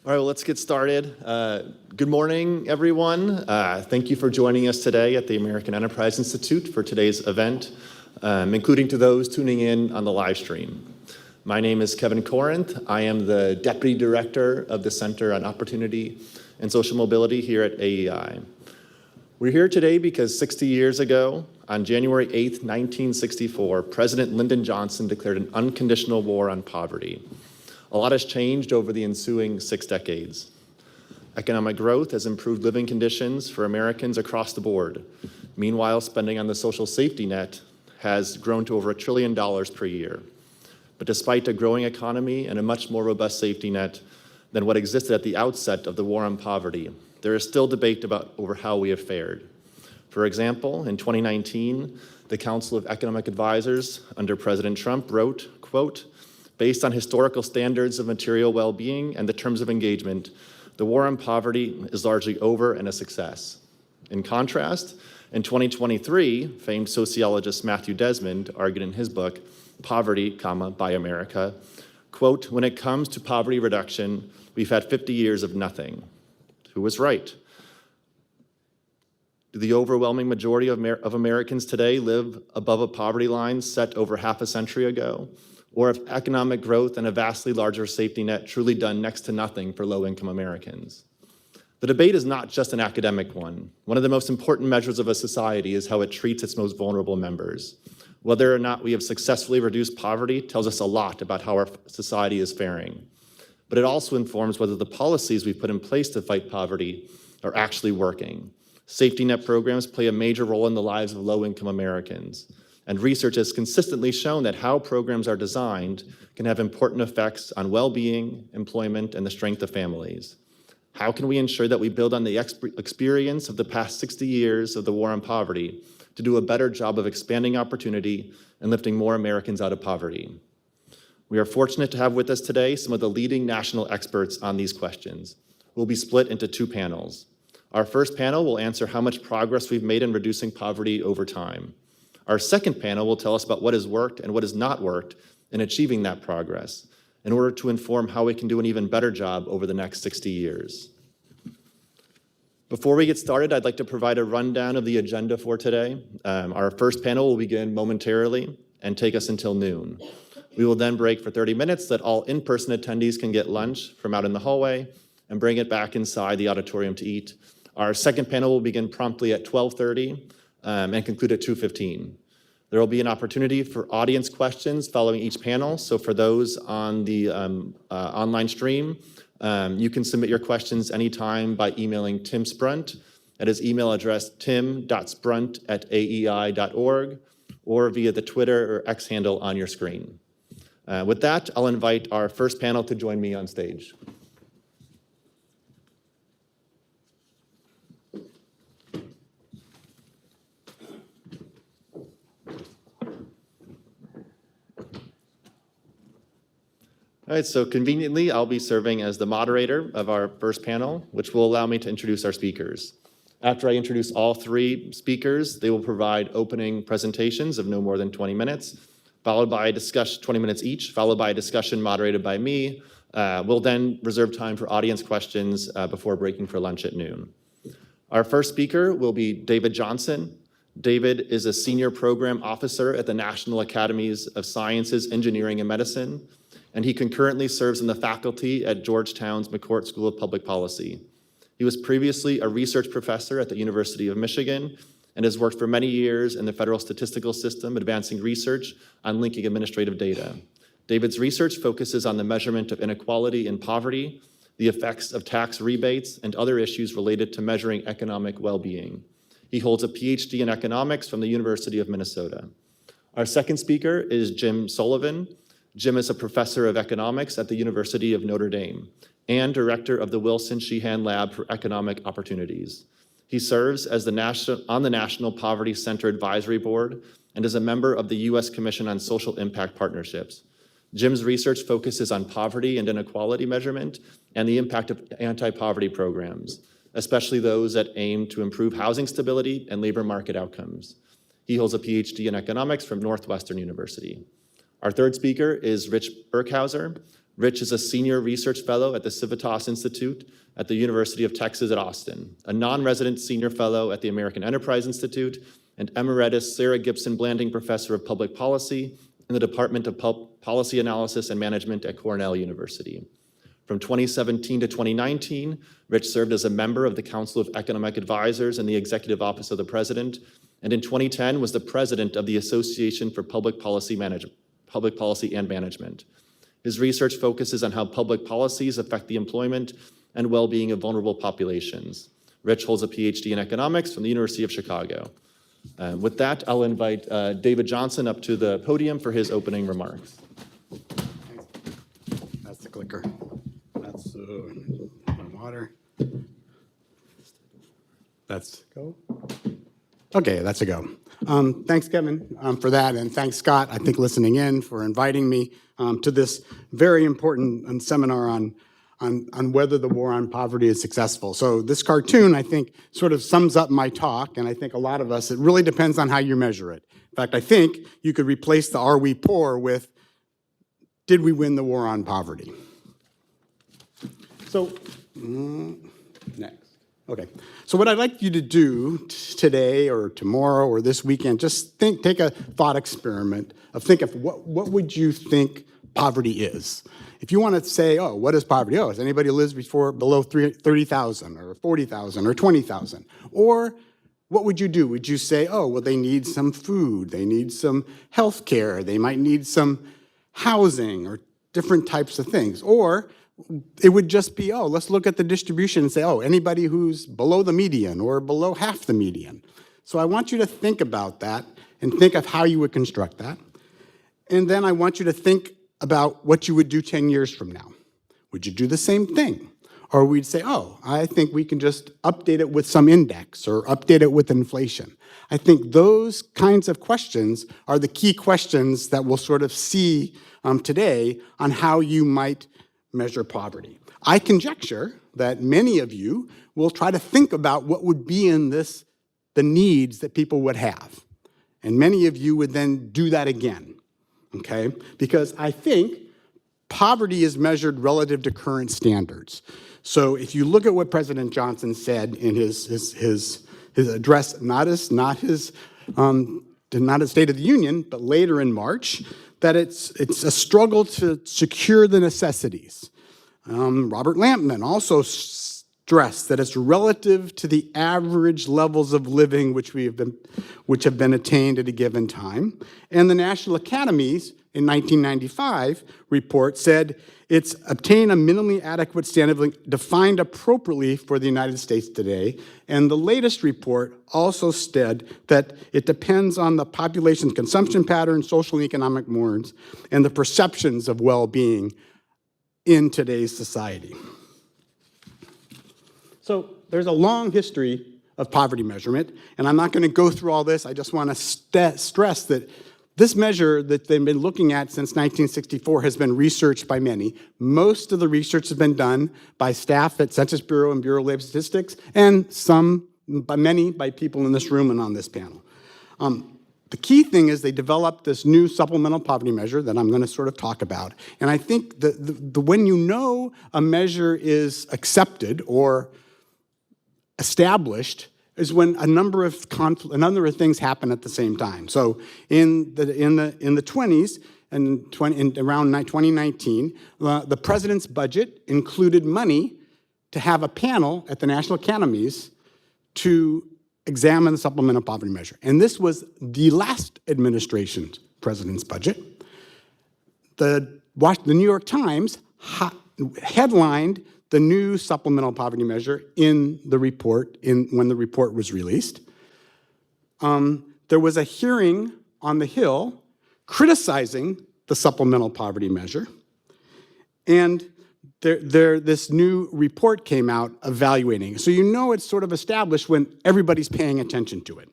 All right, well, let's get started. Good morning, everyone. Thank you for joining us today at the American Enterprise Institute for today's event, including to those tuning in on the live stream. My name is Kevin Corinth. I am the Deputy Director of the Center on Opportunity and Social Mobility here at AEI. We're here today because 60 years ago, on January 8th, 1964, President Lyndon Johnson declared an unconditional war on poverty. A lot has changed over the ensuing 6 decades. Economic growth has improved living conditions for Americans across the board. Meanwhile, spending on the social safety net has grown to over $1 trillion per year. But despite a growing economy and a much more robust safety net than what existed at the outset of the war on poverty, there is still debate over how we have fared. For example, in 2019, the Council of Economic Advisors under President Trump wrote, quote, "Based on historical standards of material well-being and the terms of engagement, the war on poverty is largely over and a success." In contrast, in 2023, famed sociologist Matthew Desmond argued in his book, Poverty, by America, quote, "When it comes to poverty reduction, we've had 50 years of nothing." Who was right? Do the overwhelming majority of Americans today live above a poverty line set over half a century ago? Or have economic growth and a vastly larger safety net truly done next to nothing for low-income Americans? The debate is not just an academic one. One of the most important measures of a society is how it treats its most vulnerable members. Whether or not we have successfully reduced poverty tells us a lot about how our society is faring. But it also informs whether the policies we put in place to fight poverty are actually working. Safety net programs play a major role in the lives of low-income Americans. And research has consistently shown that how programs are designed can have important effects on well-being, employment, and the strength of families. How can we ensure that we build on the experience of the past 60 years of the war on poverty to do a better job of expanding opportunity and lifting more Americans out of poverty? We are fortunate to have with us today some of the leading national experts on these questions. We'll be split into 2 panels. Our first panel will answer how much progress we've made in reducing poverty over time. Our second panel will tell us about what has worked and what has not worked in achieving that progress in order to inform how we can do an even better job over the next 60 years. Before we get started, I'd like to provide a rundown of the agenda for today. Our first panel will begin momentarily and take us until noon. We will then break for 30 minutes so that all in-person attendees can get lunch from out in the hallway and bring it back inside the auditorium to eat. Our second panel will begin promptly at 12:30 and conclude at 2:15. There will be an opportunity for audience questions following each panel. So for those on the online stream, you can submit your questions anytime by emailing Tim Sprunt at his email address tim.sprunt@aei.org or via the Twitter or X handle on your screen. With that, I'll invite our first panel to join me on stage. All right, so conveniently, I'll be serving as the moderator of our first panel, which will allow me to introduce our speakers. After I introduce all 3 speakers, they will provide opening presentations of no more than 20 minutes, followed by a discussion, 20 minutes each, followed by a discussion moderated by me. We'll then reserve time for audience questions before breaking for lunch at noon. Our first speaker will be David Johnson. David is a senior program officer at the National Academies of Sciences, Engineering, and Medicine, and he concurrently serves in the faculty at Georgetown's McCourt School of Public Policy. He was previously a research professor at the University of Michigan and has worked for many years in the federal statistical system, advancing research on linking administrative data. David's research focuses on the measurement of inequality and poverty, the effects of tax rebates, and other issues related to measuring economic well-being. He holds a PhD in economics from the University of Minnesota. Our second speaker is Jim Sullivan. Jim is a professor of economics at the University of Notre Dame and director of the Wilson Sheehan Lab for Economic Opportunities. He serves as on the National Poverty Center Advisory Board and is a member of the U.S. Commission on Social Impact Partnerships. Jim's research focuses on poverty and inequality measurement and the impact of anti-poverty programs, especially those that aim to improve housing stability and labor market outcomes. He holds a PhD in economics from Northwestern University. Our third speaker is Rich Burkhauser. Rich is a senior research fellow at the Civitas Institute at the University of Texas at Austin, a non-resident senior fellow at the American Enterprise Institute, and Emeritus Sarah Gibson Blanding Professor of Public Policy in the Department of Policy Analysis and Management at Cornell University. From 2017 to 2019, Rich served as a member of the Council of Economic Advisors in the Executive Office of the President, and in 2010 was the president of the Association for Public Policy and Management. His research focuses on how public policies affect the employment and well-being of vulnerable populations. Rich holds a PhD in economics from the University of Chicago. With that, I'll invite David Johnson up to the podium for his opening remarks. That's the clicker. That's my water. That's go. Okay, that's a go. Thanks, Kevin, for that, and thanks, Scott, I think, listening in, for inviting me to this very important seminar on whether the war on poverty is successful. So this cartoon, I think, sort of sums up my talk, and I think a lot of us, it really depends on how you measure it. In fact, I think you could replace the "Are we poor?" with "Did we win the war on poverty?" So, next. Okay, so what I'd like you to do today or tomorrow or this weekend, just take a thought experiment of think of what would you think poverty is. If you want to say, oh, what is poverty? Oh, is anybody who lives below 30,000 or 40,000 or 20,000? Or what would you do? Would you say, oh, well, they need some food, they need some health care, they might need some housing or different types of things? Or it would just be, oh, let's look at the distribution and say, oh, anybody who's below the median or below half the median. So I want you to think about that and think of how you would construct that. And then I want you to think about what you would do 10 years from now. Would you do the same thing? Or we'd say, oh, I think we can just update it with some index or update it with inflation. I think those kinds of questions are the key questions that we'll sort of see today on how you might measure poverty. I conjecture that many of you will try to think about what would be in this, the needs that people would have. And many of you would then do that again, okay? Because I think poverty is measured relative to current standards. So if you look at what President Johnson said in his address, not his State of the Union, but later in March, that it's a struggle to secure the necessities. Robert Lampman also stressed that it's relative to the average levels of living which have been attained at a given time. And the National Academies in 1995 report said it's obtain a minimally adequate standard of living defined appropriately for the United States today. And the latest report also said that it depends on the population's consumption patterns, social and economic norms, and the perceptions of well-being in today's society. So there's a long history of poverty measurement, and I'm not going to go through all this. I just want to stress that this measure that they've been looking at since 1964 has been researched by many. Most of the research has been done by staff at Census Bureau and Bureau of Labor Statistics, and many by people in this room and on this panel. The key thing is they developed this new supplemental poverty measure that I'm going to sort of talk about. And I think when you know a measure is accepted or established is when a number of things happen at the same time. So in the 20s and around 2019, the president's budget included money to have a panel at the National Academies to examine the supplemental poverty measure. And this was the last administration's president's budget. The New York Times headlined the new supplemental poverty measure in the report, when the report was released. There was a hearing on the Hill criticizing the supplemental poverty measure, and this new report came out evaluating. So you know it's sort of established when everybody's paying attention to it.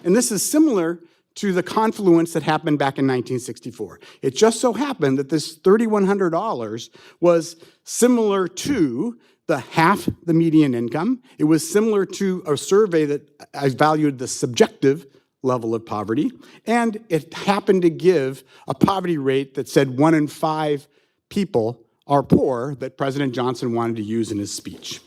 And this is similar to the confluence that happened back in 1964. It just so happened that this $3,100 was similar to the half the median income. It was similar to a survey that I valued the subjective level of poverty, and it happened to give a poverty rate that said 1 in 5 people are poor that President Johnson wanted to use in his speech.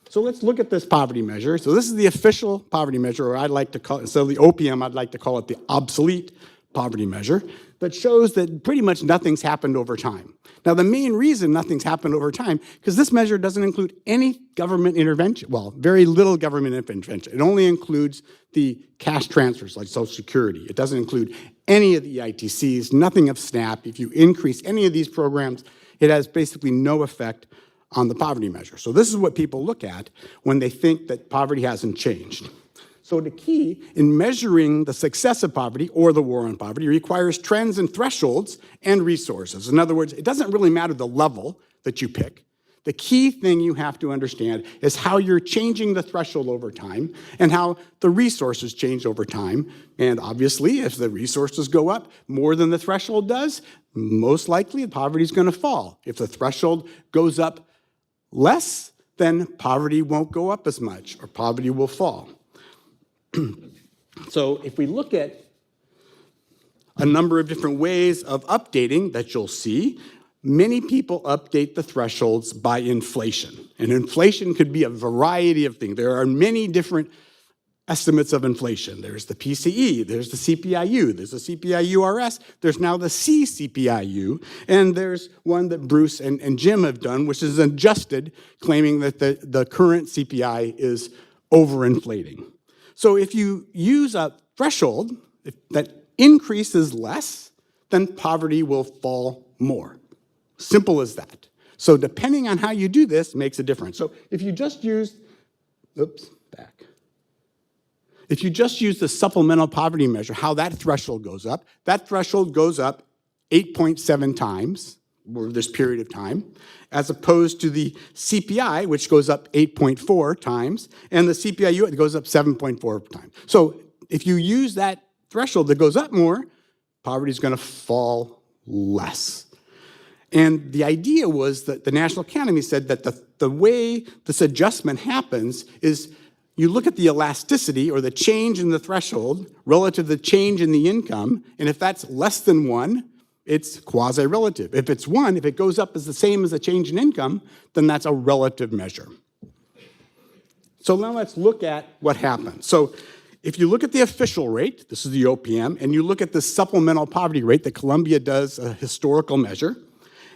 So let's look at this poverty measure. So this is the official poverty measure, or I'd like to call it, instead of the OPM, I'd like to call it the obsolete poverty measure, that shows that pretty much nothing's happened over time. Now, the main reason nothing's happened over time, because this measure doesn't include any government intervention, well, very little government intervention. It only includes the cash transfers like Social Security. It doesn't include any of the EITCs, nothing of SNAP. If you increase any of these programs, it has basically no effect on the poverty measure. So this is what people look at when they think that poverty hasn't changed. So the key in measuring the success of poverty or the war on poverty requires trends and thresholds and resources. In other words, it doesn't really matter the level that you pick. The key thing you have to understand is how you're changing the threshold over time and how the resources change over time. And obviously, if the resources go up more than the threshold does, most likely poverty is going to fall. If the threshold goes up less, then poverty won't go up as much, or poverty will fall. So if we look at a number of different ways of updating that you'll see, many people update the thresholds by inflation. And inflation could be a variety of things. There are many different estimates of inflation. There's the PCE, there's the CPIU, there's the CPIU-RS, there's now the CCPIU, and there's one that Bruce and Jim have done, which is adjusted, claiming that the current CPI is overinflating. So if you use a threshold that increases less, then poverty will fall more. Simple as that. So depending on how you do this makes a difference. So if you just use, if you just use the supplemental poverty measure, how that threshold goes up 8.7 times over this period of time, as opposed to the CPI, which goes up 8.4 times, and the CPIU, it goes up 7.4 times. So if you use that threshold that goes up more, poverty is going to fall less. And the idea was that the National Academy said that the way this adjustment happens is you look at the elasticity, or the change in the threshold, relative to the change in the income, and if that's less than 1, it's quasi-relative. If it's 1, if it goes up as the same as the change in income, then that's a relative measure. So now let's look at what happens. So if you look at the official rate, this is the OPM, and you look at the supplemental poverty rate that Columbia does, a historical measure,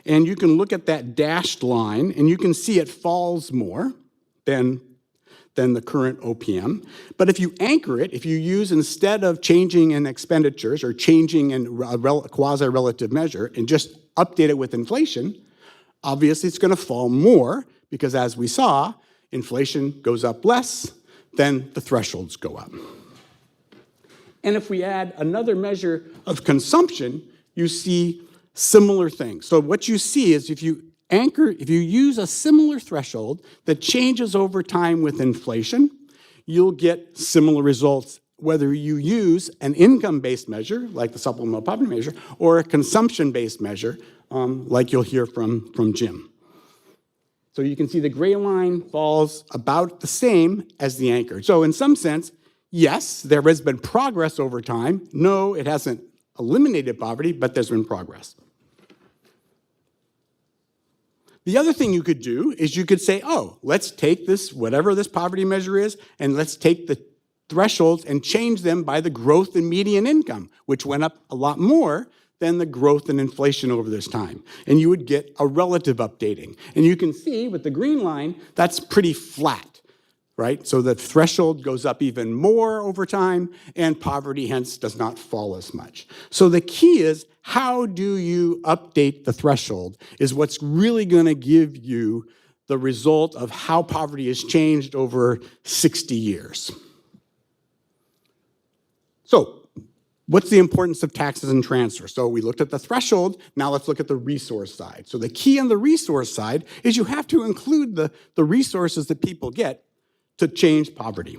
and you can look at that dashed line, and you can see it falls more than the current OPM. But if you anchor it, if you use, instead of changing in expenditures or changing in a quasi-relative measure and just update it with inflation, obviously it's going to fall more because, as we saw, inflation goes up less, then the thresholds go up. And if we add another measure of consumption, you see similar things. So what you see is if you use a similar threshold that changes over time with inflation, you'll get similar results whether you use an income-based measure, like the supplemental poverty measure, or a consumption-based measure, like you'll hear from Jim. So you can see the gray line falls about the same as the anchor. So in some sense, yes, there has been progress over time. No, it hasn't eliminated poverty, but there's been progress. The other thing you could do is you could say, oh, let's take this, whatever this poverty measure is, and let's take the thresholds and change them by the growth in median income, which went up a lot more than the growth in inflation over this time. And you would get a relative updating. And you can see with the green line, that's pretty flat, right? So the threshold goes up even more over time, and poverty hence does not fall as much. So the key is, how do you update the threshold is what's really going to give you the result of how poverty has changed over 60 years. So what's the importance of taxes and transfers? So we looked at the threshold, now let's look at the resource side. So the key on the resource side is you have to include the resources that people get to change poverty.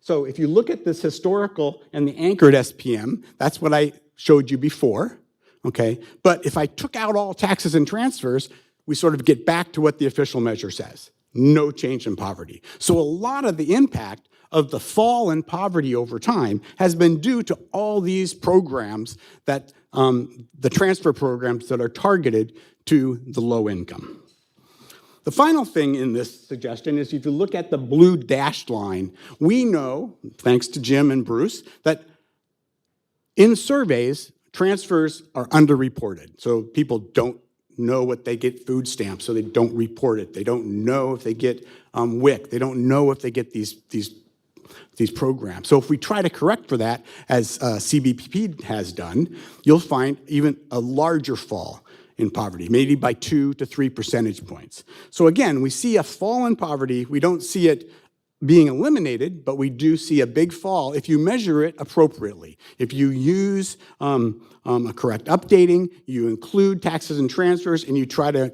So if you look at this historical and the anchored SPM, that's what I showed you before, okay? But if I took out all taxes and transfers, we sort of get back to what the official measure says. No change in poverty. So a lot of the impact of the fall in poverty over time has been due to all these programs that, the transfer programs that are targeted to the low income. The final thing in this suggestion is if you look at the blue dashed line, we know, thanks to Jim and Bruce, that in surveys, transfers are underreported. So people don't know what they get food stamps, so they don't report it. They don't know if they get WIC. They don't know if they get these programs. So if we try to correct for that, as CBPP has done, you'll find even a larger fall in poverty, maybe by 2 to 3 percentage points. So again, we see a fall in poverty. We don't see it being eliminated, but we do see a big fall if you measure it appropriately. If you use a correct updating, you include taxes and transfers, and you try to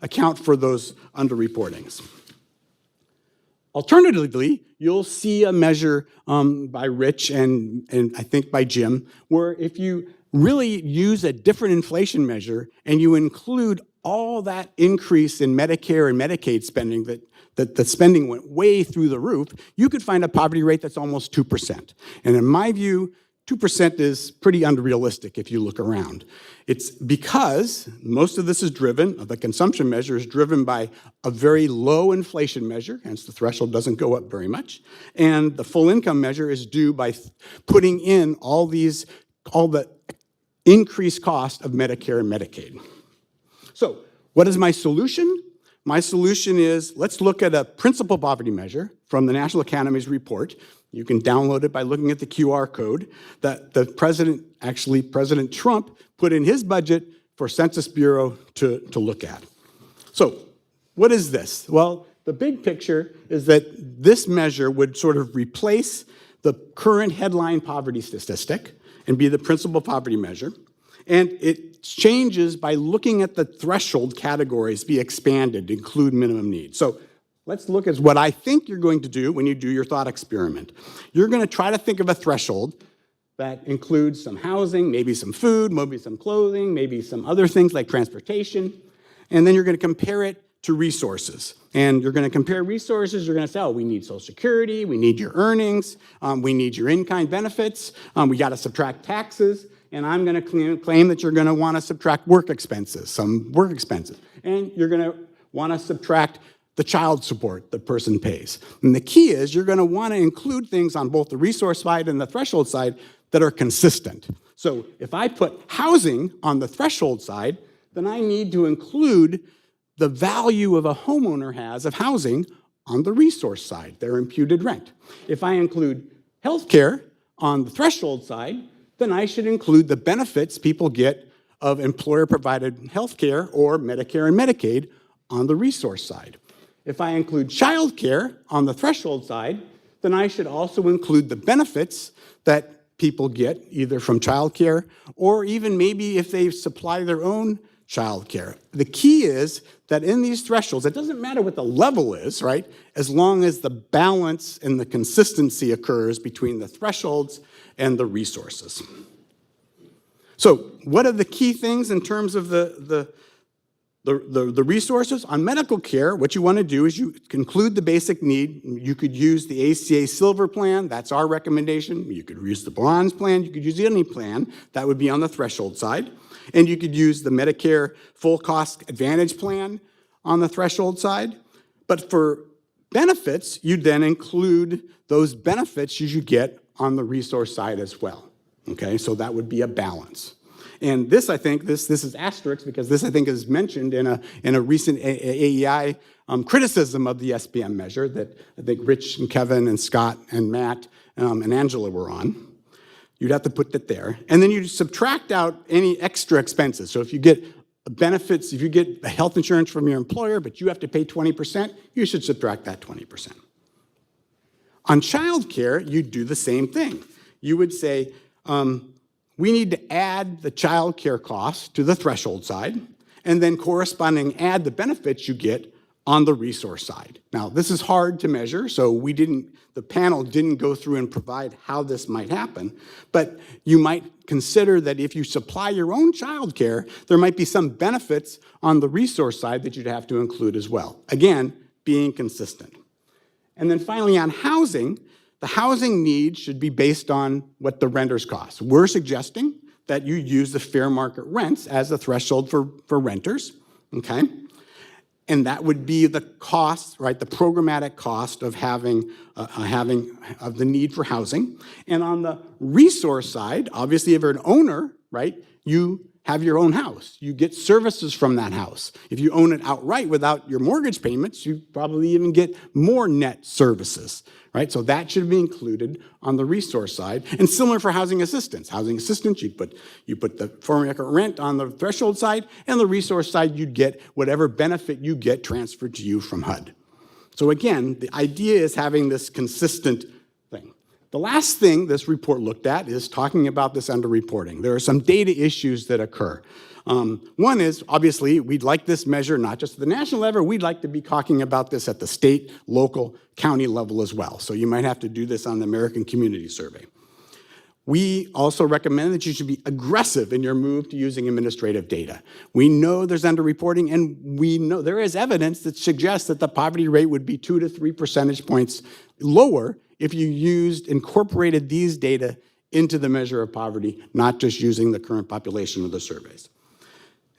account for those underreportings. Alternatively, you'll see a measure by Rich and I think by Jim, where if you really use a different inflation measure and you include all that increase in Medicare and Medicaid spending that the spending went way through the roof, you could find a poverty rate that's almost 2%. And in my view, 2% is pretty unrealistic if you look around. It's because most of this is driven, the consumption measure is driven by a very low inflation measure, hence the threshold doesn't go up very much, and the full income measure is due by putting in all the increased cost of Medicare and Medicaid. So what is my solution? My solution is, let's look at a principal poverty measure from the National Academy's report. You can download it by looking at the QR code that President Trump put in his budget for Census Bureau to look at. So what is this? Well, the big picture is that this measure would sort of replace the current headline poverty statistic and be the principal poverty measure. And it changes by looking at the threshold categories be expanded to include minimum needs. So let's look at what I think you're going to do when you do your thought experiment. You're going to try to think of a threshold that includes some housing, maybe some food, maybe some clothing, maybe some other things like transportation, and then you're going to compare it to resources. And you're going to compare resources, you're going to say, oh, we need Social Security, we need your earnings, we need your in-kind benefits, we got to subtract taxes, and I'm going to claim that you're going to want to subtract work expenses, some work expenses, and you're going to want to subtract the child support the person pays. And the key is you're going to want to include things on both the resource side and the threshold side that are consistent. So if I put housing on the threshold side, then I need to include the value of a homeowner has of housing on the resource side, their imputed rent. If I include healthcare on the threshold side, then I should include the benefits people get of employer-provided healthcare or Medicare and Medicaid on the resource side. If I include childcare on the threshold side, then I should also include the benefits that people get either from childcare or even maybe if they supply their own childcare. The key is that in these thresholds, it doesn't matter what the level is, right? As long as the balance and the consistency occurs between the thresholds and the resources. So what are the key things in terms of the resources? On medical care, what you want to do is you include the basic need. You could use the ACA Silver plan. That's our recommendation. You could use the Bronze plan. You could use any plan. That would be on the threshold side. And you could use the Medicare Full Cost Advantage plan on the threshold side. But for benefits, you then include those benefits you should get on the resource side as well. Okay, so that would be a balance. And this, I think, this is asterisk because this, I think, is mentioned in a recent AEI criticism of the SPM measure that I think Rich and Kevin and Scott and Matt and Angela were on. You'd have to put that there. And then you subtract out any extra expenses. So if you get benefits, if you get health insurance from your employer, but you have to pay 20%, you should subtract that 20%. On child care, you'd do the same thing. You would say, we need to add the child care costs to the threshold side, and then corresponding add the benefits you get on the resource side. Now, this is hard to measure, so the panel didn't go through and provide how this might happen, but you might consider that if you supply your own child care, there might be some benefits on the resource side that you'd have to include as well. Again, being consistent. And then finally on housing, the housing need should be based on what the renters cost. We're suggesting that you use the fair market rents as a threshold for renters, okay? And that would be the cost, right, the programmatic cost of having of the need for housing. And on the resource side, obviously if you're an owner, right, you have your own house. You get services from that house. If you own it outright without your mortgage payments, you probably even get more net services, right? So that should be included on the resource side. And similar for housing assistance. Housing assistance, you put the fair market rent on the threshold side, and the resource side, you'd get whatever benefit you get transferred to you from HUD. So again, the idea is having this consistent thing. The last thing this report looked at is talking about this underreporting. There are some data issues that occur. One is, obviously, we'd like this measure not just at the national level, we'd like to be talking about this at the state, local, county level as well. So you might have to do this on the American Community Survey. We also recommend that you should be aggressive in your move to using administrative data. We know there's underreporting, and we know there is evidence that suggests that the poverty rate would be 2 to 3 percentage points lower if you incorporated these data into the measure of poverty, not just using the current population of the surveys.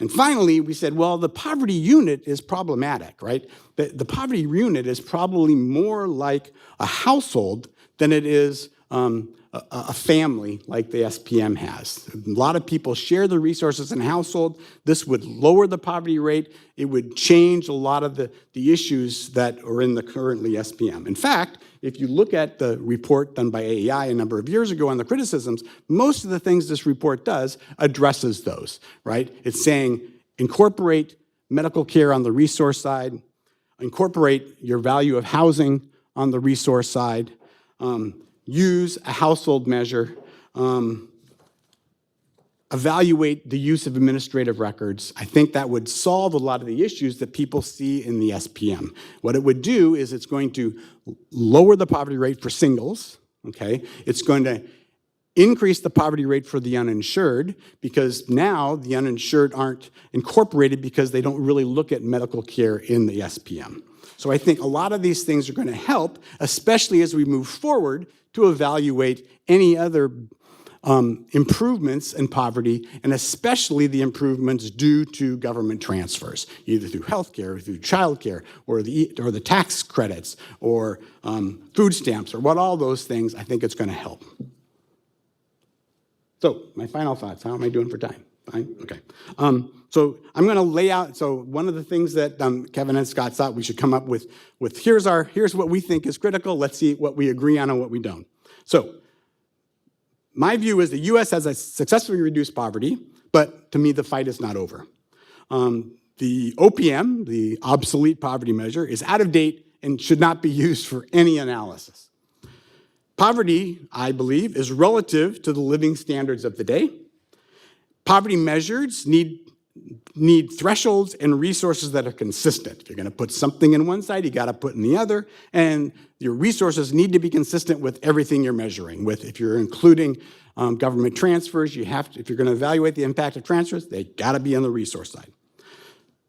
And finally, we said, well, the poverty unit is problematic, right? The poverty unit is probably more like a household than it is a family like the SPM has. A lot of people share the resources in a household. This would lower the poverty rate. It would change a lot of the issues that are in the currently SPM. In fact, if you look at the report done by AEI a number of years ago on the criticisms, most of the things this report does addresses those, right? It's saying incorporate medical care on the resource side, incorporate your value of housing on the resource side, use a household measure, evaluate the use of administrative records. I think that would solve a lot of the issues that people see in the SPM. What it would do is it's going to lower the poverty rate for singles, okay? It's going to increase the poverty rate for the uninsured because now the uninsured aren't incorporated because they don't really look at medical care in the SPM. So I think a lot of these things are going to help, especially as we move forward to evaluate any other improvements in poverty, and especially the improvements due to government transfers, either through healthcare, or through childcare, or the tax credits, or food stamps, or what all those things. I think it's going to help. So my final thoughts. How am I doing for time? Fine. Okay. So I'm going to lay out. So one of the things that Kevin and Scott thought we should come up with here's what we think is critical. Let's see what we agree on and what we don't. So my view is the U.S. has successfully reduced poverty, but to me, the fight is not over. The OPM, the obsolete poverty measure, is out of date and should not be used for any analysis. Poverty, I believe, is relative to the living standards of the day. Poverty measures need thresholds and resources that are consistent. If you're going to put something in one side, you got to put in the other, and your resources need to be consistent with everything you're measuring. If you're including government transfers, if you're going to evaluate the impact of transfers, they got to be on the resource side.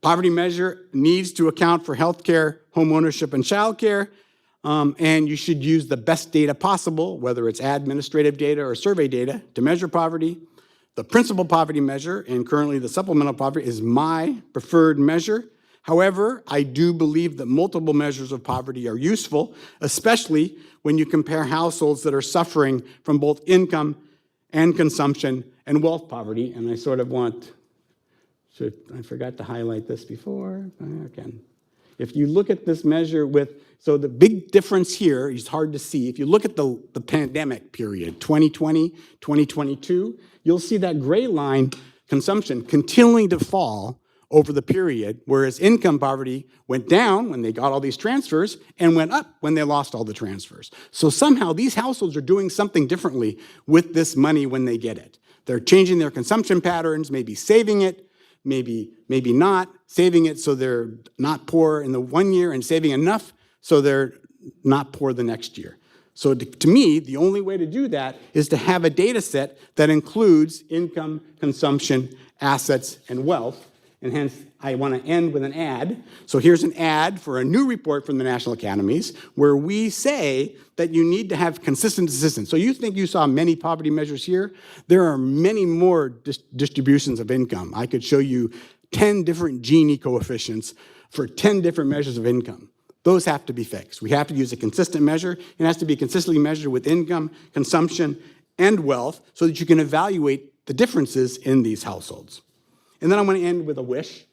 Poverty measure needs to account for healthcare, home ownership, and childcare, and you should use the best data possible, whether it's administrative data or survey data, to measure poverty. The principal poverty measure, and currently the supplemental poverty, is my preferred measure. However, I do believe that multiple measures of poverty are useful, especially when you compare households that are suffering from both income and consumption and wealth poverty. And I sort of I forgot to highlight this before. Again, if you look at this measure so the big difference here is hard to see. If you look at the pandemic period, 2020, 2022, you'll see that gray line, consumption, continuing to fall over the period, whereas income poverty went down when they got all these transfers and went up when they lost all the transfers. So somehow these households are doing something differently with this money when they get it. They're changing their consumption patterns, maybe saving it, maybe not, saving it so they're not poor in the one year and saving enough so they're not poor the next year. So to me, the only way to do that is to have a data set that includes income, consumption, assets, and wealth. and hence I want to end with an ad. So here's an ad for a new report from the National Academies where we say that you need to have consistent assistance. So you think you saw many poverty measures here? There are many more distributions of income. I could show you 10 different Gini coefficients for 10 different measures of income. Those have to be fixed. We have to use a consistent measure. It has to be consistently measured with income, consumption, and wealth so that you can evaluate the differences in these households. And then I'm going to end with a wish.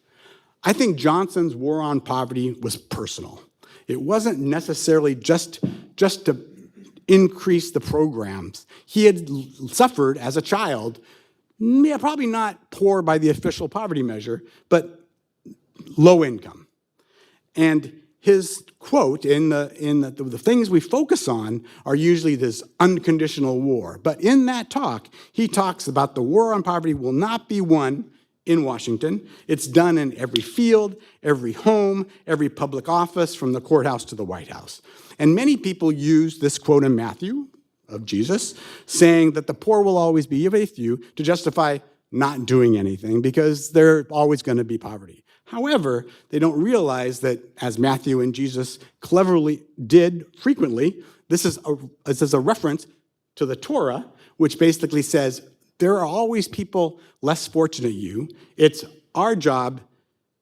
I think Johnson's war on poverty was personal. It wasn't necessarily just to increase the programs. He had suffered as a child, probably not poor by the official poverty measure, but low income. And his quote in the things we focus on are usually this unconditional war. But in that talk, he talks about the war on poverty will not be won in Washington. It's done in every field, every home, every public office, from the courthouse to the White House. And many people use this quote in Matthew of Jesus, saying that the poor will always be with you, to justify not doing anything because there's always going to be poverty. However, they don't realize that, as Matthew and Jesus cleverly did frequently, this is a reference to the Torah, which basically says there are always people less fortunate than you. It's our job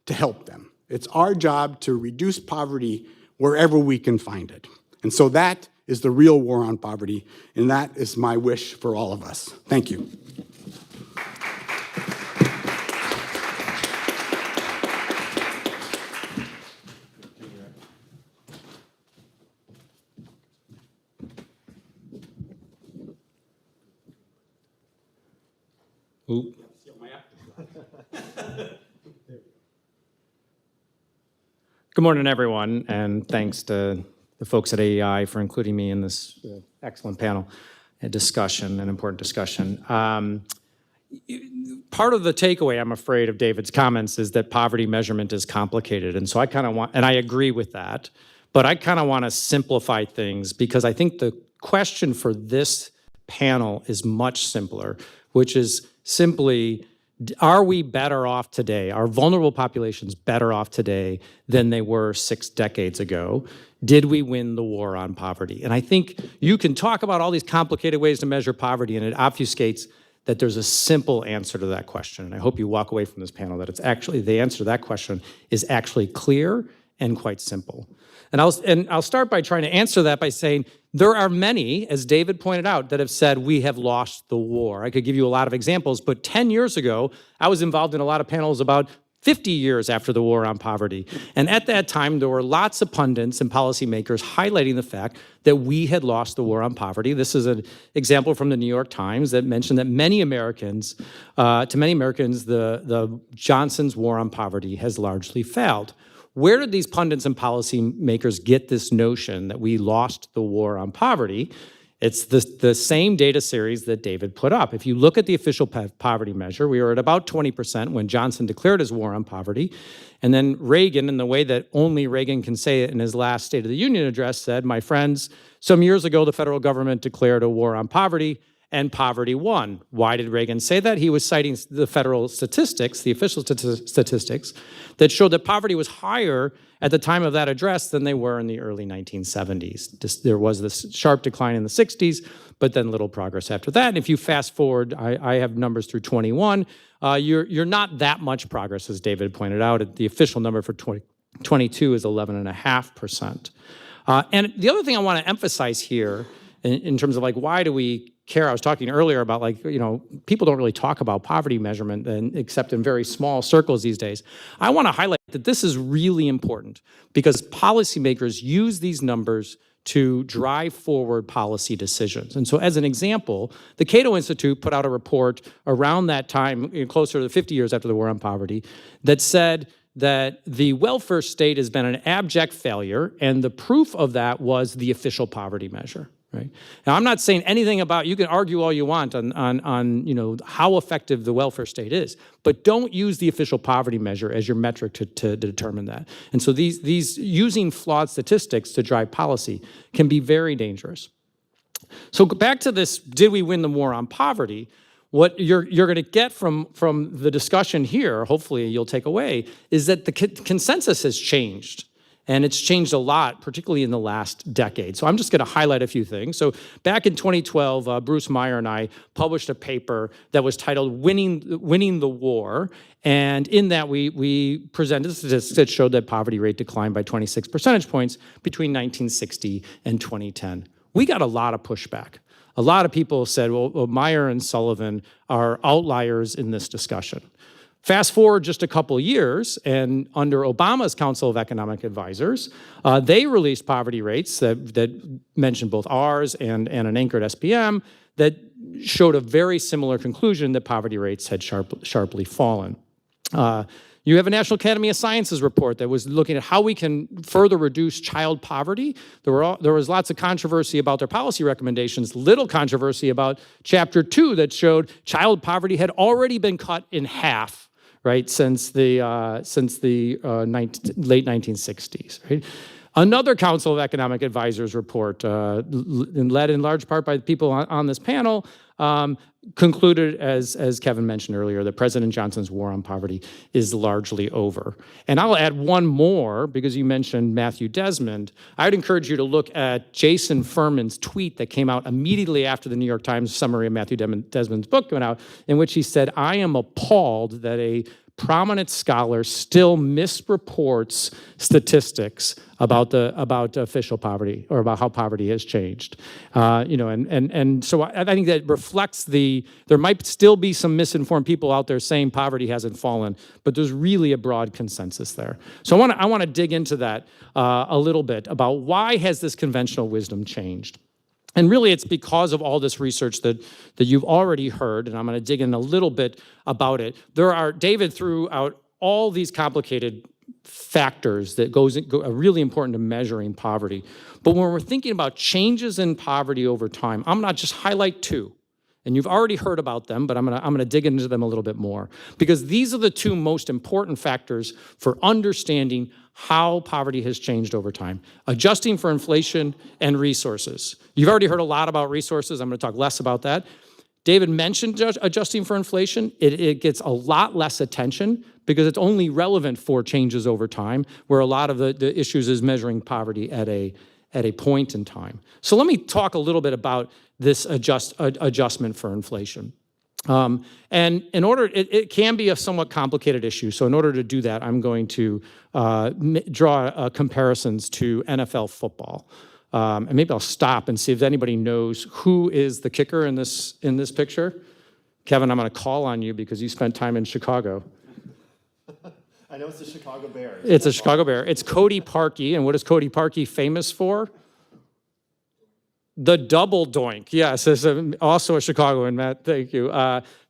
to help them. It's our job to reduce poverty wherever we can find it. And so that is the real war on poverty, and that is my wish for all of us. Thank you. Oop. Good morning, everyone, and thanks to the folks at AEI for including me in this excellent panel and discussion, an important discussion. Part of the takeaway, I'm afraid, of David's comments is that poverty measurement is complicated, and so I kind of want, and I agree with that, but I kind of want to simplify things because I think the question for this panel is much simpler, which is simply, are we better off today? Are vulnerable populations better off today than they were 6 decades ago? Did we win the war on poverty? And I think you can talk about all these complicated ways to measure poverty, and it obfuscates that there's a simple answer to that question. And I hope you walk away from this panel that it's actually, the answer to that question is actually clear and quite simple. And I'll start by trying to answer that by saying there are many, as David pointed out, that have said we have lost the war. I could give you a lot of examples, but 10 years ago, I was involved in a lot of panels about 50 years after the war on poverty. And at that time, there were lots of pundits and policymakers highlighting the fact that we had lost the war on poverty. This is an example from the New York Times that mentioned that many Americans, the Johnson's war on poverty has largely failed. Where did these pundits and policymakers get this notion that we lost the war on poverty? It's the same data series that David put up. If you look at the official poverty measure, we were at about 20% when Johnson declared his war on poverty. And then Reagan, in the way that only Reagan can say it in his last State of the Union address, said, my friends, some years ago, the federal government declared a war on poverty, and poverty won. Why did Reagan say that? He was citing the federal statistics, the official statistics, that showed that poverty was higher at the time of that address than they were in the early 1970s. There was this sharp decline in the 60s, but then little progress after that. And if you fast forward, I have numbers through 21, you're not that much progress, as David pointed out. The official number for 2022 is 11.5%. And the other thing I want to emphasize here, in terms of like, why do we care? I was talking earlier about like, people don't really talk about poverty measurement except in very small circles these days. I want to highlight that this is really important because policymakers use these numbers to drive forward policy decisions. And so as an example, the Cato Institute put out a report around that time, closer to 50 years after the war on poverty, that said that the welfare state has been an abject failure, and the proof of that was the official poverty measure. Right? Now, I'm not saying anything about, you can argue all you want on how effective the welfare state is, but don't use the official poverty measure as your metric to determine that. And so these using flawed statistics to drive policy can be very dangerous. So back to this, did we win the war on poverty? what you're going to get from the discussion here, hopefully you'll take away, is that the consensus has changed. And it's changed a lot, particularly in the last decade. So I'm just going to highlight a few things. So back in 2012, Bruce Meyer and I published a paper that was titled Winning the War. And in that, we presented statistics that showed that poverty rate declined by 26 percentage points between 1960 and 2010. We got a lot of pushback. A lot of people said, well, Meyer and Sullivan are outliers in this discussion. Fast forward just a couple years, and under Obama's Council of Economic Advisors, they released poverty rates that mentioned both ours and an anchored SPM that showed a very similar conclusion that poverty rates had sharply fallen. You have a National Academy of Sciences report that was looking at how we can further reduce child poverty. There was lots of controversy about their policy recommendations, little controversy about Chapter 2 that showed child poverty had already been cut in half, right, since the late 1960s. Right? Another Council of Economic Advisors report, led in large part by the people on this panel, concluded, as Kevin mentioned earlier, that President Johnson's war on poverty is largely over. And I'll add one more, because you mentioned Matthew Desmond. I'd encourage you to look at Jason Furman's tweet that came out immediately after the New York Times summary of Matthew Desmond's book went out, in which he said, "I am appalled that a prominent scholar still misreports statistics about official poverty, or about how poverty has changed." And so I think that reflects there might still be some misinformed people out there saying poverty hasn't fallen, but there's really a broad consensus there. So I want to dig into that a little bit about why has this conventional wisdom changed. And really, it's because of all this research that you've already heard, and I'm going to dig in a little bit about it. David threw out all these complicated factors that are really important to measuring poverty. But when we're thinking about changes in poverty over time, I'm going to just highlight two. And you've already heard about them, but I'm going to dig into them a little bit more, because these are the two most important factors for understanding how poverty has changed over time: adjusting for inflation and resources. You've already heard a lot about resources. I'm going to talk less about that. David mentioned adjusting for inflation. It gets a lot less attention because it's only relevant for changes over time, where a lot of the issues is measuring poverty at a point in time. So let me talk a little bit about this adjustment for inflation. And in order, it can be a somewhat complicated issue. So in order to do that, I'm going to draw comparisons to NFL football. And maybe I'll stop and see if anybody knows who is the kicker in this picture. Kevin, I'm going to call on you because you spent time in Chicago. I know it's the Chicago Bears. It's a Chicago Bear. It's Cody Parkey. And what is Cody Parkey famous for? The double doink. Yes, it's also a Chicagoan, Matt. Thank you.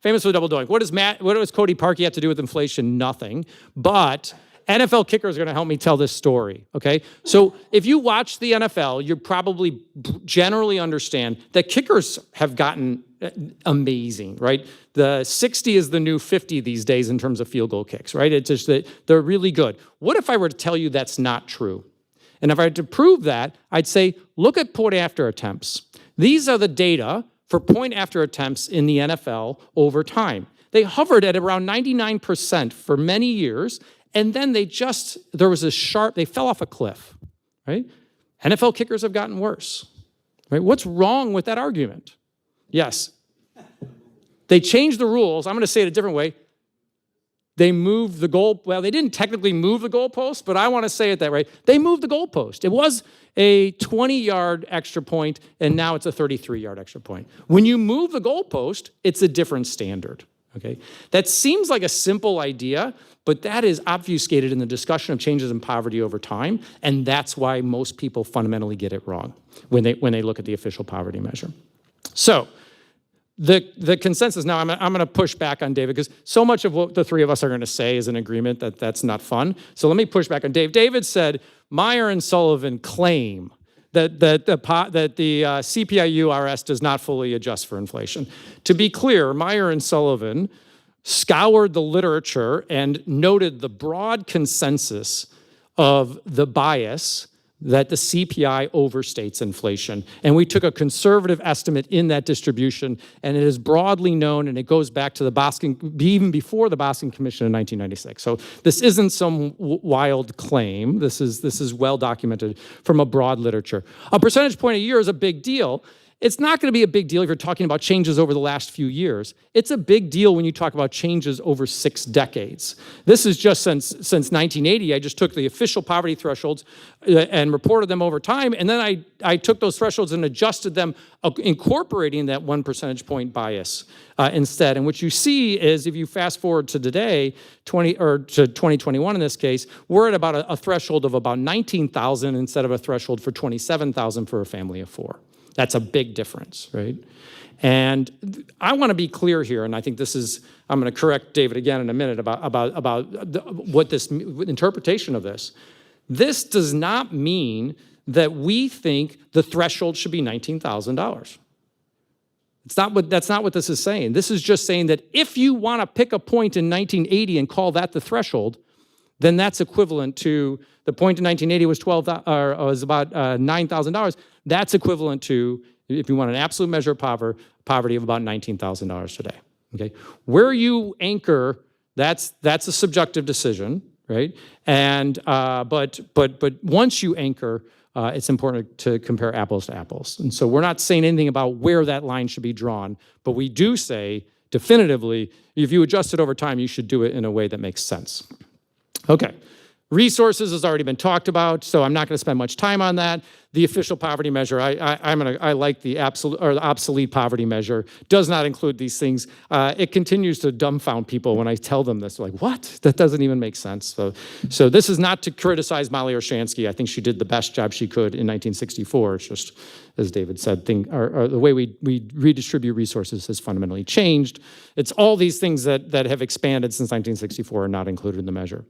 Famous for the double doink. What does Cody Parkey have to do with inflation? Nothing. But NFL kicker is going to help me tell this story, okay? So if you watch the NFL, you probably generally understand that kickers have gotten amazing, right? The 60 is the new 50 these days in terms of field goal kicks, right? It's just that they're really good. What if I were to tell you that's not true? And if I had to prove that, I'd say, look at point after attempts. These are the data for point after attempts in the NFL over time. They hovered at around 99% for many years, and then they fell off a cliff, right? NFL kickers have gotten worse, right? What's wrong with that argument? Yes. They changed the rules. I'm going to say it a different way. They moved the goal. Well, they didn't technically move the goalpost, but I want to say it that way. They moved the goalpost. It was a 20-yard extra point, and now it's a 33-yard extra point. When you move the goalpost, it's a different standard. Okay, that seems like a simple idea, but that is obfuscated in the discussion of changes in poverty over time, and that's why most people fundamentally get it wrong when they look at the official poverty measure. So the consensus now, I'm going to push back on David, because so much of what the three of us are going to say is an agreement that's not fun. So let me push back on Dave. David said Meyer and Sullivan claim that the CPI-U-RS does not fully adjust for inflation. To be clear, Meyer and Sullivan scoured the literature and noted the broad consensus of the bias that the CPI overstates inflation. And we took a conservative estimate in that distribution, and it is broadly known, and it goes back to the Boskin, even before the Boskin Commission in 1996. So this isn't some wild claim. This is well documented from a broad literature. A percentage point a year is a big deal. It's not going to be a big deal if you're talking about changes over the last few years. It's a big deal when you talk about changes over 6 decades. This is just since 1980. I just took the official poverty thresholds and reported them over time, and then I took those thresholds and adjusted them, incorporating that 1 percentage point bias instead. And what you see is, if you fast forward to today, to 2021 in this case, we're at about a threshold of about 19,000 instead of a threshold for 27,000 for a family of 4. That's a big difference, right? And I want to be clear here, and I think this is, I'm going to correct David again in a minute about what this interpretation of this. This does not mean that we think the threshold should be $19,000. That's not what this is saying. This is just saying that if you want to pick a point in 1980 and call that the threshold, then that's equivalent to the point in 1980 was about $9,000. That's equivalent to, if you want an absolute measure of poverty, of about $19,000 today. Okay, where you anchor, that's a subjective decision, right? And but once you anchor, it's important to compare apples to apples. And so we're not saying anything about where that line should be drawn, but we do say definitively, if you adjust it over time, you should do it in a way that makes sense. Okay, resources has already been talked about, so I'm not going to spend much time on that. The official poverty measure, I like the absolute or the obsolete poverty measure. Does not include these things. It continues to dumbfound people when I tell them this. They're like, what? That doesn't even make sense. So this is not to criticize Molly Orshansky. I think she did the best job she could in 1964. It's just, as David said, the way we redistribute resources has fundamentally changed. It's all these things that have expanded since 1964 are not included in the measure.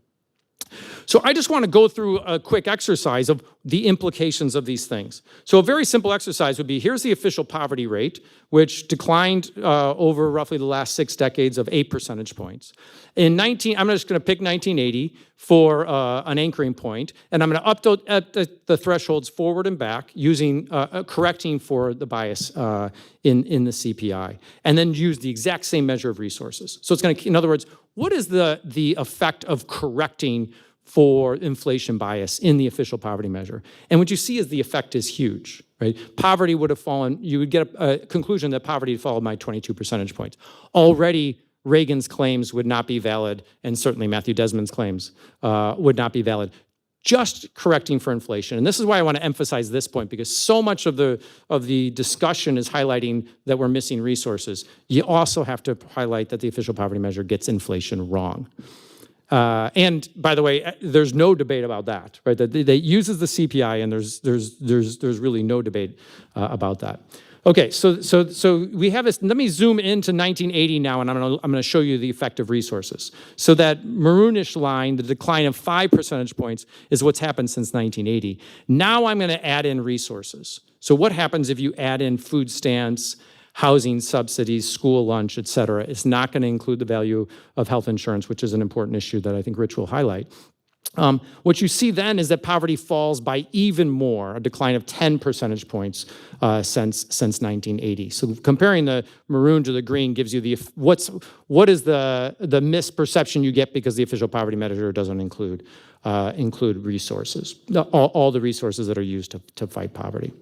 So I just want to go through a quick exercise of the implications of these things. So a very simple exercise would be, here's the official poverty rate, which declined over roughly the last 6 decades of 8 percentage points. I'm just going to pick 1980 for an anchoring point, and I'm going to update the thresholds forward and back using correcting for the bias in the CPI, and then use the exact same measure of resources. So it's going to, in other words, what is the effect of correcting for inflation bias in the official poverty measure? And what you see is the effect is huge, right? Poverty would have fallen, you would get a conclusion that poverty had fallen by 22 percentage points. Already, Reagan's claims would not be valid, and certainly Matthew Desmond's claims would not be valid. Just correcting for inflation. And this is why I want to emphasize this point, because so much of the discussion is highlighting that we're missing resources. You also have to highlight that the official poverty measure gets inflation wrong. And by the way, there's no debate about that, right? That it uses the CPI, and there's really no debate about that. Okay, so we have this. Let me zoom into 1980 now, and I'm going to show you the effect of resources. So that maroonish line, the decline of 5 percentage points, is what's happened since 1980. Now I'm going to add in resources. So what happens if you add in food stamps, housing subsidies, school lunch, et cetera? It's not going to include the value of health insurance, which is an important issue that I think Rich will highlight. What you see then is that poverty falls by even more, a decline of 10 percentage points since 1980. So comparing the maroon to the green gives you what is the misperception you get because the official poverty measure doesn't include resources, all the resources that are used to fight poverty.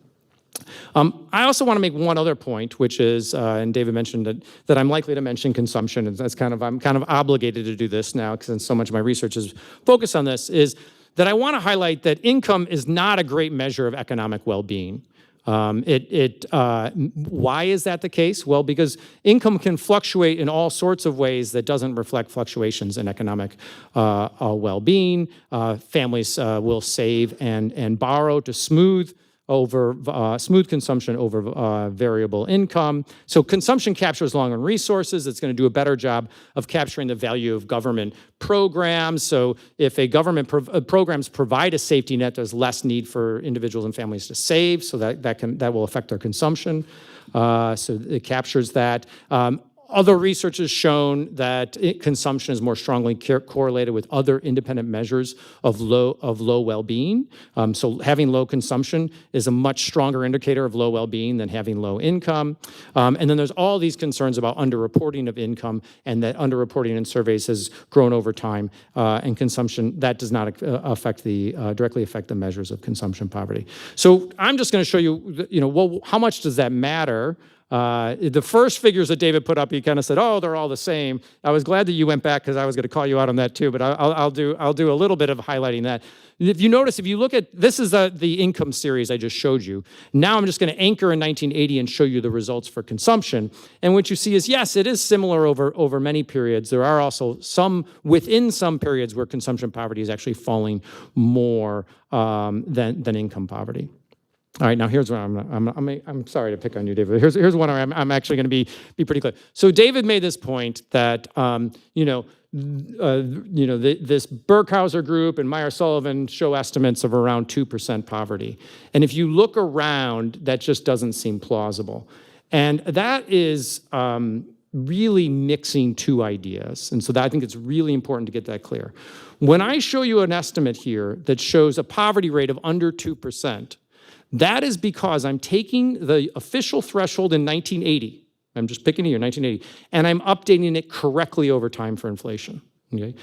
I also want to make one other point, which is, and David mentioned that I'm likely to mention consumption, and I'm kind of obligated to do this now because so much of my research is focused on this, is that I want to highlight that income is not a great measure of economic well-being. Why is that the case? Well, because income can fluctuate in all sorts of ways that doesn't reflect fluctuations in economic well-being. Families will save and borrow to smooth consumption over variable income. So consumption captures long-run resources. It's going to do a better job of capturing the value of government programs. So if a government programs provide a safety net, there's less need for individuals and families to save. So that will affect their consumption. So it captures that. Other research has shown that consumption is more strongly correlated with other independent measures of low well-being. So having low consumption is a much stronger indicator of low well-being than having low income. And then there's all these concerns about underreporting of income, and that underreporting in surveys has grown over time. And consumption, that does not directly affect the measures of consumption poverty. So I'm just going to show you, well, how much does that matter? The first figures that David put up, he kind of said, "Oh, they're all the same." I was glad that you went back because I was going to call you out on that too. But I'll do a little bit of highlighting that. If you notice, if you look at this is the income series I just showed you. Now I'm just going to anchor in 1980 and show you the results for consumption. And what you see is, yes, it is similar over many periods. There are also within some periods where consumption poverty is actually falling more than income poverty. All right, now here's where I'm sorry to pick on you, David. Here's one where I'm actually going to be pretty clear. So David made this point that this Berkhauser group and Meyer-Sullivan show estimates of around 2% poverty, and if you look around, that just doesn't seem plausible, and that is really mixing two ideas, and so I think it's really important to get that clear. When I show you an estimate here that shows a poverty rate of under 2%. That is because I'm taking the official threshold in 1980, I'm just picking a year, 1980, and I'm updating it correctly over time for inflation, okay?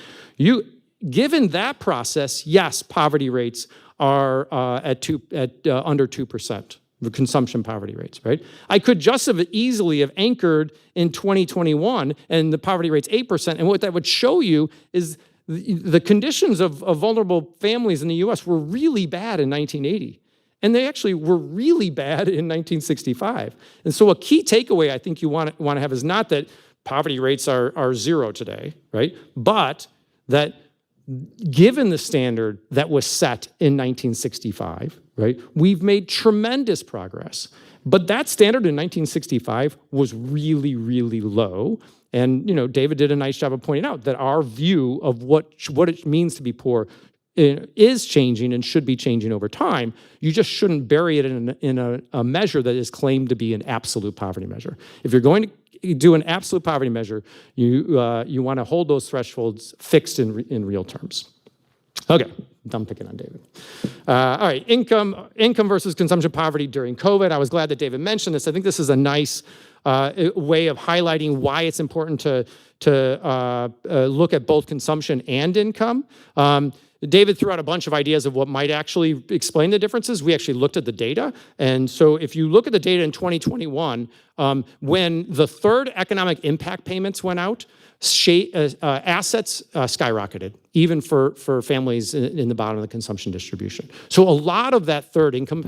Given that process, yes, poverty rates are under 2%, the consumption poverty rates, right? I could just have easily have anchored in 2021 and the poverty rate's 8%, and what that would show you is the conditions of vulnerable families in the US were really bad in 1980. And they actually were really bad in 1965. And so a key takeaway I think you want to have is not that poverty rates are zero today, right? But that given the standard that was set in 1965, right, we've made tremendous progress. But that standard in 1965 was really, really low. And David did a nice job of pointing out that our view of what it means to be poor is changing and should be changing over time. You just shouldn't bury it in a measure that is claimed to be an absolute poverty measure. If you're going to do an absolute poverty measure, you want to hold those thresholds fixed in real terms. Okay, I'm picking on David. All right, income versus consumption poverty during COVID. I was glad that David mentioned this. I think this is a nice way of highlighting why it's important to look at both consumption and income. David threw out a bunch of ideas of what might actually explain the differences. We actually looked at the data. And so if you look at the data in 2021, when the third economic impact payments went out, assets skyrocketed, even for families in the bottom of the consumption distribution. So a lot of that third income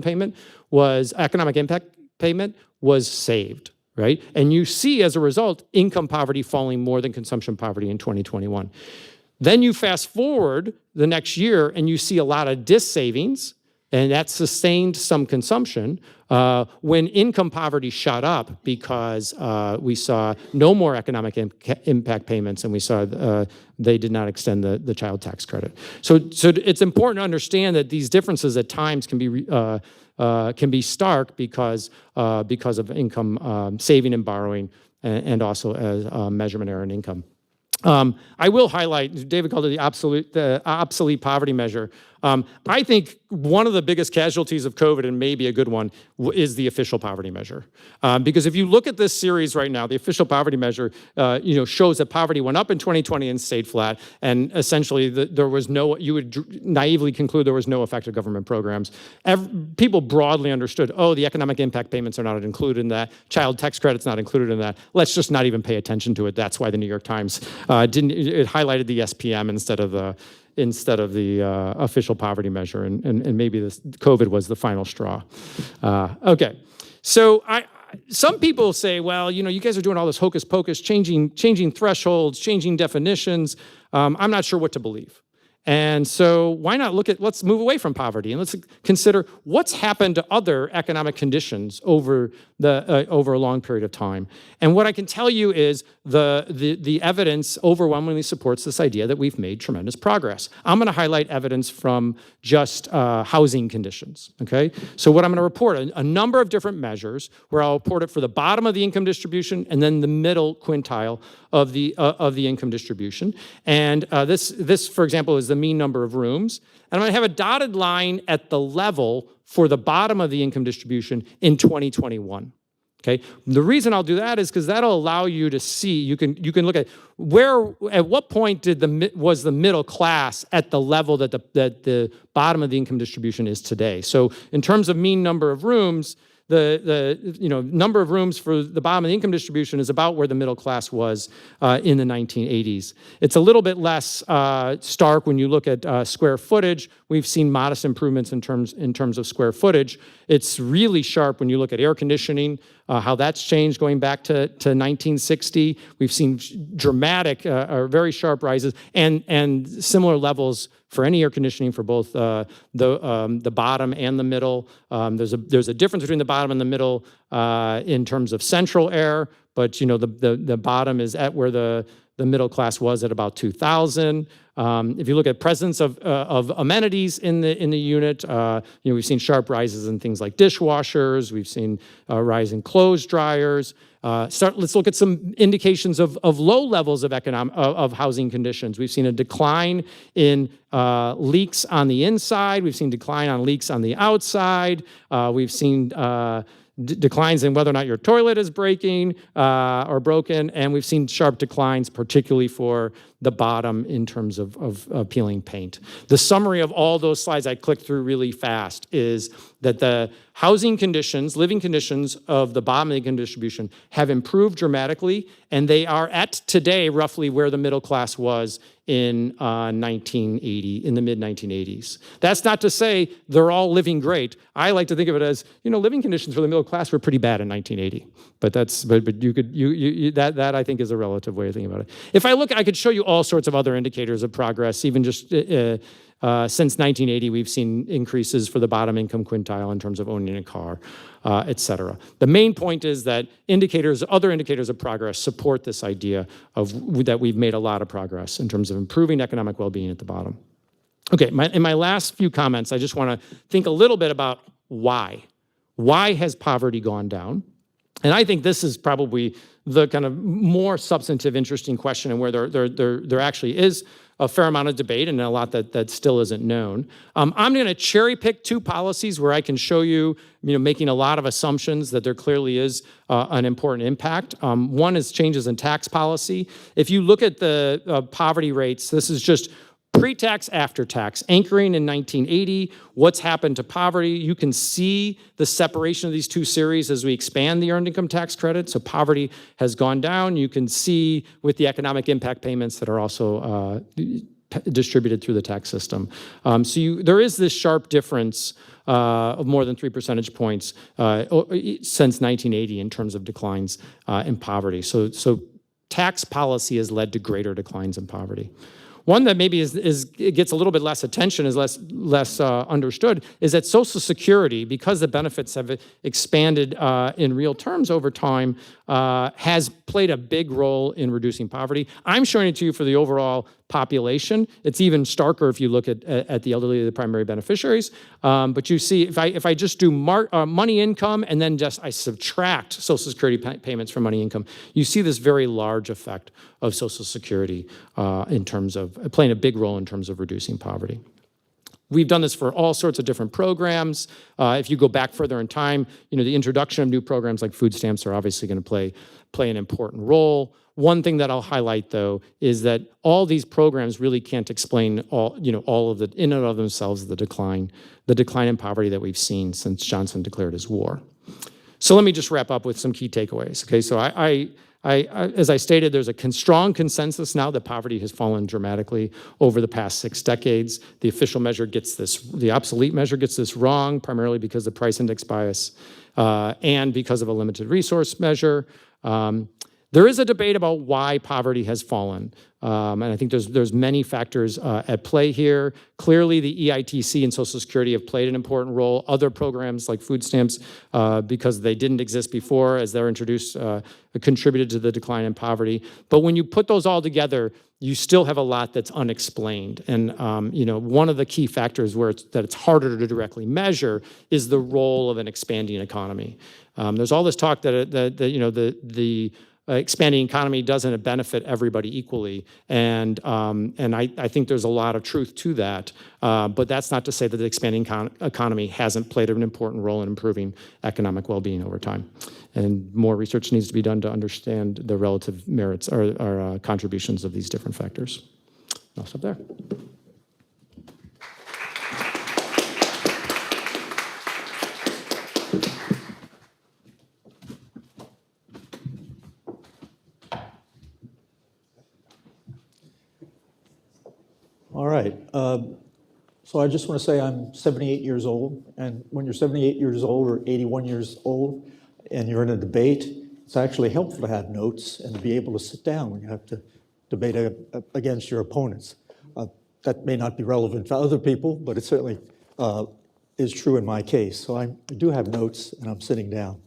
payment was economic impact payment was saved, right? And you see, as a result, income poverty falling more than consumption poverty in 2021. Then you fast forward the next year and you see a lot of savings, and that sustained some consumption when income poverty shot up because we saw no more economic impact payments, and we saw they did not extend the child tax credit. So it's important to understand that these differences at times can be stark because of income saving and borrowing, and also as measurement error in income. I will highlight, David called it the obsolete poverty measure. I think one of the biggest casualties of COVID, and maybe a good one, is the official poverty measure. Because if you look at this series right now, the official poverty measure shows that poverty went up in 2020 and stayed flat, and essentially you would naively conclude there was no effective government programs. People broadly understood, the economic impact payments are not included in that, child tax credit's not included in that, let's just not even pay attention to it. That's why the New York Times it highlighted the SPM instead of the official poverty measure, and maybe COVID was the final straw. Okay, so some people say, well, you guys are doing all this hocus pocus, changing thresholds, changing definitions. I'm not sure what to believe. And so why not let's move away from poverty and let's consider what's happened to other economic conditions over a long period of time. And what I can tell you is the evidence overwhelmingly supports this idea that we've made tremendous progress. I'm going to highlight evidence from just housing conditions, okay? So what I'm going to report, a number of different measures where I'll report it for the bottom of the income distribution and then the middle quintile of the income distribution. And this, for example, is the mean number of rooms. And I'm going to have a dotted line at the level for the bottom of the income distribution in 2021. Okay. The reason I'll do that is because that'll allow you to see. You can look at at what point was the middle class at the level that the bottom of the income distribution is today. So in terms of mean number of rooms, the number of rooms for the bottom of the income distribution is about where the middle class was in the 1980s. It's a little bit less stark when you look at square footage. We've seen modest improvements in terms of square footage. It's really sharp when you look at air conditioning, how that's changed going back to 1960. We've seen dramatic or very sharp rises and similar levels for any air conditioning for both the bottom and the middle. There's a difference between the bottom and the middle in terms of central air, but the bottom is at where the middle class was at about 2000. If you look at presence of amenities in the unit, we've seen sharp rises in things like dishwashers. We've seen rise in clothes dryers. Let's look at some indications of low levels of housing conditions. We've seen a decline in leaks on the inside. We've seen decline on leaks on the outside. We've seen declines in whether or not your toilet is breaking or broken, and we've seen sharp declines, particularly for the bottom in terms of peeling paint. The summary of all those slides I clicked through really fast is that the housing conditions, living conditions of the bottom of the income distribution have improved dramatically, and they are at today roughly where the middle class was in 1980, in the mid-1980s. That's not to say they're all living great. I like to think of it as, living conditions for the middle class were pretty bad in 1980. But that I think is a relative way of thinking about it. If I look, I could show you all sorts of other indicators of progress, even just since 1980, we've seen increases for the bottom income quintile in terms of owning a car, et cetera. The main point is that other indicators of progress support this idea that we've made a lot of progress in terms of improving economic well-being at the bottom. Okay, in my last few comments, I just want to think a little bit about why. Why has poverty gone down? And I think this is probably the kind of more substantive, interesting question, and where there actually is a fair amount of debate and a lot that still isn't known. I'm going to cherry pick two policies where I can show you, making a lot of assumptions that there clearly is an important impact. One is changes in tax policy. If you look at the poverty rates, this is just pre-tax, after-tax, anchoring in 1980, what's happened to poverty. You can see the separation of these two series as we expand the earned income tax credit. So poverty has gone down. You can see with the economic impact payments that are also distributed through the tax system. There is this sharp difference of more than 3 percentage points since 1980 in terms of declines in poverty. So tax policy has led to greater declines in poverty. One that maybe gets a little bit less attention, is less understood, is that Social Security, because the benefits have expanded in real terms over time, has played a big role in reducing poverty. I'm showing it to you for the overall population. It's even starker if you look at the elderly, the primary beneficiaries. But you see, if I just do money income and then I subtract Social Security payments from money income, you see this very large effect of Social Security in terms of playing a big role in terms of reducing poverty. We've done this for all sorts of different programs. If you go back further in time, the introduction of new programs like food stamps are obviously going to play an important role. One thing that I'll highlight, though, is that all these programs really can't explain all of the, in and of themselves, the decline in poverty that we've seen since Johnson declared his war. So let me just wrap up with some key takeaways. Okay, so as I stated, there's a strong consensus now that poverty has fallen dramatically over the past 6 decades. The official measure the obsolete measure gets this wrong, primarily because of price index bias and because of a limited resource measure. There is a debate about why poverty has fallen. And I think there's many factors at play here. Clearly, the EITC and Social Security have played an important role. Other programs like food stamps, because they didn't exist before, as they're introduced, contributed to the decline in poverty. But when you put those all together, you still have a lot that's unexplained. And one of the key factors that it's harder to directly measure is the role of an expanding economy. There's all this talk that the expanding economy doesn't benefit everybody equally, and I think there's a lot of truth to that. But that's not to say that the expanding economy hasn't played an important role in improving economic well-being over time. And more research needs to be done to understand the relative merits or contributions of these different factors. I'll stop there. All right. So I just want to say I'm 78 years old, and when you're 78 years old or 81 years old and you're in a debate, it's actually helpful to have notes and to be able to sit down when you have to debate against your opponents. That may not be relevant to other people, but it certainly is true in my case. So I do have notes, and I'm sitting down.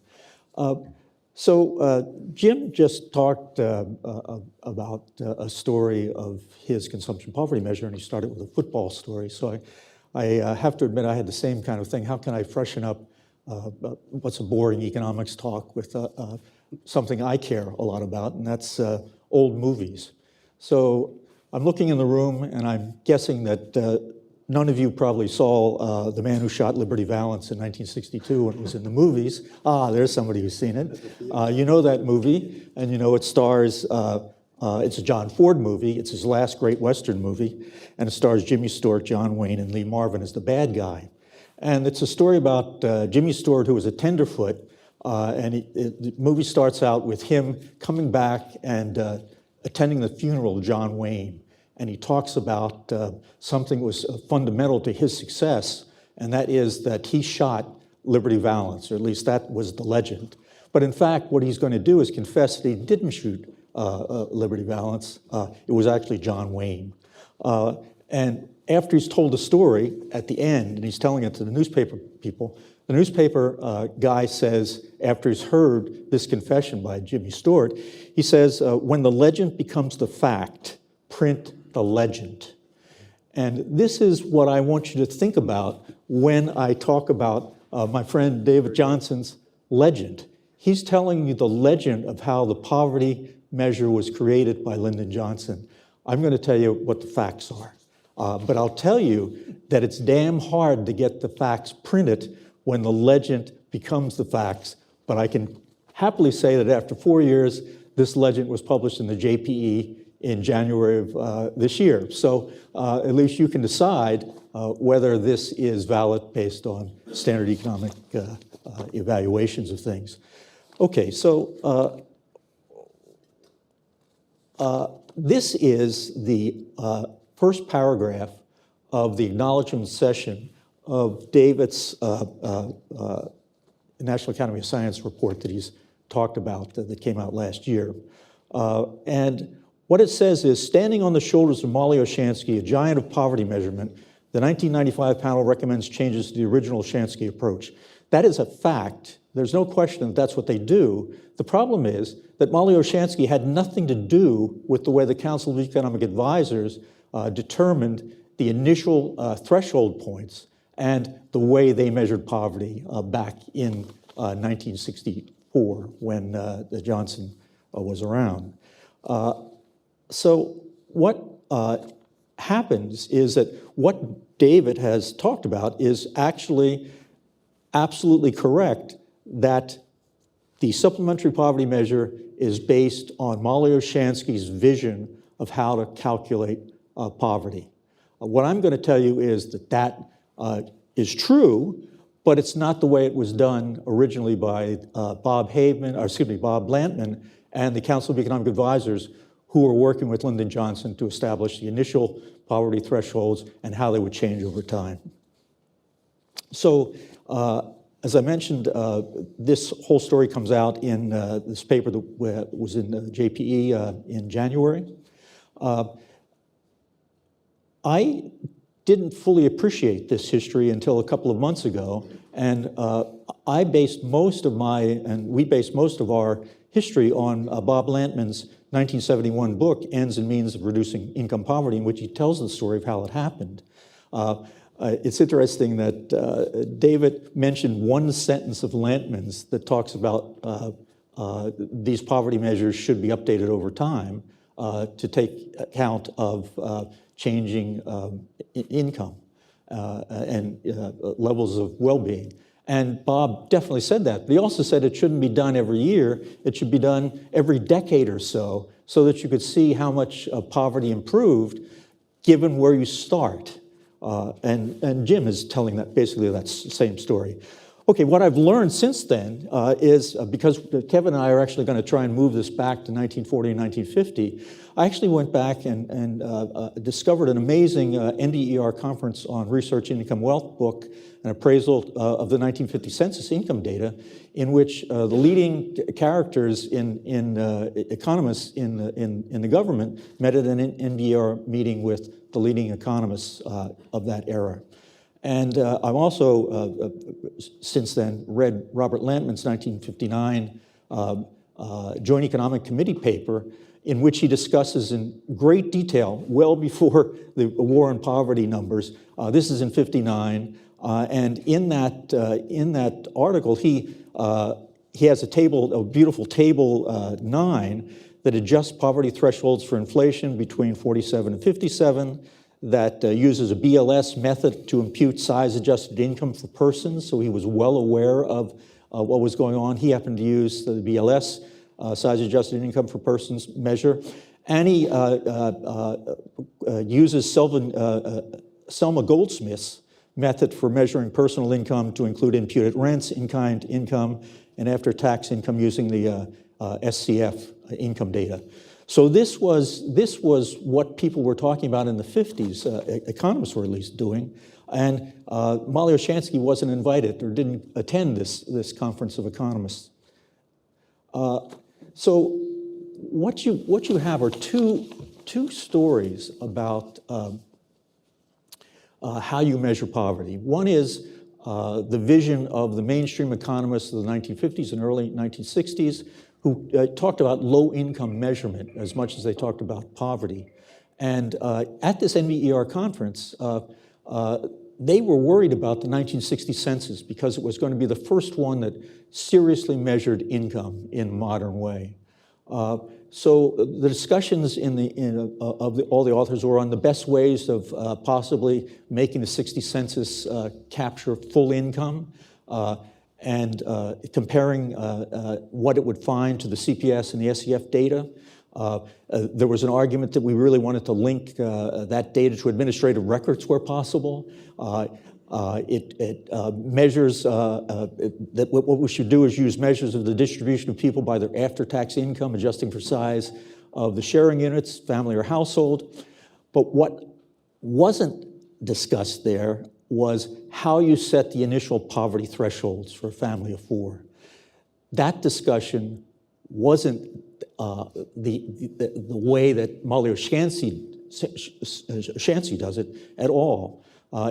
So Jim just talked about a story of his consumption poverty measure, and he started with a football story. So I have to admit I had the same kind of thing. How can I freshen up what's a boring economics talk with something I care a lot about, and that's old movies. So I'm looking in the room, and I'm guessing that none of you probably saw The Man Who Shot Liberty Valance in 1962 when it was in the movies. Ah, there's somebody who's seen it. You know that movie, and you know it stars, it's a John Ford movie. It's his last great Western movie, and it stars Jimmy Stewart, John Wayne, and Lee Marvin as the bad guy. And it's a story about Jimmy Stewart, who was a tenderfoot, and the movie starts out with him coming back and attending the funeral of John Wayne. And he talks about something that was fundamental to his success, and that is that he shot Liberty Valance, or at least that was the legend. But in fact, what he's going to do is confess that he didn't shoot Liberty Valance. It was actually John Wayne. And after he's told the story at the end, and he's telling it to the newspaper people, the newspaper guy says, after he's heard this confession by Jimmy Stewart, he says, when the legend becomes the fact, print the legend. And this is what I want you to think about when I talk about my friend David Johnson's legend. He's telling you the legend of how the poverty measure was created by Lyndon Johnson. I'm going to tell you what the facts are. But I'll tell you that it's damn hard to get the facts printed when the legend becomes the facts. But I can happily say that after 4 years, this legend was published in the JPE in January of this year. So at least you can decide whether this is valid based on standard economic evaluations of things. Okay, so this is the first paragraph of the acknowledgement session of David's National Academy of Science report that he's talked about that came out last year. And what it says is, standing on the shoulders of Molly Oshansky, a giant of poverty measurement, the 1995 panel recommends changes to the original Oshansky approach. That is a fact. There's no question that that's what they do. The problem is that Molly Oshansky had nothing to do with the way the Council of Economic Advisors determined the initial threshold points and the way they measured poverty back in 1964 when the Johnson was around. So what happens is that what David has talked about is actually absolutely correct, that the supplementary poverty measure is based on Molly Oshansky's vision of how to calculate poverty. What I'm going to tell you is that that is true, but it's not the way it was done originally by Bob Blantman and the Council of Economic Advisors, who were working with Lyndon Johnson to establish the initial poverty thresholds and how they would change over time. So As I mentioned, this whole story comes out in this paper that was in JPE in January. I didn't fully appreciate this history until a couple of months ago, and we based most of our history on Bob Lantman's 1971 book, Ends and Means of Reducing Income Poverty, in which he tells the story of how it happened. It's interesting that David mentioned one sentence of Lantman's that talks about these poverty measures should be updated over time to take account of changing income and levels of well-being. And Bob definitely said that. But he also said it shouldn't be done every year. It should be done every decade or so that you could see how much poverty improved given where you start. And Jim is telling that basically that same story. Okay, what I've learned since then is, because Kevin and I are actually going to try and move this back to 1940 and 1950, I actually went back and discovered an amazing NDER conference on research income wealth book, an appraisal of the 1950 census income data, in which the leading characters in economists in the government met at an NDER meeting with the leading economists of that era. And I've also, since then, read Robert Lantman's 1959 Joint Economic Committee paper, in which he discusses in great detail, well before the war on poverty numbers. This is in '59, and in that article, he has a table, a beautiful table 9, that adjusts poverty thresholds for inflation between 47 and 57. That uses a BLS method to impute size-adjusted income for persons, so he was well aware of what was going on. He happened to use the BLS, size-adjusted income for persons measure, and he uses Selma Goldsmith's method for measuring personal income to include imputed rents, in-kind income, and after-tax income using the SCF income data. So this was what people were talking about in the 50s, economists were at least doing, and Molly Oshansky wasn't invited or didn't attend this conference of economists. So what you have are two stories about how you measure poverty. One is the vision of the mainstream economists of the 1950s and early 1960s, who talked about low-income measurement as much as they talked about poverty. And at this NBER conference, they were worried about the 1960 census because it was going to be the first one that seriously measured income in a modern way. So the discussions all the authors were on the best ways of possibly making the '60 census capture full income, and comparing what it would find to the CPS and the SCF data. There was an argument that we really wanted to link that data to administrative records where possible. It measures that what we should do is use measures of the distribution of people by their after-tax income, adjusting for size of the sharing units, family or household. But what wasn't discussed there was how you set the initial poverty thresholds for a family of 4. That discussion wasn't the way that Molly Oshansky does it at all.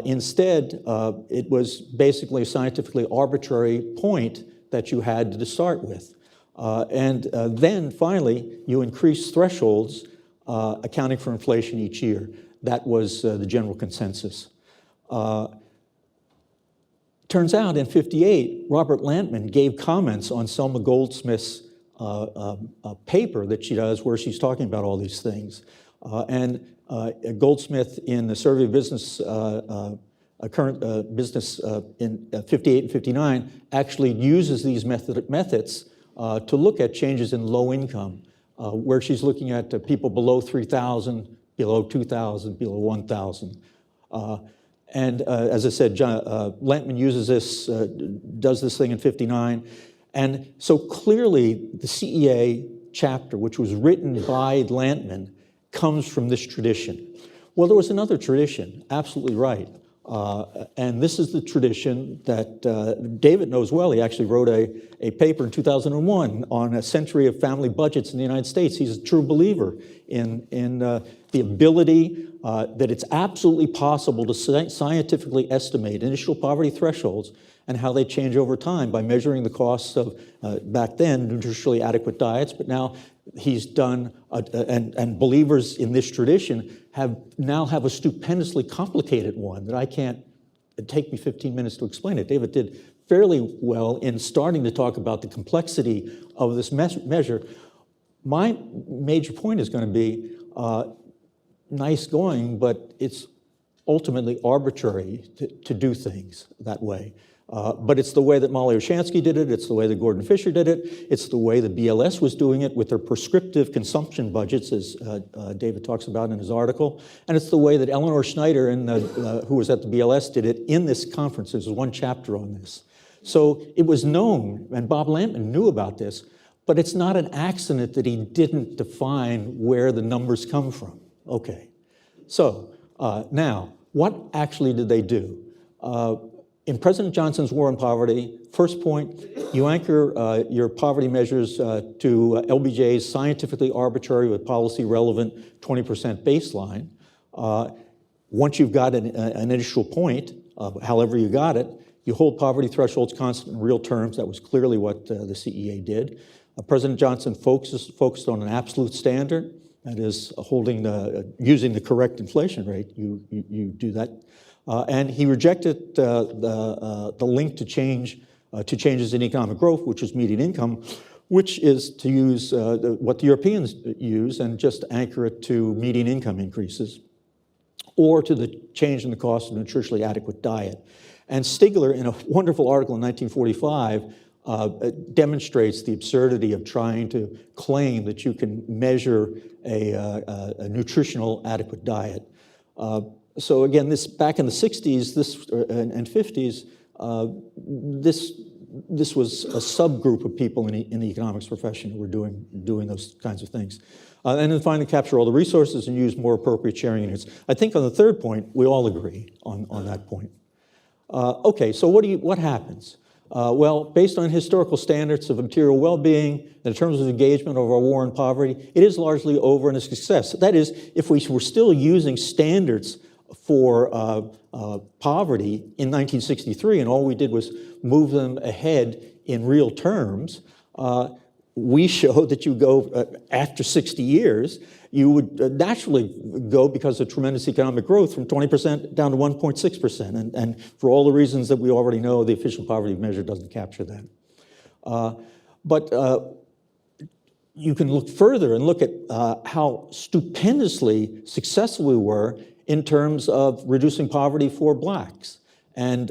Instead, it was basically a scientifically arbitrary point that you had to start with. And then finally, you increase thresholds accounting for inflation each year. That was the general consensus. Turns out in '58, Robert Lantman gave comments on Selma Goldsmith's paper that she does where she's talking about all these things. And Goldsmith in the Survey of Business, Current Business in '58 and '59 actually uses these methods to look at changes in low income, where she's looking at people below 3,000, below 2,000, below 1,000. And as I said, Lantman uses this, does this thing in '59. And so clearly the CEA chapter, which was written by Lantman, comes from this tradition. Well, there was another tradition, absolutely right. And this is the tradition that David knows well. He actually wrote a paper in 2001 on a century of family budgets in the United States. He's a true believer in the ability that it's absolutely possible to scientifically estimate initial poverty thresholds and how they change over time by measuring the costs of, back then, nutritionally adequate diets, but now he's done, and believers in this tradition now have a stupendously complicated one that I can't, it'd take me 15 minutes to explain it. David did fairly well in starting to talk about the complexity of this measure. My major point is going to be nice going, but it's ultimately arbitrary to do things that way. But it's the way that Molly Oshansky did it, it's the way that Gordon Fisher did it, it's the way the BLS was doing it with their prescriptive consumption budgets, as David talks about in his article, and it's the way that Eleanor Schneider, who was at the BLS, did it in this conference. There's one chapter on this. So it was known, and Bob Lampman knew about this, but it's not an accident that he didn't define where the numbers come from. Okay, so now, what actually did they do? In President Johnson's War on Poverty, first point, you anchor your poverty measures to LBJ's scientifically arbitrary but policy relevant 20% baseline. Once you've got an initial point, however you got it, you hold poverty thresholds constant in real terms. That was clearly what the CEA did. President Johnson focused on an absolute standard, that is using the correct inflation rate. You do that. And he rejected the link to changes in economic growth, which is median income, which is to use what the Europeans use and just anchor it to median income increases, or to the change in the cost of a nutritionally adequate diet. And Stigler, in a wonderful article in 1945, demonstrates the absurdity of trying to claim that you can measure a nutritional adequate diet. So again, back in the 60s and 50s, this was a subgroup of people in the economics profession who were doing those kinds of things. And then finally, capture all the resources and use more appropriate sharing units. I think on the third point, we all agree on that point. Okay, so what happens? Well, based on historical standards of material well-being, in terms of engagement of our war on poverty, it is largely over and a success. That is, if we were still using standards for poverty in 1963, and all we did was move them ahead in real terms, we showed that you go, after 60 years, you would naturally go, because of tremendous economic growth, from 20% down to 1.6%. And for all the reasons that we already know, the official poverty measure doesn't capture that. But you can look further and look at how stupendously successful we were in terms of reducing poverty for blacks. And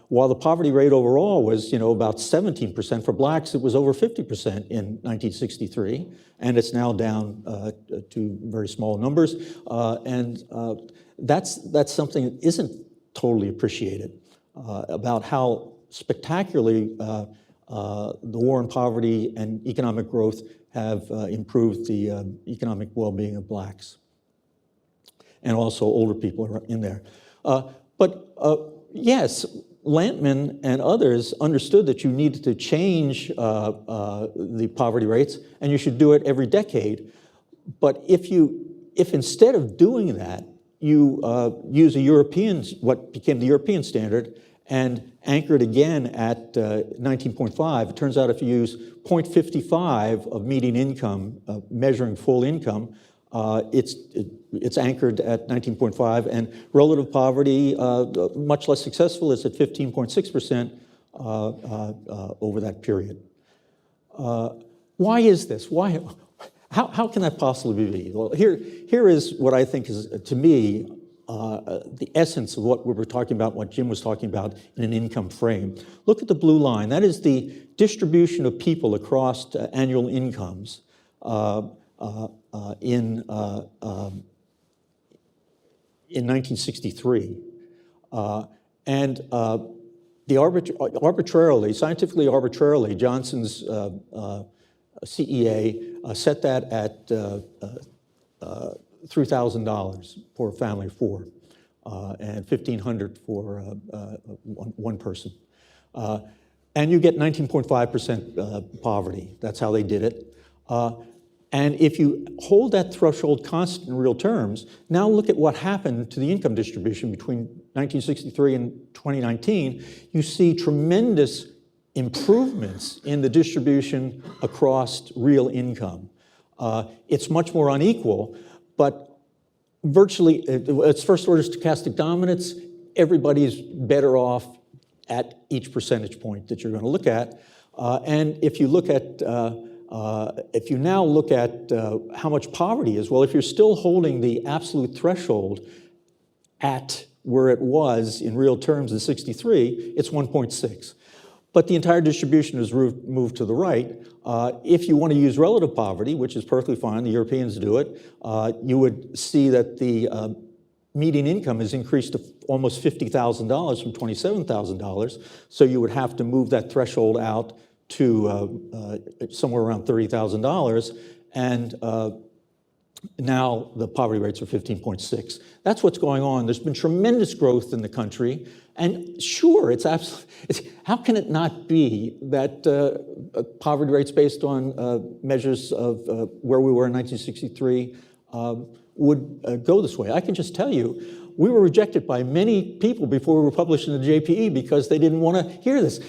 while the poverty rate overall was, about 17%, for blacks it was over 50% in 1963, and it's now down to very small numbers. And that's something that isn't totally appreciated about how spectacularly the war on poverty and economic growth have improved the economic well-being of blacks. And also older people are in there. Yes, Lampman and others understood that you needed to change the poverty rates, and you should do it every decade. But if instead of doing that, you use what became the European standard, and anchor it again at 19.5, it turns out if you use 0.55 of median income, measuring full income, it's anchored at 19.5, and relative poverty, much less successful, is at 15.6% over that period. Why is this? How can that possibly be? Well, here is what I think is, to me, the essence of what we were talking about, what Jim was talking about in an income frame. Look at the blue line. That is the distribution of people across annual incomes in 1963. And scientifically arbitrarily, Johnson's CEA set that at $3,000 for a family of four. and $1,500 for one person. And you get 19.5% poverty. That's how they did it. And if you hold that threshold constant in real terms, now look at what happened to the income distribution between 1963 and 2019. You see tremendous improvements in the distribution across real income. It's much more unequal, but virtually, it's first order stochastic dominance. Everybody's better off at each percentage point that you're going to look at. And if you look at if you now look at how much poverty is, well, if you're still holding the absolute threshold at where it was in real terms in 63, it's 1.6. But the entire distribution is moved to the right. If you want to use relative poverty, which is perfectly fine, the Europeans do it, you would see that the median income has increased to almost $50,000 from $27,000. So you would have to move that threshold out to somewhere around $30,000, and now the poverty rates are 15.6. That's what's going on. There's been tremendous growth in the country, and sure, how can it not be that poverty rates based on measures of where we were in 1963 would go this way? I can just tell you, we were rejected by many people before we were published in the JPE because they didn't want to hear this.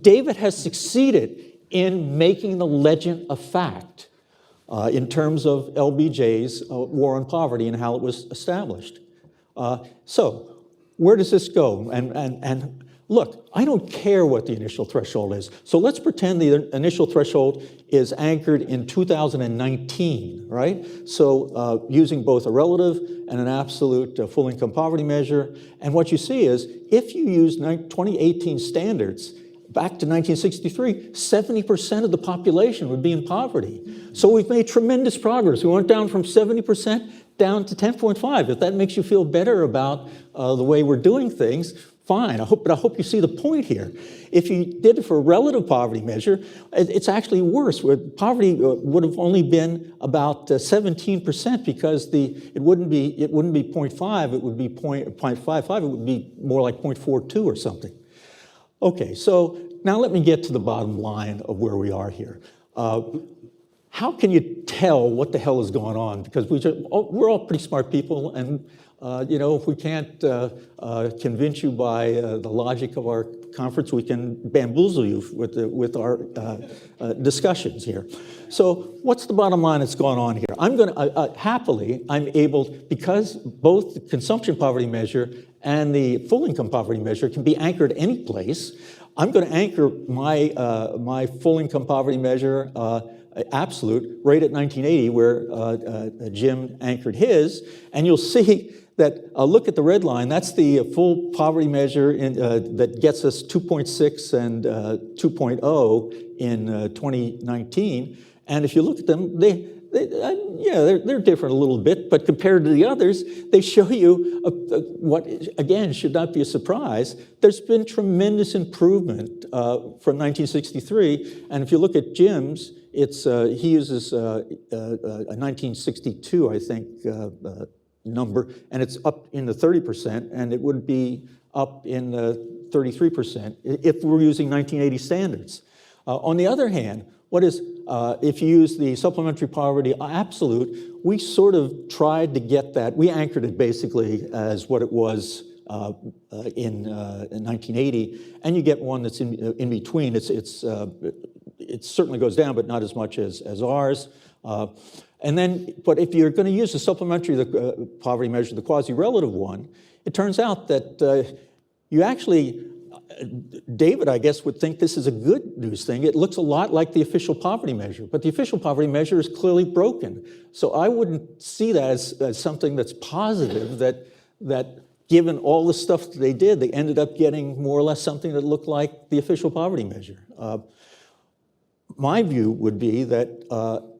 David has succeeded in making the legend a fact in terms of LBJ's War on Poverty and how it was established. So where does this go? And look, I don't care what the initial threshold is. So let's pretend the initial threshold is anchored in 2019, right? So using both a relative and an absolute full income poverty measure. And what you see is if you use 2018 standards, back to 1963, 70% of the population would be in poverty. So we've made tremendous progress. We went down from 70% down to 10.5. If that makes you feel better about the way we're doing things, fine. But I hope you see the point here. If you did it for a relative poverty measure, it's actually worse. Where poverty would have only been about 17% because it wouldn't be 0.5, it would be 0.55, it would be more like 0.42 or something. Okay, so now let me get to the bottom line of where we are here. How can you tell what the hell is going on? Because we're all pretty smart people, and if we can't convince you by the logic of our conference, we can bamboozle you with our discussions here. So what's the bottom line that's going on here? I'm going to, happily, I'm able, because both the consumption poverty measure and the full income poverty measure can be anchored any place, I'm going to anchor my full income poverty measure absolute right at 1980, where Jim anchored his, and you'll see that, look at the red line, that's the full poverty measure that gets us 2.6 and 2.0 in 2019. And if you look at them, they're different a little bit, but compared to the others, they show you what, again, should not be a surprise. There's been tremendous improvement from 1963, and if you look at Jim's, he uses a 1962, I think, number, and it's up in the 30%, and it would be up in the 33% if we're using 1980 standards. On the other hand, if you use the supplementary poverty absolute, we sort of tried to get that. We anchored it basically as what it was in 1980, and you get one that's in between. It certainly goes down, but not as much as ours. But if you're going to use the supplementary poverty measure, the quasi-relative one, it turns out that you actually, David, I guess, would think this is a good news thing. It looks a lot like the official poverty measure, but the official poverty measure is clearly broken. So I wouldn't see that as something that's positive, that given all the stuff that they did, they ended up getting more or less something that looked like the official poverty measure. My view would be that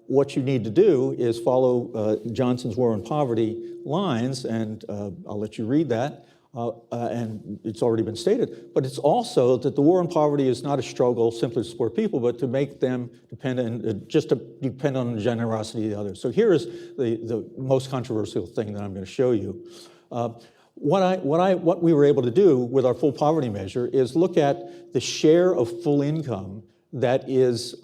what you need to do is follow Johnson's War on Poverty lines, and I'll let you read that, and it's already been stated, but it's also that the war on poverty is not a struggle simply to support people, but to make them dependent, just to depend on the generosity of the others. So here is the most controversial thing that I'm going to show you. what we were able to do with our full poverty measure is look at the share of full income that is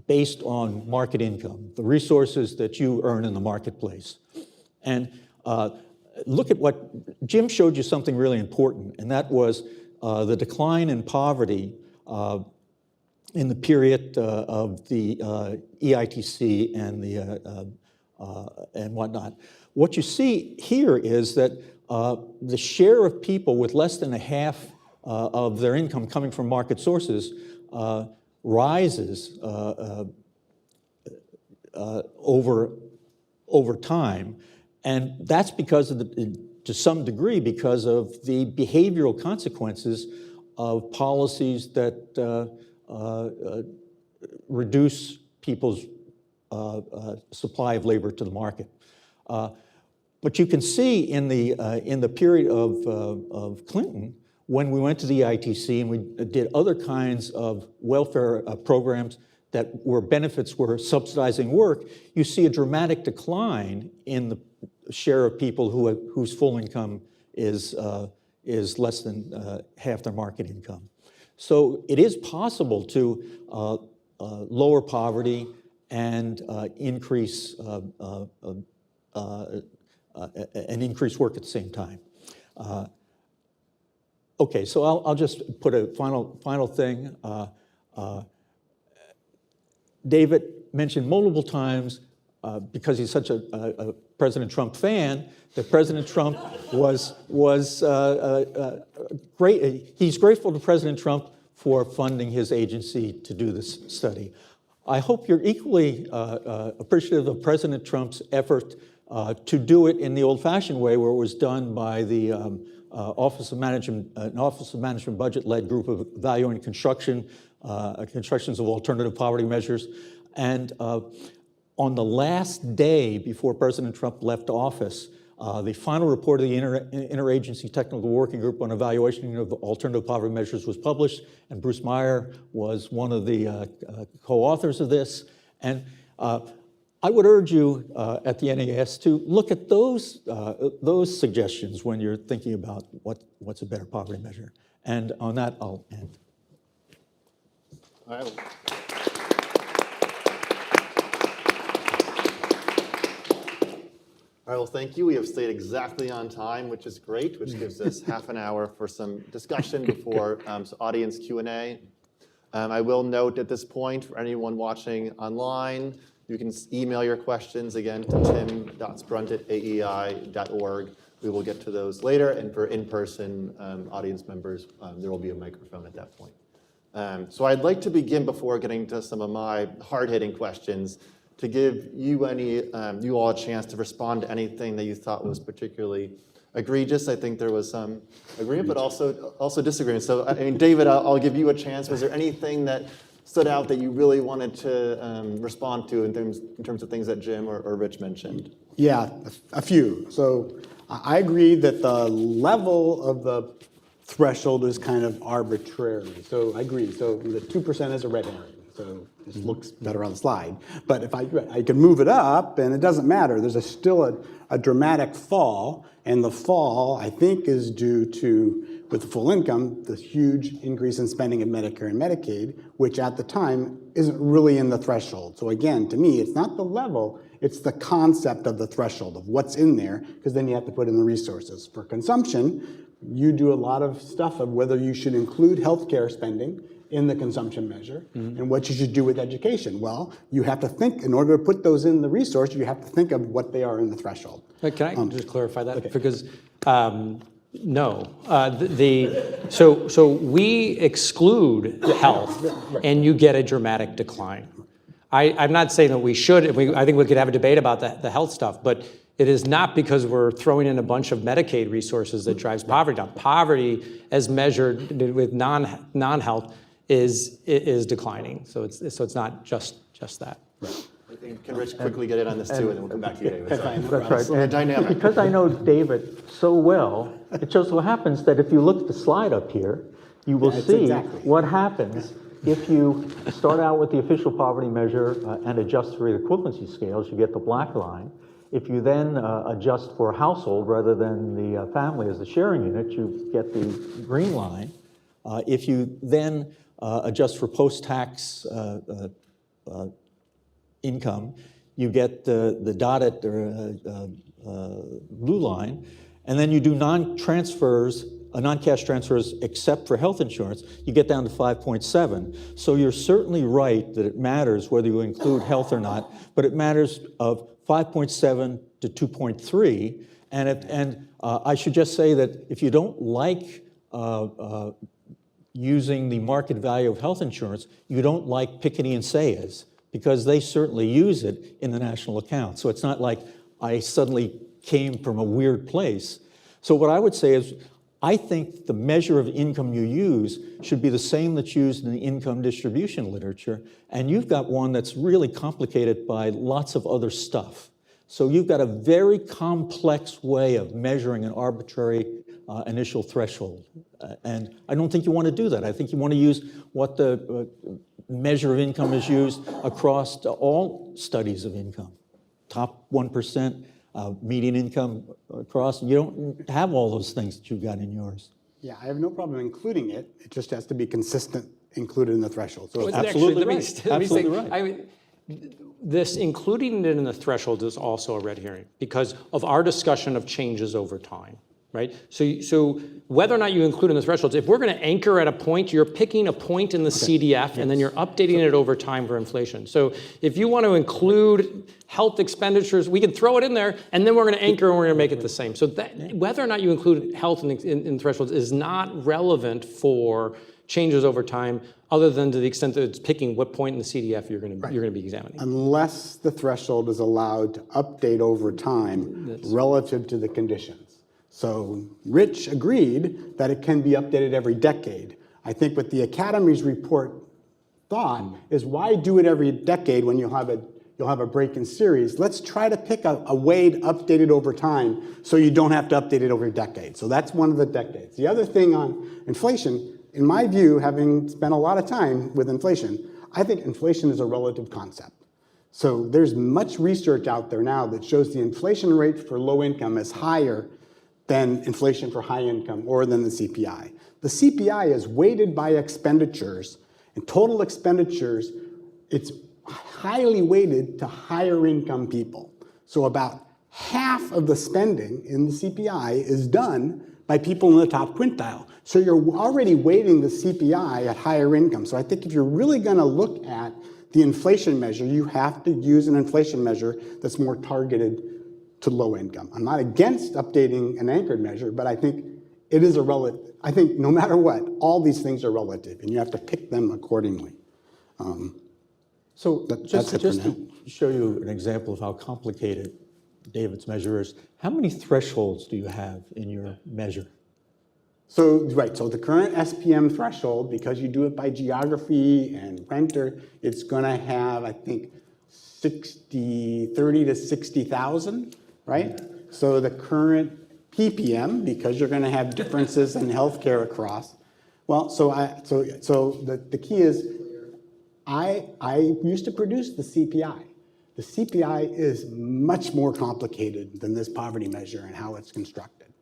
based on market income, the resources that you earn in the marketplace. And look at what Jim showed you, something really important, and that was the decline in poverty in the period of the EITC and whatnot. What you see here is that the share of people with less than a half of their income coming from market sources rises over time, and that's because of to some degree because of the behavioral consequences of policies that reduce people's supply of labor to the market. But you can see in the period of Clinton, when we went to the ITC and we did other kinds of welfare programs where benefits were subsidizing work, you see a dramatic decline in the share of people whose full income is less than half their market income. So it is possible to lower poverty and increase work at the same time. Okay, so I'll just put a final thing. David mentioned multiple times, because he's such a President Trump fan, that President Trump was great. He's grateful to President Trump for funding his agency to do this study. I hope you're equally appreciative of President Trump's effort to do it in the old-fashioned way, where it was done by the Office of Management Budget-led group of evaluating constructions of alternative poverty measures. And on the last day before President Trump left office, the final report of the Interagency Technical Working Group on Evaluation of Alternative Poverty Measures was published, and Bruce Meyer was one of the co-authors of this. And I would urge you at the NAS to look at those suggestions when you're thinking about what's a better poverty measure. And on that, I'll end. All right. All right, well, thank you. We have stayed exactly on time, which is great, which gives us half an hour for some discussion before audience Q&A. I will note at this point, for anyone watching online, you can email your questions again to tim.sprunt@aei.org. We will get to those later, and for in-person audience members, there will be a microphone at that point. So I'd like to begin, before getting to some of my hard-hitting questions, to give you all a chance to respond to anything that you thought was particularly egregious. I think there was some agreement, but also disagreement. So, I mean, David, I'll give you a chance. Was there anything that stood out that you really wanted to respond to in terms of things that Jim or Rich mentioned? Yeah, a few. So I agree that the level of the threshold is kind of arbitrary. So I agree. So the 2% is a red herring. So this looks better on the slide. But if I can move it up, and it doesn't matter, there's still a dramatic fall. And the fall, I think, is due to, with the full income, the huge increase in spending in Medicare and Medicaid, which at the time isn't really in the threshold. So again, to me, it's not the level, it's the concept of the threshold, of what's in there, because then you have to put in the resources. For consumption, you do a lot of stuff of whether you should include healthcare spending in the consumption measure, and what you should do with education. Well, you have to think, in order to put those in the resource, you have to think of what they are in the threshold. Can I just clarify that? Okay. Because no, so we exclude health, and you get a dramatic decline. I'm not saying that we should. I think we could have a debate about the health stuff, but it is not because we're throwing in a bunch of Medicaid resources that drives poverty down. Poverty, as measured with non-health, is declining. So it's not just that. Right. Can Rich quickly get in on this too, and then we'll come back to you, David. That's right. And dynamic. Because I know David so well, it just so happens that if you look at the slide up here, you will see what happens if you start out with the official poverty measure and adjust for the equivalency scales. You get the black line. If you then adjust for household rather than the family as the sharing unit, you get the green line. If you then adjust for post-tax income, you get the dotted blue line, and then you do non-cash transfers except for health insurance, you get down to 5.7. So you're certainly right that it matters whether you include health or not, but it matters of 5.7 to 2.3. And I should just say that if you don't like using the market value of health insurance, you don't like Piketty and Sayers, because they certainly use it in the national account. So it's not like I suddenly came from a weird place. So what I would say is, I think the measure of income you use should be the same that's used in the income distribution literature, and you've got one that's really complicated by lots of other stuff. So you've got a very complex way of measuring an arbitrary initial threshold. And I don't think you want to do that. I think you want to use what the measure of income is used across all studies of income. Top 1%, median income across. You don't have all those things that you've got in yours. Yeah, I have no problem including it. It just has to be consistent, included in the threshold. So Well, absolutely actually, right. Absolutely right. This including it in the threshold is also a red herring because of our discussion of changes over time, right? So whether or not you include in the thresholds, if we're going to anchor at a point, you're picking a point in the CDF and then you're updating it over time for inflation. So if you want to include health expenditures, we can throw it in there and then we're going to anchor and we're going to make it the same. So that, whether or not you include health in thresholds is not relevant for changes over time, other than to the extent that it's picking what point in the CDF you're going to be examining. Unless the threshold is allowed to update over time relative to the conditions. So Rich agreed that it can be updated every decade. I think what the Academy's report thought is, why do it every decade when you'll have a break in series? Let's try to pick a way to update it over time so you don't have to update it over a decade. So that's one of the decades. The other thing on inflation, in my view, having spent a lot of time with inflation, I think inflation is a relative concept. So there's much research out there now that shows the inflation rate for low income is higher than inflation for high income or than the CPI. The CPI is weighted by expenditures, and total expenditures, it's highly weighted to higher income people. So about half of the spending in the CPI is done by people in the top quintile. So you're already weighting the CPI at higher income. So I think if you're really going to look at the inflation measure, you have to use an inflation measure that's more targeted to low income. I'm not against updating an anchored measure, but I think it is I think no matter what, all these things are relative, and you have to pick them accordingly. So just that's it for to show you an example of how complicated David's measure is, how many thresholds do you have in your measure? So, right, so the current SPM threshold, because you do it by geography and renter, it's going to have, I think, 30 to 60,000, right? So the current PPM, because you're going to have differences in healthcare across. Well, so the key is, I used to produce the CPI. The CPI is much more complicated than this poverty measure and how it's constructed.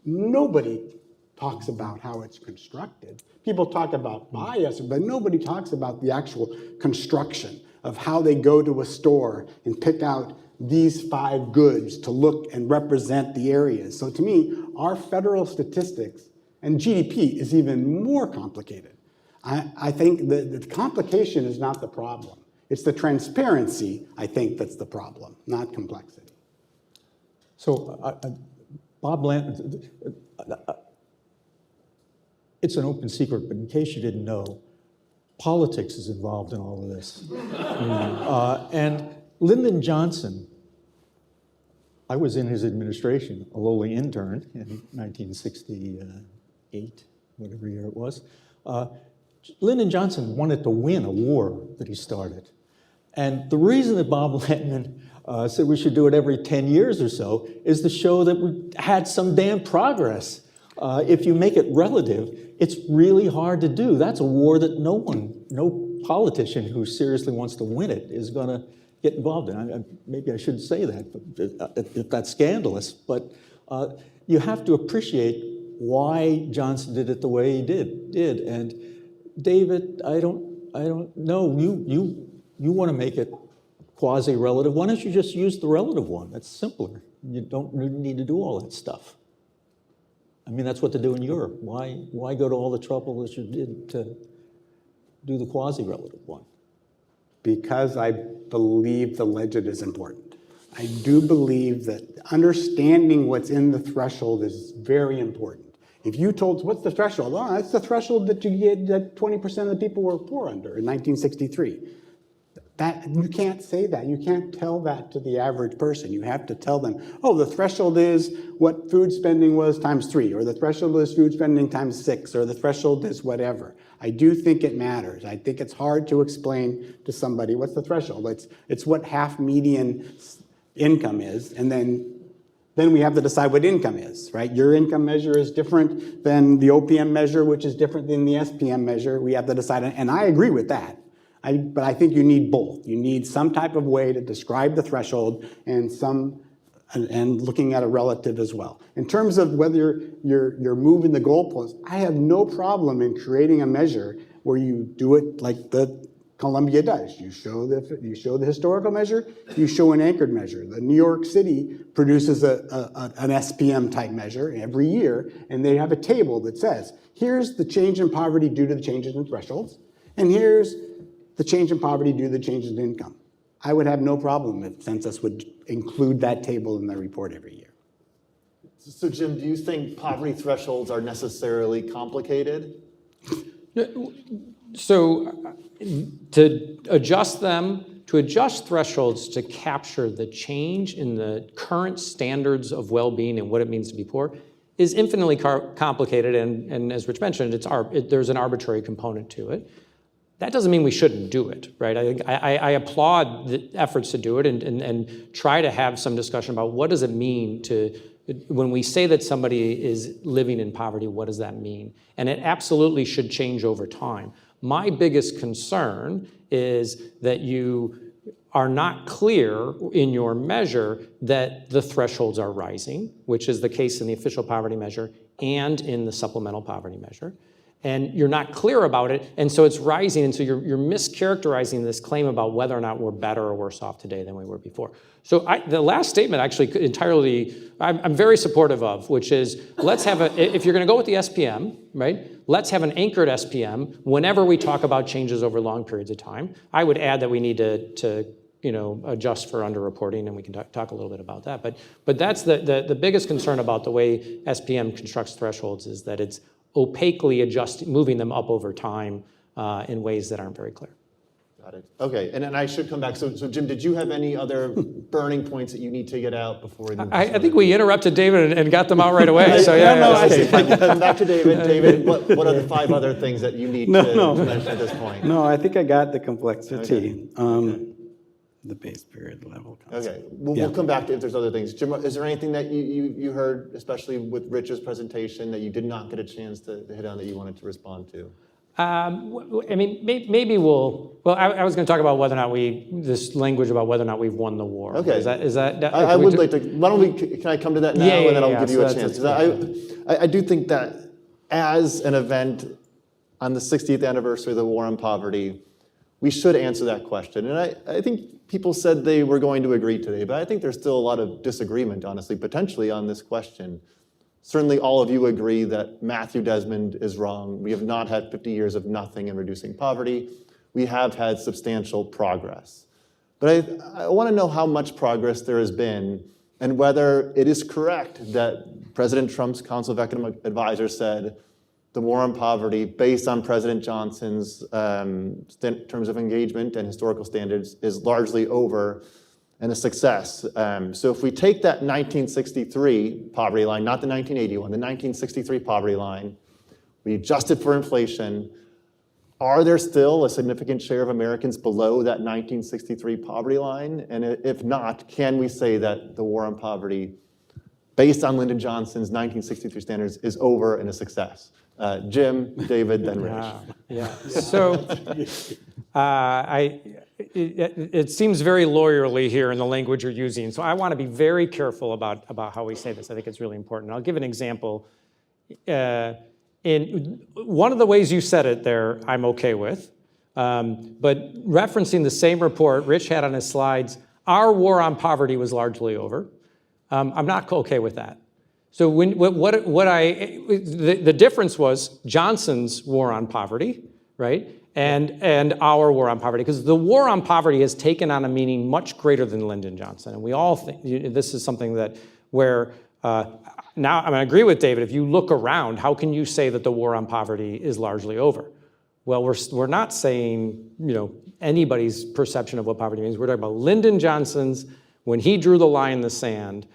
Nobody talks about how it's constructed. People talk about bias, but nobody talks about the actual construction of how they go to a store and pick out these 5 goods to look and represent the areas. So to me, our federal statistics and GDP is even more complicated. I think the complication is not the problem. It's the transparency, I think, that's the problem, not complexity. So Bob Land, it's an open secret, but in case you didn't know, politics is involved in all of this. And Lyndon Johnson, I was in his administration, a lowly intern in 1968, whatever year it was. Lyndon Johnson wanted to win a war that he started. And the reason that Bob Landman said we should do it every 10 years or so is to show that we had some damn progress. If you make it relative, it's really hard to do. That's a war that no politician who seriously wants to win it is going to get involved in. Maybe I shouldn't say that, but if that's scandalous. But you have to appreciate why Johnson did it the way he did. And David, I don't know. You want to make it quasi-relative. Why don't you just use the relative one? That's simpler. You don't need to do all that stuff. I mean, that's what they do in Europe. Why go to all the trouble that you did to do the quasi-relative one? Because I believe the legend is important. I do believe that understanding what's in the threshold is very important. If you told, what's the threshold? Oh, that's the threshold that you get that 20% of the people were poor under in 1963. You can't say that. You can't tell that to the average person. You have to tell them, oh, the threshold is what food spending was times 3, or the threshold is food spending times 6, or the threshold is whatever. I do think it matters. I think it's hard to explain to somebody what's the threshold. It's what half median income is, and then we have to decide what income is, right? Your income measure is different than the OPM measure, which is different than the SPM measure. We have to decide, and I agree with that. But I think you need both. You need some type of way to describe the threshold and looking at a relative as well. In terms of whether you're moving the goalpost, I have no problem in creating a measure where you do it like the Columbia does. You show the historical measure, you show an anchored measure. The New York City produces an SPM type measure every year, and they have a table that says, here's the change in poverty due to the changes in thresholds, and here's the change in poverty due to the changes in income. I would have no problem if census would include that table in their report every year. So Jim, do you think poverty thresholds are necessarily complicated? So to adjust thresholds to capture the change in the current standards of well-being and what it means to be poor is infinitely complicated, and as Rich mentioned, there's an arbitrary component to it. That doesn't mean we shouldn't do it, right? I applaud the efforts to do it and try to have some discussion about what does it mean when we say that somebody is living in poverty, what does that mean? And it absolutely should change over time. My biggest concern is that you are not clear in your measure that the thresholds are rising, which is the case in the official poverty measure and in the supplemental poverty measure. And you're not clear about it, and so it's rising, and so you're mischaracterizing this claim about whether or not we're better or worse off today than we were before. So the last statement actually entirely, I'm very supportive of, which is let's have if you're going to go with the SPM, right, let's have an anchored SPM whenever we talk about changes over long periods of time. I would add that we need to adjust for underreporting, and we can talk a little bit about that. But that's the biggest concern about the way SPM constructs thresholds is that it's opaquely moving them up over time in ways that aren't very clear. Got it. Okay, and then I should come back. So Jim, did you have any other burning points that you need to get out before we move? I think we interrupted David and got them out right away. So Back to David. David, what are the 5 other things that you need to mention at this point? No, I think I got the complexity. Okay. The base period level concept. Okay, we'll come back to if there's other things. Jim, is there anything that you heard, especially with Rich's presentation, that you did not get a chance to hit on that you wanted to respond to? I mean, maybe I was going to talk about whether or not this language about whether or not we've won the war. Okay. Is that I would like to, can I come to that now, and then I'll give you a chance? I do think that as an event on the 60th anniversary of the War on Poverty, we should answer that question. And I think people said they were going to agree today, but I think there's still a lot of disagreement, honestly, potentially on this question. Certainly all of you agree that Matthew Desmond is wrong. We have not had 50 years of nothing in reducing poverty. We have had substantial progress. But I want to know how much progress there has been and whether it is correct that President Trump's Council of Economic Advisors said the war on poverty, based on President Johnson's terms of engagement and historical standards, is largely over and a success. So if we take that 1963 poverty line, not the 1981, the 1963 poverty line, we adjust it for inflation, are there still a significant share of Americans below that 1963 poverty line? And if not, can we say that the war on poverty, based on Lyndon Johnson's 1963 standards, is over and a success? Jim, David, then Rich. Yeah. So it seems very lawyerly here in the language you're using, so I want to be very careful about how we say this. I think it's really important. I'll give an example. In one of the ways you said it there, I'm okay with, but referencing the same report Rich had on his slides, our war on poverty was largely over. I'm not okay with that. So the difference was Johnson's war on poverty, right? And our war on poverty, because the war on poverty has taken on a meaning much greater than Lyndon Johnson. And we all think this is something that where now I agree with David. If you look around, how can you say that the war on poverty is largely over? Well, we're not saying anybody's perception of what poverty means. We're talking about Lyndon Johnson's when he drew the line in the sand.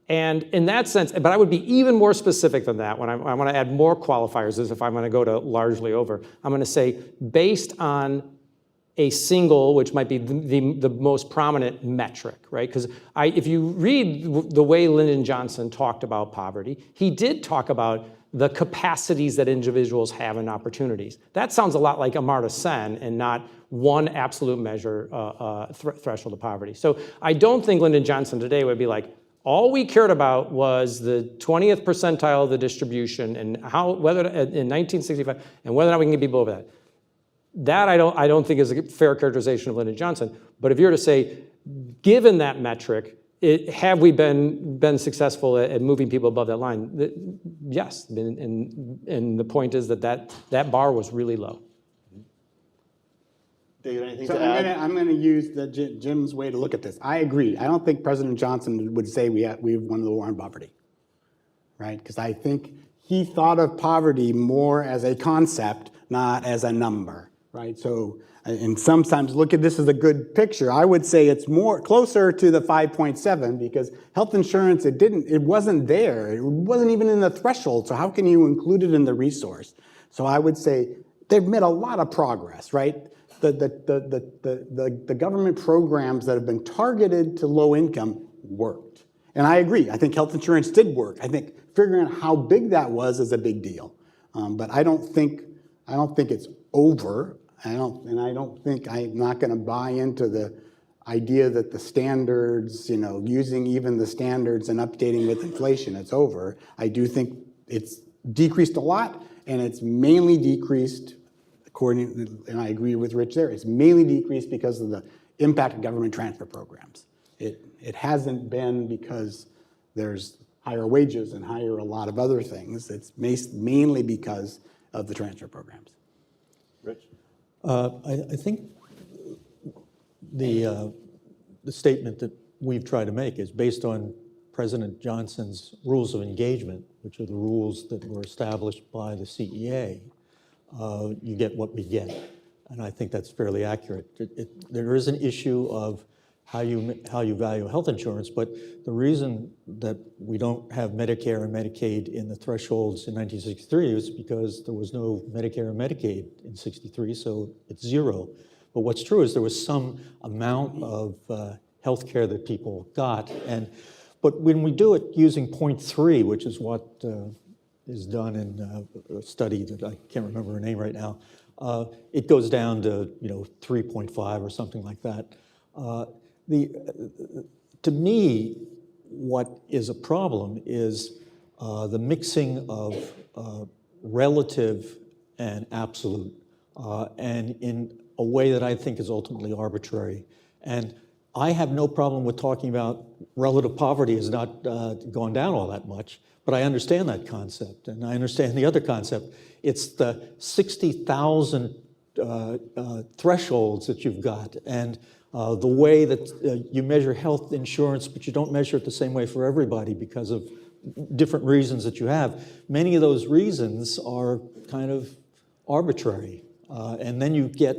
And in that sense, but I would be even more specific than that when I want to add more qualifiers as if I'm going to go to largely over. I'm going to say based on a single, which might be the most prominent metric, right? Because if you read the way Lyndon Johnson talked about poverty, he did talk about the capacities that individuals have and opportunities. That sounds a lot like Amartya Sen and not one absolute measure threshold of poverty. So I don't think Lyndon Johnson today would be like, all we cared about was the 20th percentile of the distribution and whether in 1965 and whether or not we can get people over that. That I don't think is a fair characterization of Lyndon Johnson. But if you're to say, given that metric, have we been successful at moving people above that line? Yes, and the point is that bar was really low. David, anything So to add? I'm going to use Jim's way to look at this. I agree. I don't think President Johnson would say we've won the war on poverty, right? Because I think he thought of poverty more as a concept, not as a number, right? So, and sometimes look at this as a good picture. I would say it's more closer to the 5.7 because health insurance, it wasn't there. It wasn't even in the threshold. So how can you include it in the resource? So I would say they've made a lot of progress, right? The government programs that have been targeted to low income worked. And I agree. I think health insurance did work. I think figuring out how big that was is a big deal. But I don't think it's over. I'm not going to buy into the idea that the standards, using even the standards and updating with inflation, it's over. I do think it's decreased a lot, and it's mainly decreased and I agree with Rich there, it's mainly decreased because of the impact of government transfer programs. It hasn't been because there's higher wages and a lot of other things. It's mainly because of the transfer programs. Rich? I think the statement that we've tried to make is based on President Johnson's rules of engagement, which are the rules that were established by the CEA. You get what we get, and I think that's fairly accurate. There is an issue of how you value health insurance, but the reason that we don't have Medicare and Medicaid in the thresholds in 1963 is because there was no Medicare and Medicaid in 63, so it's zero. But what's true is there was some amount of health care that people got, but when we do it using 0.3, which is what is done in a study that I can't remember her name right now. It goes down to 3.5 or something like that. To me, what is a problem is the mixing of relative and absolute, and in a way that I think is ultimately arbitrary. And I have no problem with talking about relative poverty has not gone down all that much. But I understand that concept, and I understand the other concept. It's the 60,000 thresholds that you've got, and the way that you measure health insurance, but you don't measure it the same way for everybody because of different reasons that you have. Many of those reasons are kind of arbitrary, and then you get,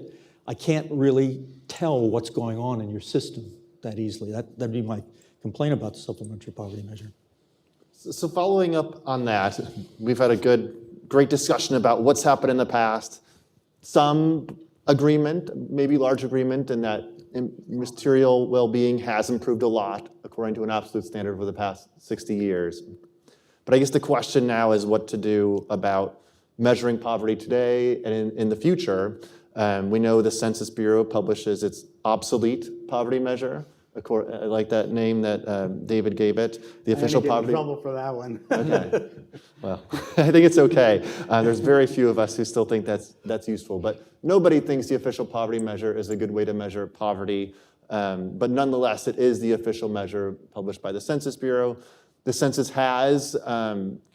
I can't really tell what's going on in your system that easily. That'd be my complaint about the supplementary poverty measure. So following up on that, we've had a great discussion about what's happened in the past. Some agreement, maybe large agreement, in that material well-being has improved a lot according to an absolute standard over the past 60 years. But I guess the question now is what to do about measuring poverty today and in the future. We know the Census Bureau publishes its obsolete poverty measure. I like that name that David gave it. The official poverty. trouble for that one. Okay. Well, I think it's okay. There's very few of us who still think that's useful, but nobody thinks the official poverty measure is a good way to measure poverty. But nonetheless, it is the official measure published by the Census Bureau. The census has,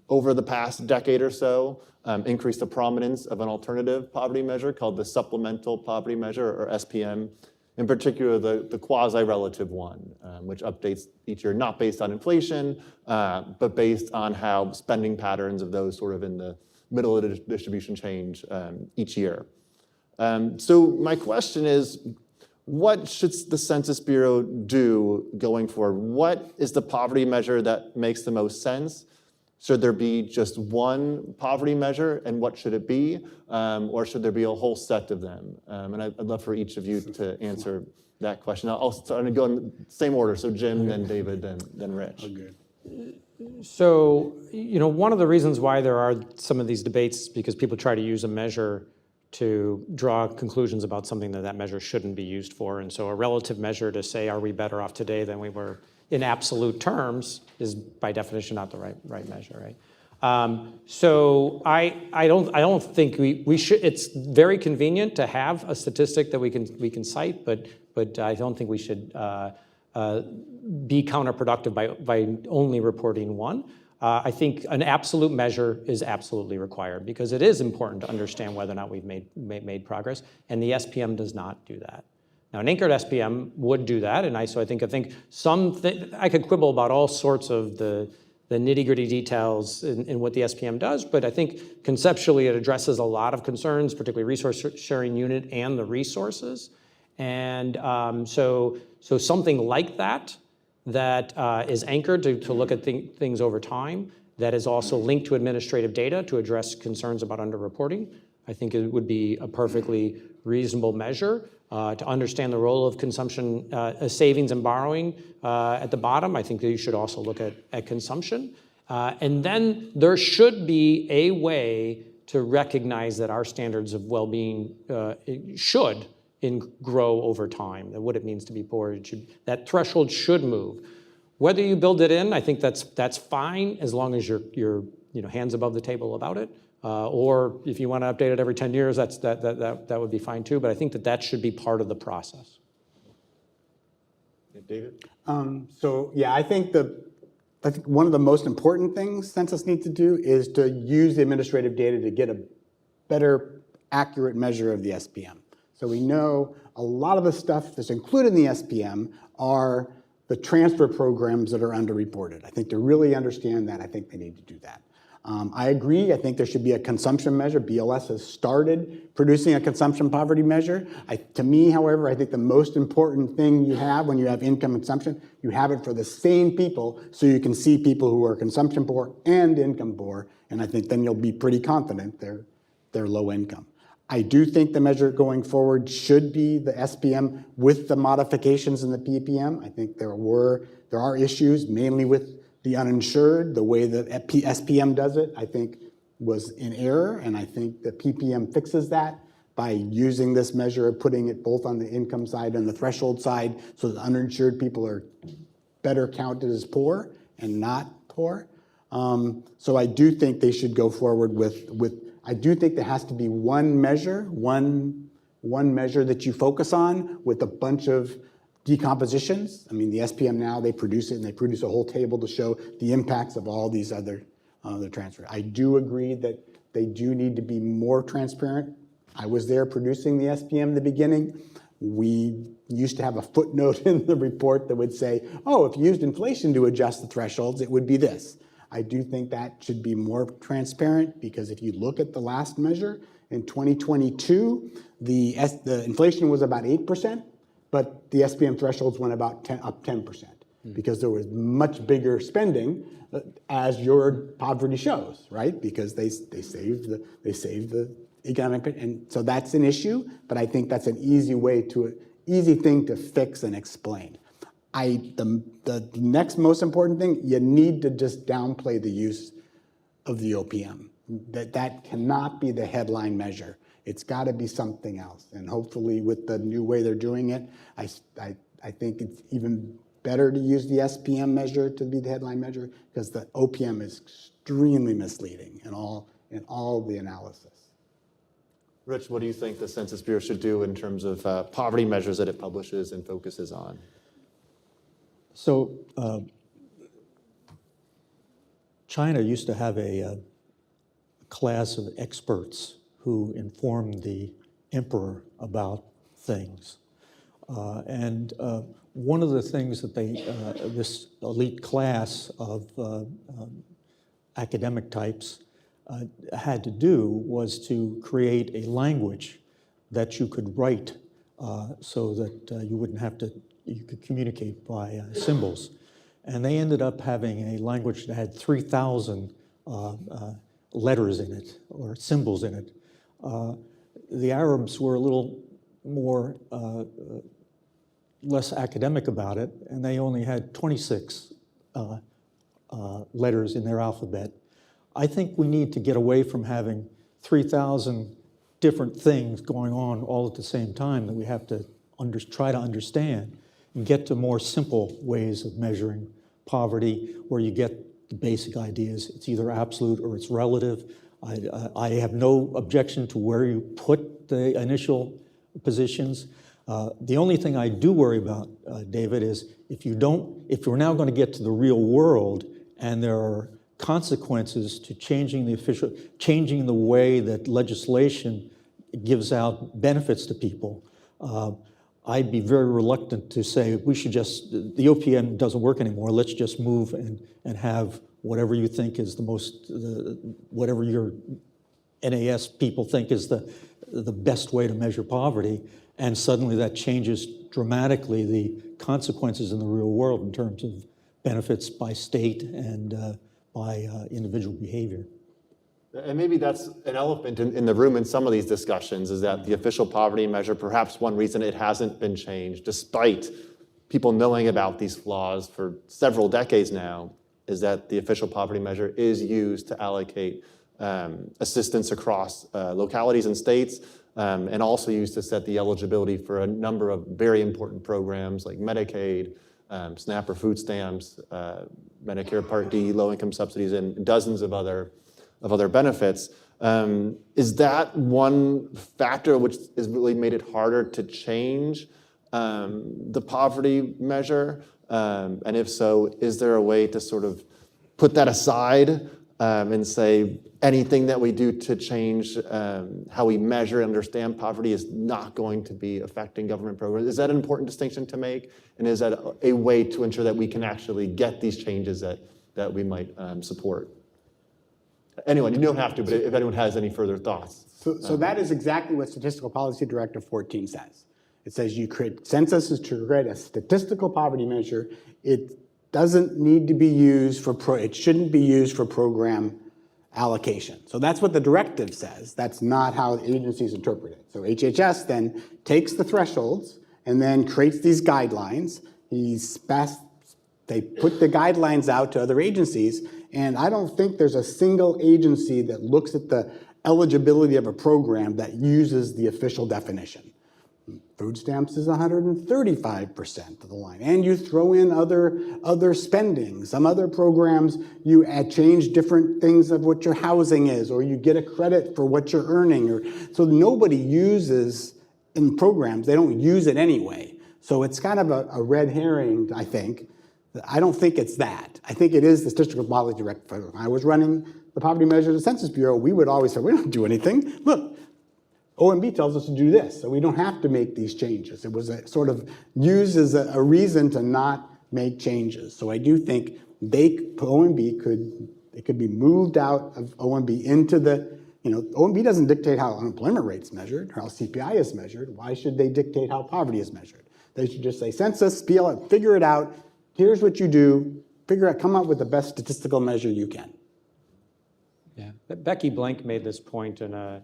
over the past decade or so, increased the prominence of an alternative poverty measure called the supplemental poverty measure, or SPM. In particular, the quasi-relative one, which updates each year, not based on inflation, but based on how spending patterns of those sort of in the middle of the distribution change each year. So my question is, what should the Census Bureau do going forward? What is the poverty measure that makes the most sense? Should there be just one poverty measure, and what should it be? Or should there be a whole set of them? And I'd love for each of you to answer that question. I'll start and go in the same order. So Jim, then David, then Rich. Good. So, one of the reasons why there are some of these debates is because people try to use a measure to draw conclusions about something that measure shouldn't be used for. And so a relative measure to say, are we better off today than we were in absolute terms is by definition not the right measure, right? So I don't think we should. It's very convenient to have a statistic that we can cite, but I don't think we should be counterproductive by only reporting one. I think an absolute measure is absolutely required because it is important to understand whether or not we've made progress, and the SPM does not do that. Now, an anchored SPM would do that, and I think I could quibble about all sorts of the nitty-gritty details in what the SPM does, but I think conceptually it addresses a lot of concerns, particularly resource sharing unit and the resources, and so something like that is anchored to look at things over time, that is also linked to administrative data to address concerns about underreporting. I think it would be a perfectly reasonable measure to understand the role of consumption, savings and borrowing at the bottom. I think that you should also look at consumption. And then there should be a way to recognize that our standards of well-being should grow over time, that what it means to be poor, that threshold should move. Whether you build it in, I think that's fine as long as you're hands above the table about it. Or if you want to update it every 10 years, that would be fine too. But I think that should be part of the process. David? I think one of the most important things census needs to do is to use the administrative data to get a better, accurate measure of the SPM. So we know a lot of the stuff that's included in the SPM are the transfer programs that are underreported. I think to really understand that, I think they need to do that. I agree. I think there should be a consumption measure. BLS has started producing a consumption poverty measure. To me, however, I think the most important thing you have when you have income consumption, you have it for the same people so you can see people who are consumption poor and income poor, and I think then you'll be pretty confident they're low income. I do think the measure going forward should be the SPM with the modifications in the PPM. I think there are issues, mainly with the uninsured. The way that SPM does it, I think, was in error, and I think the PPM fixes that by using this measure of putting it both on the income side and the threshold side so that uninsured people are better counted as poor and not poor. So I do think they should go forward with I do think there has to be one measure that you focus on with a bunch of decompositions. I mean, the SPM now, they produce it, and they produce a whole table to show the impacts of all these other transfers. I do agree that they do need to be more transparent. I was there producing the SPM in the beginning. We used to have a footnote in the report that would say, oh, if you used inflation to adjust the thresholds, it would be this. I do think that should be more transparent because if you look at the last measure, in 2022, the inflation was about 8%, but the SPM thresholds went about up 10% because there was much bigger spending, as your poverty shows, right? Because they saved the economic, and so that's an issue. But I think that's an easy thing to fix and explain. The next most important thing, you need to just downplay the use of the OPM. That cannot be the headline measure. It's got to be something else. And hopefully with the new way they're doing it, I think it's even better to use the SPM measure to be the headline measure, because the OPM is extremely misleading in all the analysis. Rich, what do you think the Census Bureau should do in terms of poverty measures that it publishes and focuses on? So China used to have a class of experts who informed the emperor about things. And one of the things that this elite class of academic types had to do was to create a language that you could write so that you could communicate by symbols. And they ended up having a language that had 3,000 letters in it, or symbols in it. The Arabs were a little more less academic about it, and they only had 26 letters in their alphabet. I think we need to get away from having 3,000 different things going on all at the same time that we have to try to understand, and get to more simple ways of measuring poverty, where you get the basic ideas. It's either absolute or it's relative. I have no objection to where you put the initial positions. The only thing I do worry about, David, is if we're now going to get to the real world and there are consequences to changing the way that legislation gives out benefits to people, I'd be very reluctant to say the OPM doesn't work anymore. Let's just move and have whatever you think is whatever your NAS people think is the best way to measure poverty. And suddenly that changes dramatically the consequences in the real world in terms of benefits by state and by individual behavior. And maybe that's an elephant in the room in some of these discussions, is that the official poverty measure, perhaps one reason it hasn't been changed, despite people knowing about these flaws for several decades now, is that the official poverty measure is used to allocate assistance across localities and states, and also used to set the eligibility for a number of very important programs like Medicaid, SNAP or food stamps, Medicare Part D, low-income subsidies, and dozens of other benefits. Is that one factor which has really made it harder to change the poverty measure? And if so, is there a way to sort of put that aside and say anything that we do to change how we measure and understand poverty is not going to be affecting government programs? Is that an important distinction to make? And is that a way to ensure that we can actually get these changes that we might support? Anyone, you don't have to, but if anyone has any further thoughts. So that is exactly what Statistical Policy Directive 14 says. It says you create censuses to create a statistical poverty measure. It doesn't need to be used it shouldn't be used for program allocation. So that's what the directive says. That's not how agencies interpret it. So HHS then takes the thresholds and then creates these guidelines. They put the guidelines out to other agencies, and I don't think there's a single agency that looks at the eligibility of a program that uses the official definition. Food stamps is 135% of the line, and you throw in other spending. Some other programs, you change different things of what your housing is, or you get a credit for what you're earning. So nobody uses, in programs, they don't use it anyway. So it's kind of a red herring, I think. I don't think it's that. I think it is the Statistical Policy Directive. When I was running the poverty measure of the Census Bureau, we would always say, we don't do anything. Look, OMB tells us to do this, so we don't have to make these changes. It was sort of used as a reason to not make changes. So I do think OMB could be moved out of OMB into OMB doesn't dictate how unemployment rate's measured or how CPI is measured. Why should they dictate how poverty is measured? They should just say census, figure it out. Here's what you do. Come up with the best statistical measure you can. Yeah, Becky Blank made this point in a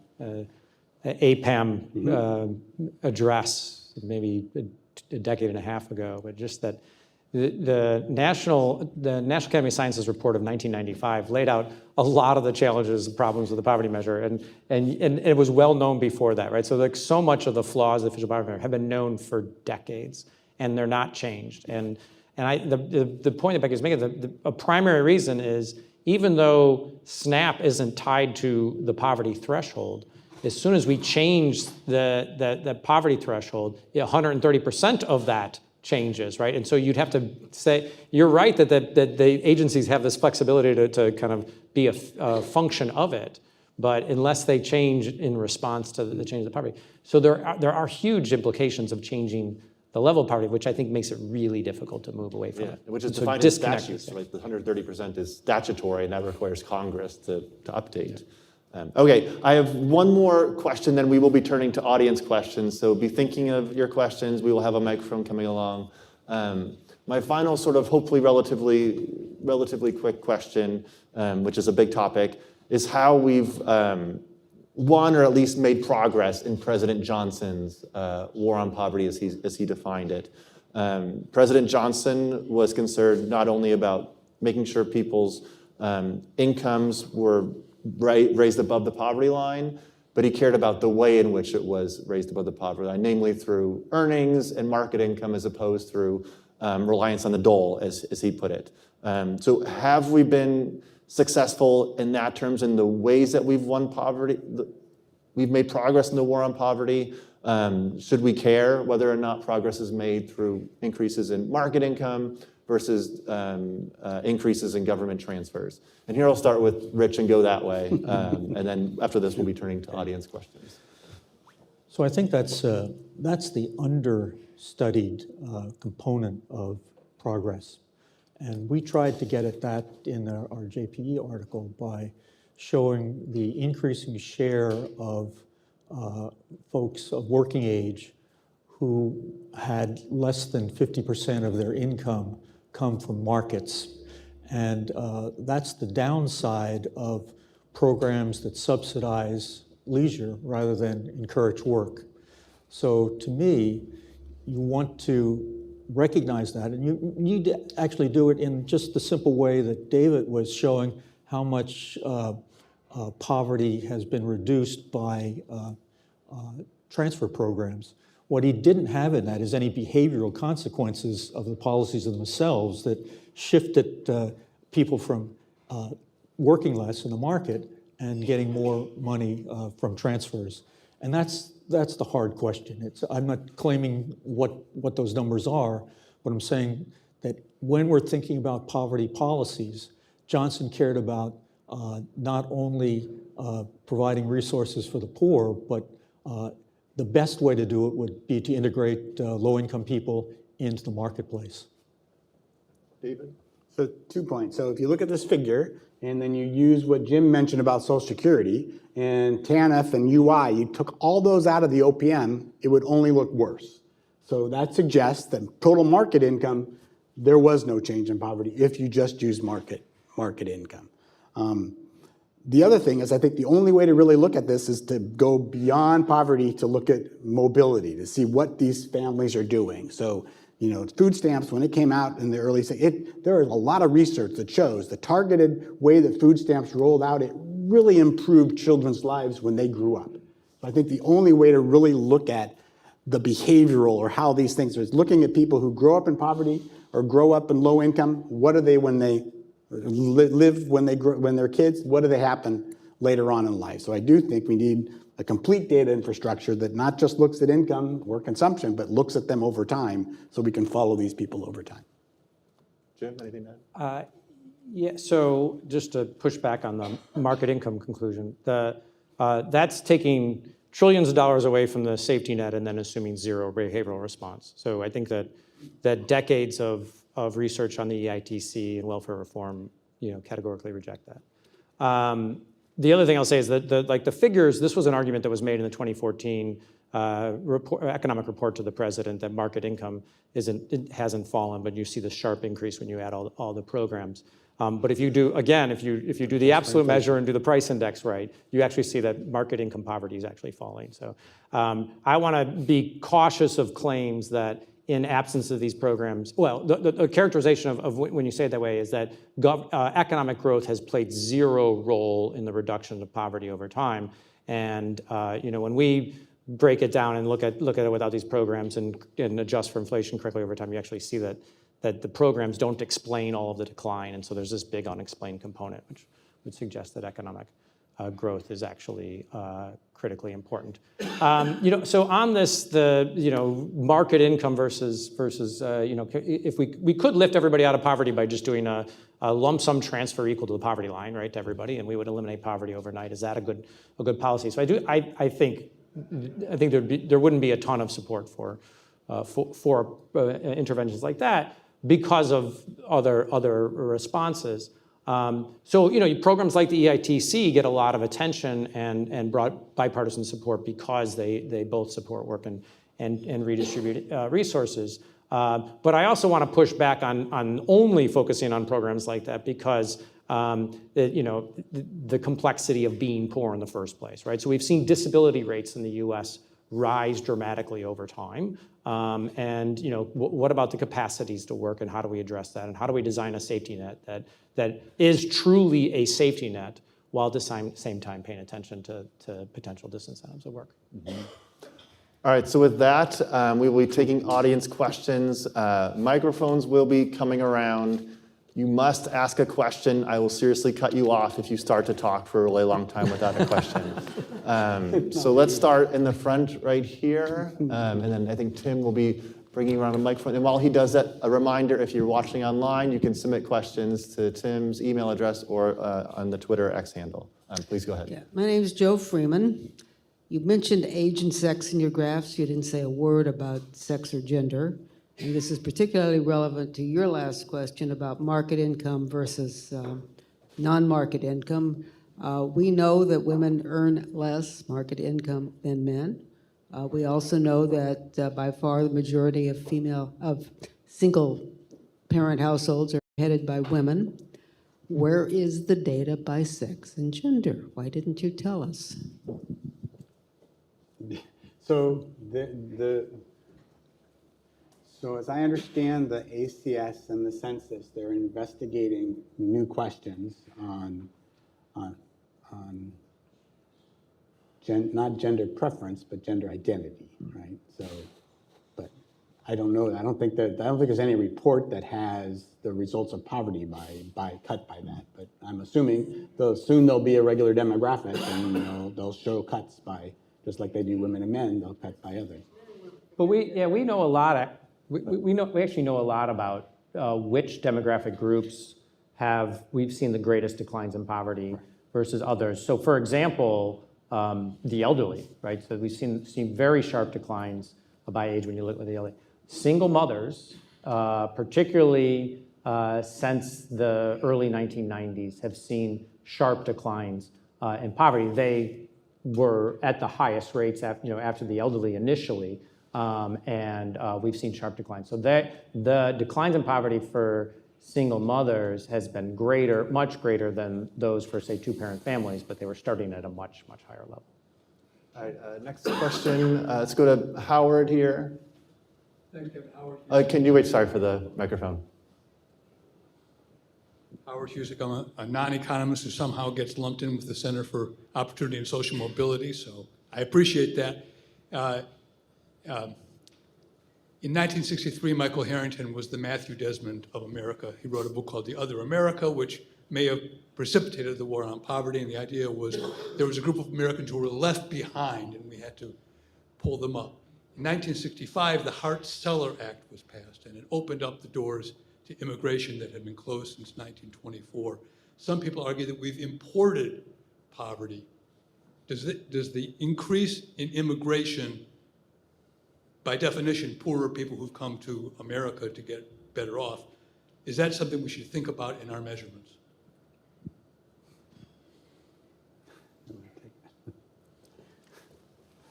APAM address maybe a decade and a half ago, but just that the National Academy of Sciences report of 1995 laid out a lot of the challenges and problems with the poverty measure, and it was well known before that, right? So like so much of the flaws of the official poverty measure have been known for decades, and they're not changed. And the point that Becky's making, a primary reason is even though SNAP isn't tied to the poverty threshold, as soon as we change the poverty threshold, 130% of that changes, right? And so you'd have to say, you're right that the agencies have this flexibility to kind of be a function of it, but unless they change in response to the change of the poverty. So there are huge implications of changing the level of poverty, which I think makes it really difficult to move away from it. Which is So defined in disconnect statutes, is- right? The 130% is statutory, and that requires Congress to update. Okay, I have one more question, then we will be turning to audience questions. So be thinking of your questions. We will have a microphone coming along. My final sort of hopefully relatively quick question, which is a big topic, is how we've won or at least made progress in President Johnson's war on poverty as he defined it. President Johnson was concerned not only about making sure people's incomes were raised above the poverty line, but he cared about the way in which it was raised above the poverty line, namely through earnings and market income as opposed through reliance on the dole, as he put it. So have we been successful in that terms in the ways that we've won poverty? We've made progress in the war on poverty. Should we care whether or not progress is made through increases in market income versus increases in government transfers? And here I'll start with Rich and go that way. And then after this, we'll be turning to audience questions. So I think that's the understudied component of progress. And we tried to get at that in our JPE article by showing the increasing share of folks of working age who had less than 50% of their income come from markets. And that's the downside of programs that subsidize leisure rather than encourage work. So to me, you want to recognize that, and you need to actually do it in just the simple way that David was showing how much poverty has been reduced by transfer programs. What he didn't have in that is any behavioral consequences of the policies themselves that shifted people from working less in the market and getting more money from transfers. And that's the hard question. I'm not claiming what those numbers are, but I'm saying that when we're thinking about poverty policies, Johnson cared about not only providing resources for the poor, but the best way to do it would be to integrate low-income people into the marketplace. David? So 2 points. So if you look at this figure, and then you use what Jim mentioned about Social Security, and TANF and UI, you took all those out of the OPM, it would only look worse. So that suggests that total market income, there was no change in poverty if you just use market income. The other thing is I think the only way to really look at this is to go beyond poverty to look at mobility, to see what these families are doing. So, you know, food stamps, when it came out in the early, there is a lot of research that shows the targeted way that food stamps rolled out, it really improved children's lives when they grew up. So I think the only way to really look at the behavioral or how these things are is looking at people who grow up in poverty or grow up in low income. What are they when they live, when they're kids? What do they happen later on in life? So I do think we need a complete data infrastructure that not just looks at income or consumption, but looks at them over time so we can follow these people over time. Jim, anything to add? Yeah, so just to push back on the market income conclusion, that's taking trillions of dollars away from the safety net and then assuming zero behavioral response. So I think that decades of research on the EITC and welfare reform, categorically reject that. The other thing I'll say is that the figures, this was an argument that was made in the 2014 economic report to the president that market income hasn't fallen, but you see the sharp increase when you add all the programs. But if you do, again, if you do the absolute measure and do the price index right, you actually see that market income poverty is actually falling. So I want to be cautious of claims that in absence of these programs, well, the characterization of when you say it that way is that economic growth has played zero role in the reduction of poverty over time. And when we break it down and look at it without these programs and adjust for inflation correctly over time, you actually see that the programs don't explain all of the decline. And so there's this big unexplained component, which would suggest that economic growth is actually critically important. So on this, market income versus if we could lift everybody out of poverty by just doing a lump sum transfer equal to the poverty line, right, to everybody, and we would eliminate poverty overnight. Is that a good policy? So I think there wouldn't be a ton of support for interventions like that because of other responses. Programs like the EITC get a lot of attention and brought bipartisan support because they both support work and redistribute resources. But I also want to push back on only focusing on programs like that because the complexity of being poor in the first place, right? So we've seen disability rates in the U.S. rise dramatically over time. What about the capacities to work, and how do we address that? And how do we design a safety net that is truly a safety net while at the same time paying attention to potential disincentives of work? Mm-hmm. All right, so with that, we will be taking audience questions. Microphones will be coming around. You must ask a question. I will seriously cut you off if you start to talk for a really long time without a question. So let's start in the front right here. And then I think Tim will be bringing around a microphone. And while he does that, a reminder, if you're watching online, you can submit questions to Tim's email address or on the Twitter X handle. Please go ahead. Yeah, my name is Joe Freeman. You mentioned age and sex in your graphs. You didn't say a word about sex or gender. And this is particularly relevant to your last question about market income versus non-market income. We know that women earn less market income than men. We also know that by far the majority of single parent households are headed by women. Where is the data by sex and gender? Why didn't you tell us? So So as I understand the ACS and the census, they're investigating new questions on not gender preference, but gender identity, right? So, but I don't know. I don't think there's any report that has the results of poverty by cut by that. But I'm assuming soon there'll be a regular demographic, and they'll show cuts by, just like they do women and men, they'll cut by others. But we know a lot. We actually know a lot about which demographic groups we've seen the greatest declines in poverty versus others. So for example, the elderly, right? So we've seen very sharp declines by age when you look at the elderly. Single mothers, particularly since the early 1990s, have seen sharp declines in poverty. They were at the highest rates after the elderly initially. And we've seen sharp declines. So the declines in poverty for single mothers has been much greater than those for, say, two-parent families, but they were starting at a much, much higher level. All right, next question. Let's go to Howard here. Thanks, Kevin. Howard. Can you wait? Sorry for the microphone. Howard Husick. I'm a non-economist who somehow gets lumped in with the Center for Opportunity and Social Mobility, so I appreciate that. In 1963, Michael Harrington was the Matthew Desmond of America. He wrote a book called The Other America, which may have precipitated the war on poverty. And the idea was there was a group of Americans who were left behind, and we had to pull them up. In 1965, the Hart-Celler Act was passed, and it opened up the doors to immigration that had been closed since 1924. Some people argue that we've imported poverty. Does the increase in immigration, by definition, poorer people who've come to America to get better off, is that something we should think about in our measurements?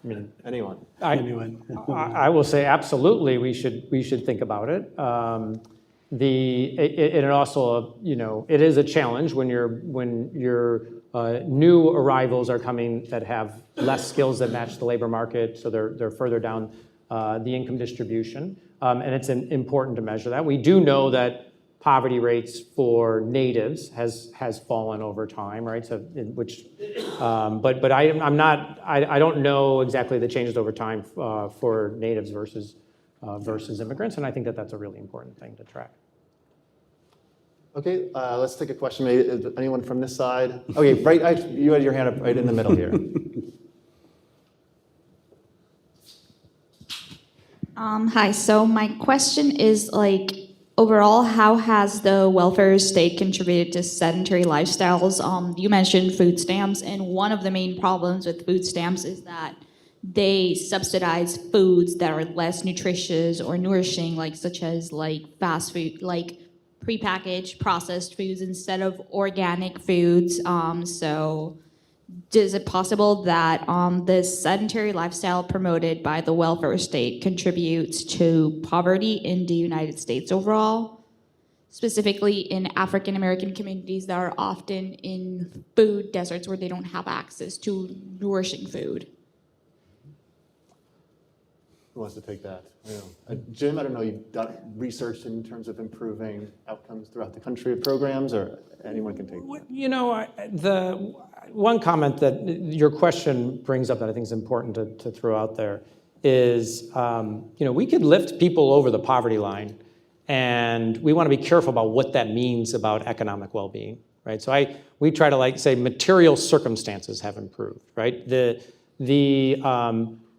I mean, anyone. I will say absolutely we should think about it. It also, it is a challenge when your new arrivals are coming that have less skills that match the labor market, so they're further down the income distribution. and it's important to measure that. We do know that poverty rates for natives has fallen over time, right? So, but I don't know exactly the changes over time for natives versus immigrants, and I think that that's a really important thing to track. Okay, let's take a question. Maybe anyone from this side? Okay, right, you had your hand up right in the middle here. Hi, so my question is like, overall, how has the welfare state contributed to sedentary lifestyles? You mentioned food stamps, and one of the main problems with food stamps is that they subsidize foods that are less nutritious or nourishing, like such as like fast food, like prepackaged processed foods instead of organic foods. So is it possible that this sedentary lifestyle promoted by the welfare state contributes to poverty in the United States overall, specifically in African American communities that are often in food deserts where they don't have access to nourishing food? Who wants to take that? Jim, I don't know, you've done research in terms of improving outcomes throughout the country of programs, or anyone can take that? You know, the one comment that your question brings up that I think is important to throw out there is, we could lift people over the poverty line, and we want to be careful about what that means about economic well-being, right? So we try to say material circumstances have improved, right? The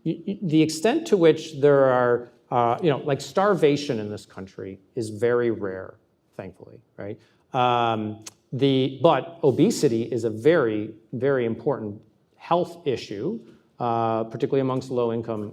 extent to which there are, like starvation in this country is very rare, thankfully, right? But obesity is a very, very important health issue, particularly amongst low-income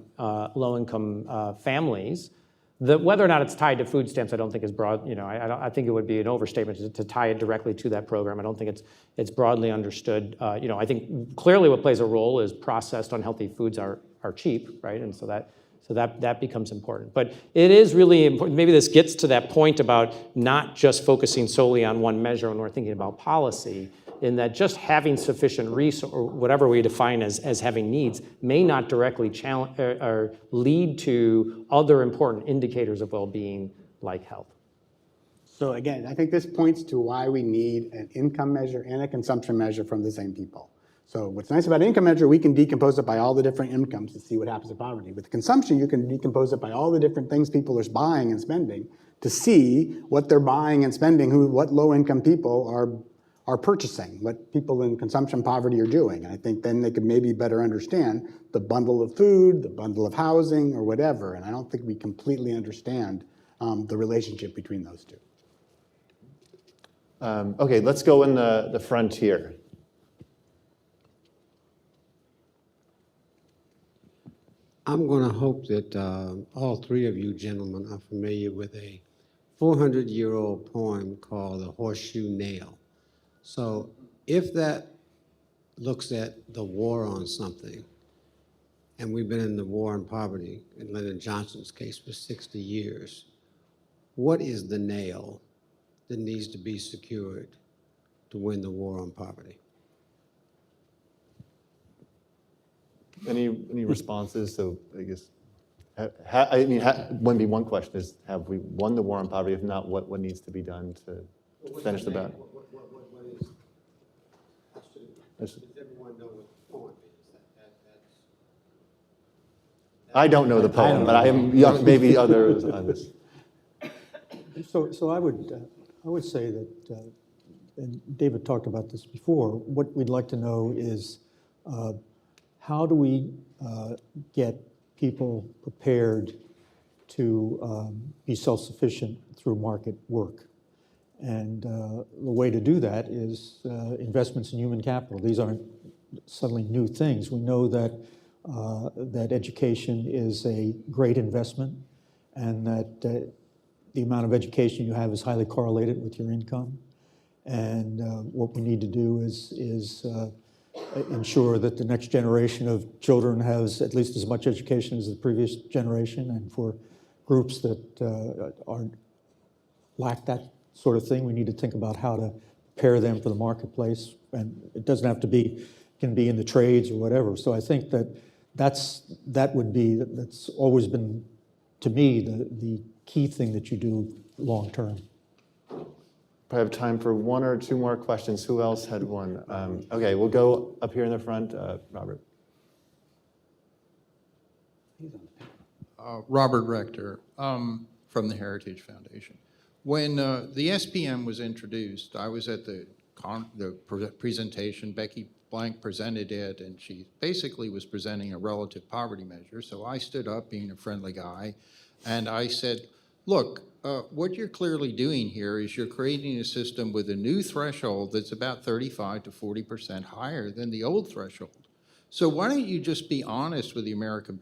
families. Whether or not it's tied to food stamps, I don't think is broad. I think it would be an overstatement to tie it directly to that program. I don't think it's broadly understood. I think clearly what plays a role is processed unhealthy foods are cheap, right? And so that becomes important. But it is really important. Maybe this gets to that point about not just focusing solely on one measure when we're thinking about policy, in that just having sufficient resource, or whatever we define as having needs, may not directly challenge or lead to other important indicators of well-being like health. So again, I think this points to why we need an income measure and a consumption measure from the same people. So what's nice about an income measure, we can decompose it by all the different incomes to see what happens to poverty. With consumption, you can decompose it by all the different things people are buying and spending to see what they're buying and spending, what low-income people are purchasing, what people in consumption poverty are doing. And I think then they could maybe better understand the bundle of food, the bundle of housing, or whatever. And I don't think we completely understand the relationship between those two. Okay, let's go in the front here. I'm going to hope that all three of you gentlemen are familiar with a 400-year-old poem called The Horseshoe Nail. So if that looks at the war on something, and we've been in the war on poverty, in Lyndon Johnson's case, for 60 years, what is the nail that needs to be secured to win the war on poverty? Any responses? So I guess, one question is, have we won the war on poverty? If not, what needs to be done to finish the battle? Does everyone know what the poem is? I don't know the poem, but I am young, maybe others on this. So I would say that, and David talked about this before, what we'd like to know is how do we get people prepared to be self-sufficient through market work? And the way to do that is investments in human capital. These aren't suddenly new things. We know that that education is a great investment, and that the amount of education you have is highly correlated with your income. And what we need to do is ensure that the next generation of children has at least as much education as the previous generation, and for groups that lack that sort of thing, we need to think about how to prepare them for the marketplace. And it doesn't have to be, can be in the trades or whatever. So I think that's always been to me, the key thing that you do long-term. I have time for one or two more questions. Who else had one? Okay, we'll go up here in the front. Robert. Robert Rector from the Heritage Foundation. When the SPM was introduced, I was at the presentation. Becky Blank presented it, and she basically was presenting a relative poverty measure. So I stood up, being a friendly guy, and I said, look, what you're clearly doing here is you're creating a system with a new threshold that's about 35 to 40% higher than the old threshold. So why don't you just be honest with the American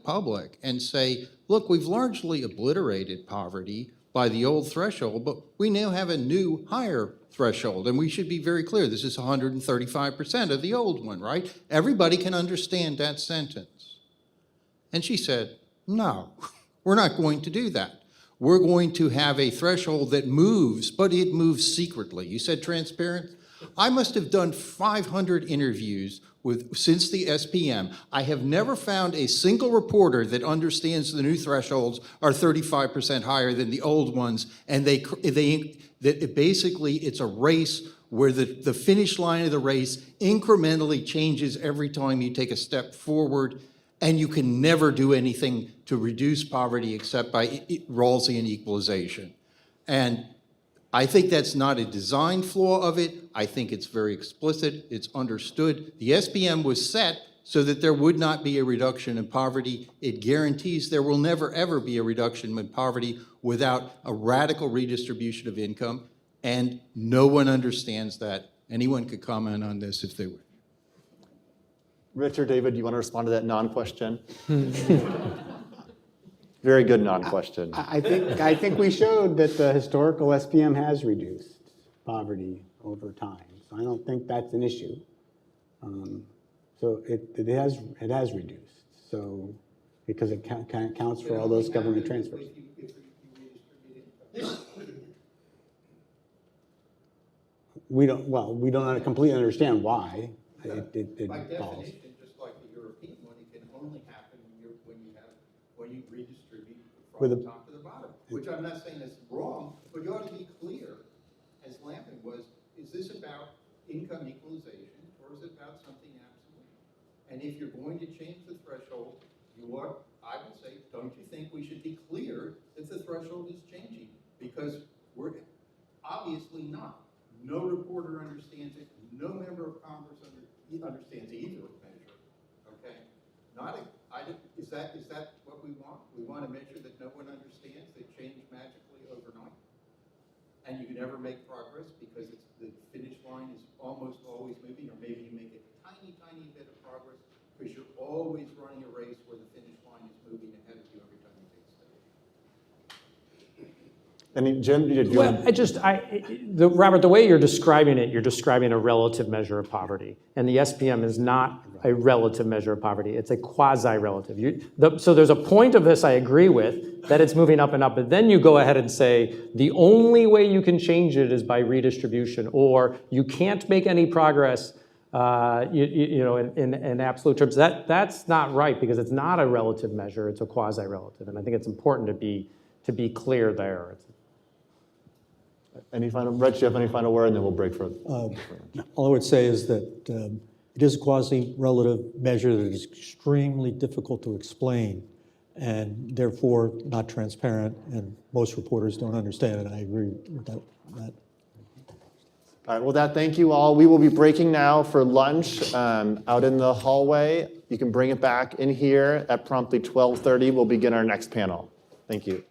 public and say, look, we've largely obliterated poverty by the old threshold, but we now have a new higher threshold, and we should be very clear, this is 135% of the old one, right? Everybody can understand that sentence. And she said, no, we're not going to do that. We're going to have a threshold that moves, but it moves secretly. You said transparent? I must have done 500 interviews since the SPM. I have never found a single reporter that understands the new thresholds are 35% higher than the old ones, and basically it's a race where the finish line of the race incrementally changes every time you take a step forward, and you can never do anything to reduce poverty except by Rawlsian equalization. And I think that's not a design flaw of it. I think it's very explicit. It's understood. The SPM was set so that there would not be a reduction in poverty. It guarantees there will never, ever be a reduction in poverty without a radical redistribution of income, and no one understands that. Anyone could comment on this if they wish. Rich or David, do you want to respond to that non-question? Very good non-question. I think we showed that the historical SPM has reduced poverty over time. So I don't think that's an issue. So it has reduced. So because it counts for all those government transfers. We don't completely understand why it falls. Just like the European one, it can only happen when you redistribute With from a- the top to the bottom. Which I'm not saying that's wrong, but you ought to be clear, as Lampin was, is this about income equalization or is it about something absolute? And if you're going to change the threshold, I would say, don't you think we should be clear that the threshold is changing? Because we're obviously not. No reporter understands it. No member of Congress understands either measure. Okay, is that what we want? We want a measure that no one understands, that change magically overnight, and you can never make progress because the finish line is almost always moving, or maybe you make a tiny, tiny bit of progress because you're always running a race where the finish line is moving ahead of you every time you take a step. And Jim, did you want Well, Robert, the way you're describing it, you're describing a relative measure of poverty. And the SPM is not a relative measure of poverty. It's a quasi-relative. So there's a point of this I agree with, that it's moving up and up. But then you go ahead and say, the only way you can change it is by redistribution, or you can't make any progress in absolute terms. That's not right, because it's not a relative measure. It's a quasi-relative. And I think it's important to be clear there. Rich, do you have any final word, and then we'll break for All I would say is that it is a quasi-relative measure that is extremely difficult to explain and therefore not transparent, and most reporters don't understand it. I agree with that. All right, well, thank you all. We will be breaking now for lunch out in the hallway. You can bring it back in here at promptly 12:30. We'll begin our next panel. Thank you.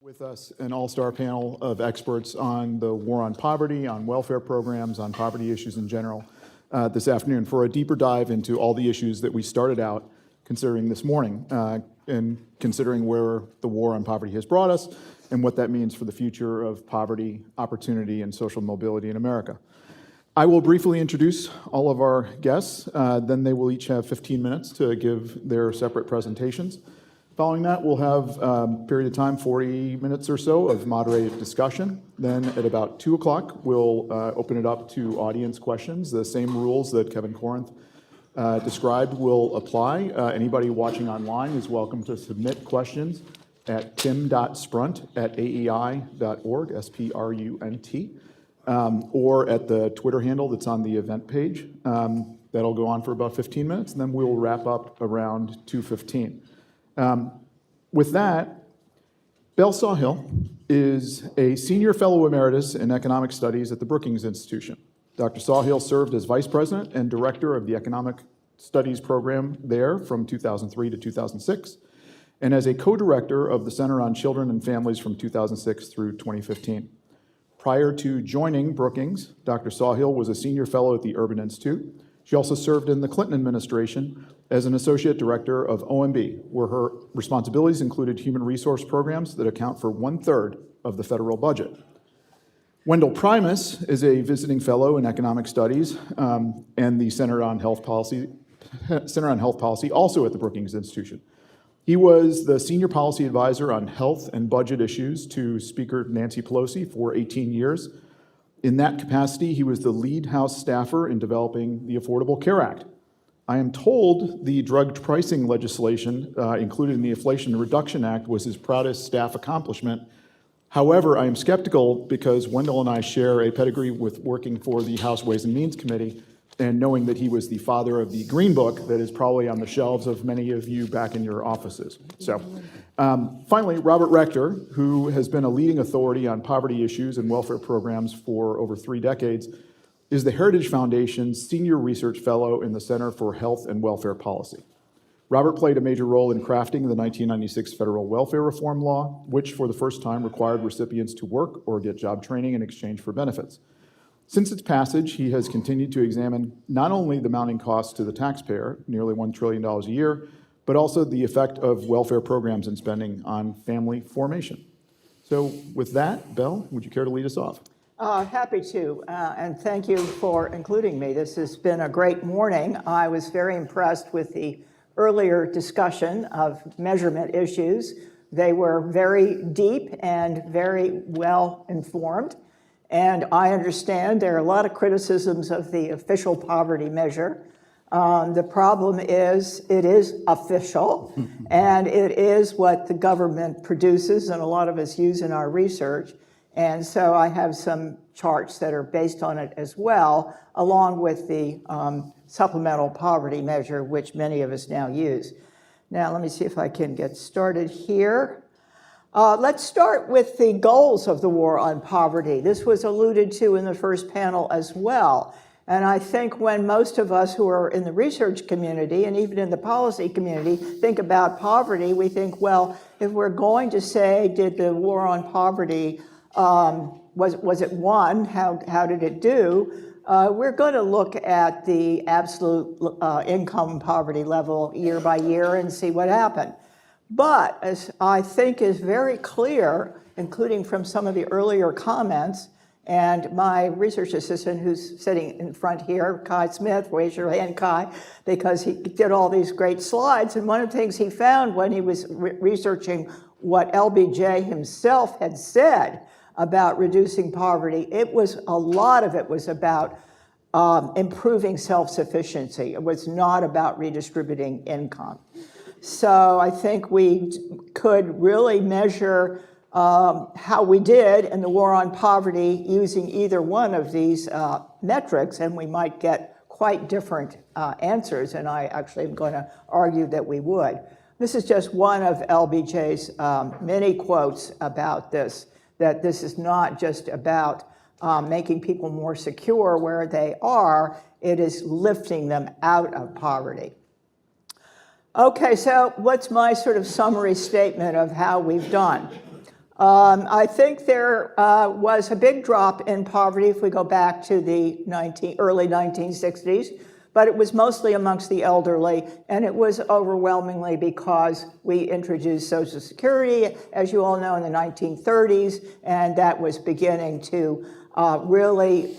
With us, an all-star panel of experts on the war on poverty, on welfare programs, on poverty issues in general this afternoon for a deeper dive into all the issues that we started out considering this morning and considering where the war on poverty has brought us and what that means for the future of poverty, opportunity, and social mobility in America. I will briefly introduce all of our guests, then they will each have 15 minutes to give their separate presentations. Following that, we'll have a period of time, 40 minutes or so, of moderated discussion. Then at about 2 o'clock, we'll open it up to audience questions. The same rules that Kevin Corinth described will apply. Anybody watching online is welcome to submit questions at tim.sprunt@aei.org, S-P-R-U-N-T, or at the Twitter handle that's on the event page. That'll go on for about 15 minutes, and then we'll wrap up around 2:15. With that, Belle Sawhill is a senior fellow emeritus in economic studies at the Brookings Institution. Dr. Sawhill served as vice president and director of the economic studies program there from 2003 to 2006, and as a co-director of the Center on Children and Families from 2006 through 2015. Prior to joining Brookings, Dr. Sawhill was a senior fellow at the Urban Institute. She also served in the Clinton administration as an associate director of OMB, where her responsibilities included human resource programs that account for 1/3 of the federal budget. Wendell Primus is a visiting fellow in economic studies and the Center on Health Policy, also at the Brookings Institution. He was the senior policy advisor on health and budget issues to Speaker Nancy Pelosi for 18 years. In that capacity, he was the lead House staffer in developing the Affordable Care Act. I am told the drug pricing legislation included in the Inflation Reduction Act was his proudest staff accomplishment. However, I am skeptical because Wendell and I share a pedigree with working for the House Ways and Means Committee and knowing that he was the father of the Green Book that is probably on the shelves of many of you back in your offices. So, finally, Robert Rector, who has been a leading authority on poverty issues and welfare programs for over 3 decades, is the Heritage Foundation's Senior Research Fellow in the Center for Health and Welfare Policy. Robert played a major role in crafting the 1996 federal welfare reform law, which for the first time required recipients to work or get job training in exchange for benefits. Since its passage, he has continued to examine not only the mounting costs to the taxpayer, nearly $1 trillion a year, but also the effect of welfare programs and spending on family formation. So with that, Belle, would you care to lead us off? Happy to, and thank you for including me. This has been a great morning. I was very impressed with the earlier discussion of measurement issues. They were very deep and very well informed. And I understand there are a lot of criticisms of the official poverty measure. The problem is it is official, and it is what the government produces, and a lot of us use in our research. And so I have some charts that are based on it as well, along with the supplemental poverty measure, which many of us now use. Now, let me see if I can get started here. Let's start with the goals of the war on poverty. This was alluded to in the first panel as well. And I think when most of us who are in the research community and even in the policy community think about poverty, we think, well, if we're going to say, did the war on poverty, was it won? How did it do? We're going to look at the absolute income poverty level year by year and see what happened. But as I think is very clear, including from some of the earlier comments, and my research assistant who's sitting in front here, Kai Smith, raise your hand, Kai, because he did all these great slides. And one of the things he found when he was researching what LBJ himself had said about reducing poverty, a lot of it was about improving self-sufficiency. It was not about redistributing income. So I think we could really measure how we did in the war on poverty using either one of these metrics, and we might get quite different answers, and I actually am going to argue that we would. This is just one of LBJ's many quotes about this, that this is not just about making people more secure where they are, it is lifting them out of poverty. Okay, so what's my sort of summary statement of how we've done? I think there was a big drop in poverty if we go back to the early 1960s, but it was mostly amongst the elderly, and it was overwhelmingly because we introduced Social Security, as you all know, in the 1930s, and that was beginning to really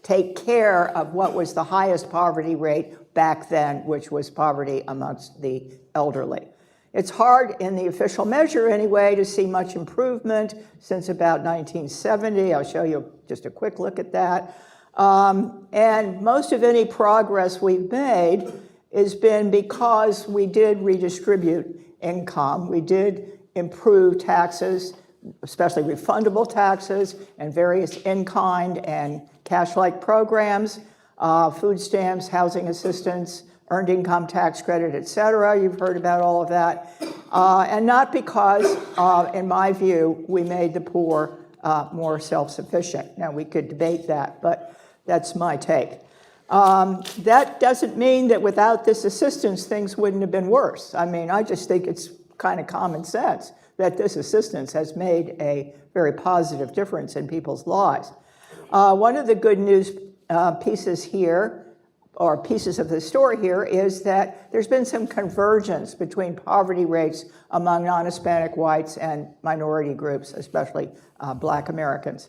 take care of what was the highest poverty rate back then, which was poverty amongst the elderly. It's hard in the official measure anyway to see much improvement since about 1970. I'll show you just a quick look at that. And most of any progress we've made has been because we did redistribute income. We did improve taxes, especially refundable taxes and various in-kind and cash-like programs, food stamps, housing assistance, earned income tax credit, et cetera. You've heard about all of that. And not because, in my view, we made the poor more self-sufficient. Now, we could debate that, but that's my take. That doesn't mean that without this assistance, things wouldn't have been worse. I mean, I just think it's kind of common sense that this assistance has made a very positive difference in people's lives. One of the good news pieces here, or pieces of the story here, is that there's been some convergence between poverty rates among non-Hispanic whites and minority groups, especially Black Americans.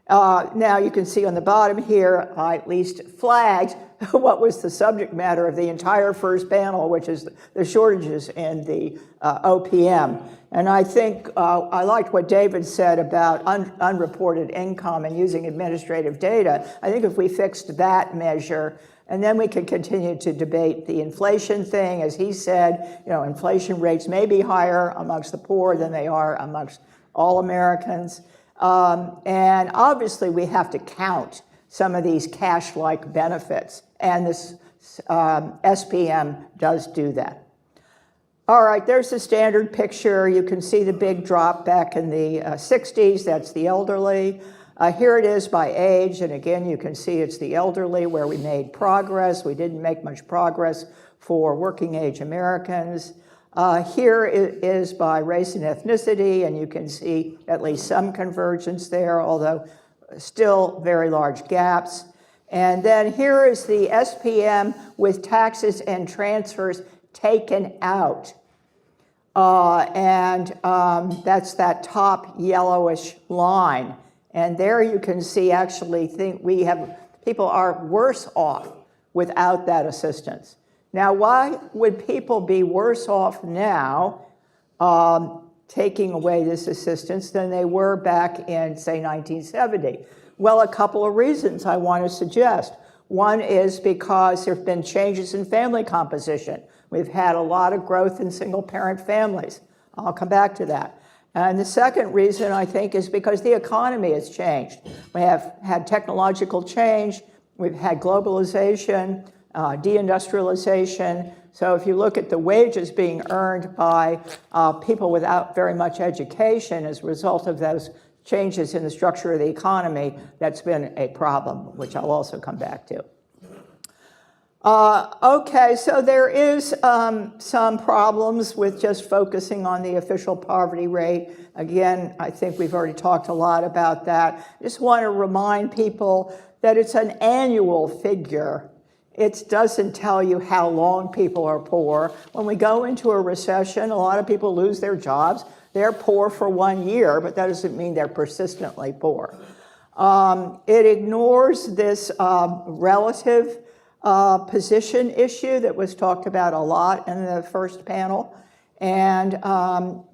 Now you can see on the bottom here, I at least flagged what was the subject matter of the entire first panel, which is the shortages in the OPM. And I think I liked what David said about unreported income and using administrative data. I think if we fixed that measure, and then we could continue to debate the inflation thing. As he said, you know, inflation rates may be higher amongst the poor than they are amongst all Americans. And obviously we have to count some of these cash-like benefits, and this SPM does do that. All right, there's the standard picture. You can see the big drop back in the 60s, that's the elderly. Here it is by age, and again, you can see it's the elderly where we made progress. We didn't make much progress for working age Americans. Here it is by race and ethnicity, and you can see at least some convergence there, although still very large gaps. And then here is the SPM with taxes and transfers taken out. That's that top yellowish line. And there you can see actually people are worse off without that assistance. Now, why would people be worse off now taking away this assistance than they were back in, say, 1970? Well, a couple of reasons I want to suggest. One is because there have been changes in family composition. We've had a lot of growth in single-parent families. I'll come back to that. And the second reason, I think, is because the economy has changed. We have had technological change, we've had globalization, deindustrialization. So if you look at the wages being earned by people without very much education as a result of those changes in the structure of the economy, that's been a problem, which I'll also come back to. Okay, so there is some problems with just focusing on the official poverty rate. Again, I think we've already talked a lot about that. I just want to remind people that it's an annual figure. It doesn't tell you how long people are poor. When we go into a recession, a lot of people lose their jobs. They're poor for 1 year, but that doesn't mean they're persistently poor. It ignores this relative position issue that was talked about a lot in the first panel. And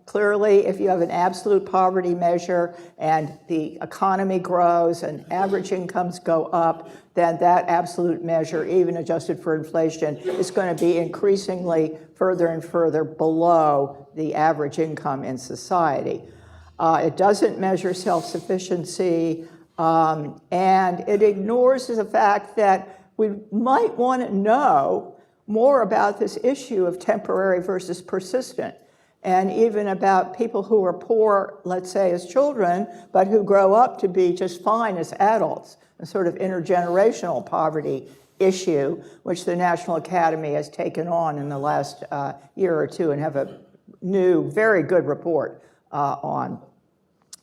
clearly, if you have an absolute poverty measure and the economy grows and average incomes go up, then that absolute measure, even adjusted for inflation, is going to be increasingly further and further below the average income in society. It doesn't measure self-sufficiency, and it ignores the fact that we might want to know more about this issue of temporary versus persistent, and even about people who are poor, let's say, as children, but who grow up to be just fine as adults, a sort of intergenerational poverty issue, which the National Academy has taken on in the last year or two and have a new, very good report on.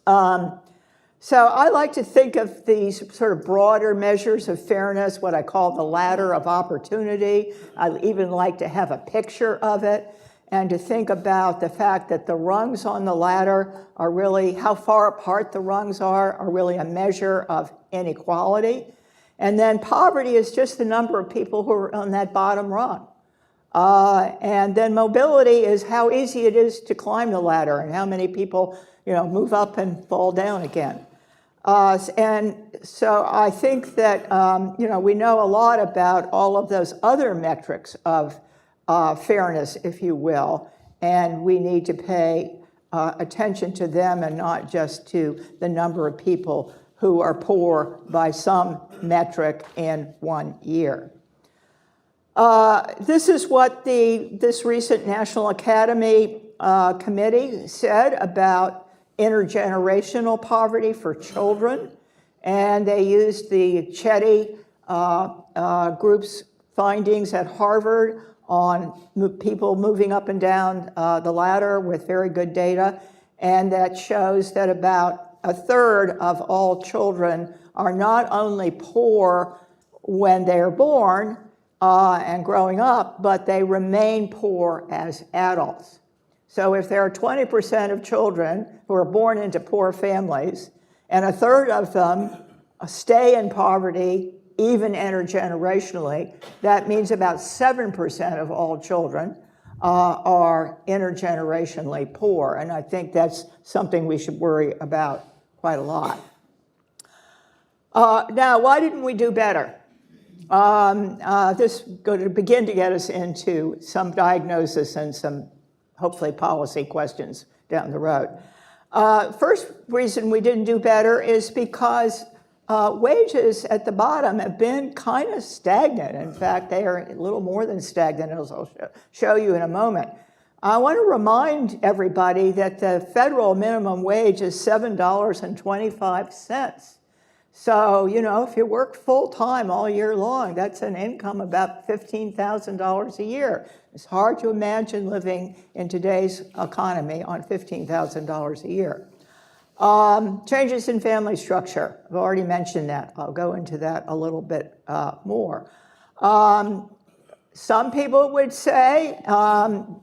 So I like to think of these sort of broader measures of fairness, what I call the ladder of opportunity. I even like to have a picture of it and to think about the fact that the rungs on the ladder are really, how far apart the rungs are really a measure of inequality. And then poverty is just the number of people who are on that bottom rung. And then mobility is how easy it is to climb the ladder and how many people, move up and fall down again. And so I think that, we know a lot about all of those other metrics of fairness, if you will, and we need to pay attention to them and not just to the number of people who are poor by some metric in 1 year. This is what this recent National Academy Committee said about intergenerational poverty for children, and they used the Chetty group's findings at Harvard on people moving up and down the ladder with very good data, and that shows that about a third of all children are not only poor when they're born and growing up, but they remain poor as adults. So if there are 20% of children who are born into poor families, and a third of them stay in poverty, even intergenerationally, that means about 7% of all children are intergenerationally poor. And I think that's something we should worry about quite a lot. Now, why didn't we do better? This is going to begin to get us into some diagnosis and some hopefully policy questions down the road. First reason we didn't do better is because wages at the bottom have been kind of stagnant. In fact, they are a little more than stagnant, as I'll show you in a moment. I want to remind everybody that the federal minimum wage is $7.25. So, if you work full-time all year long, that's an income about $15,000 a year. It's hard to imagine living in today's economy on $15,000 a year. Changes in family structure. I've already mentioned that. I'll go into that a little bit more. Some people would say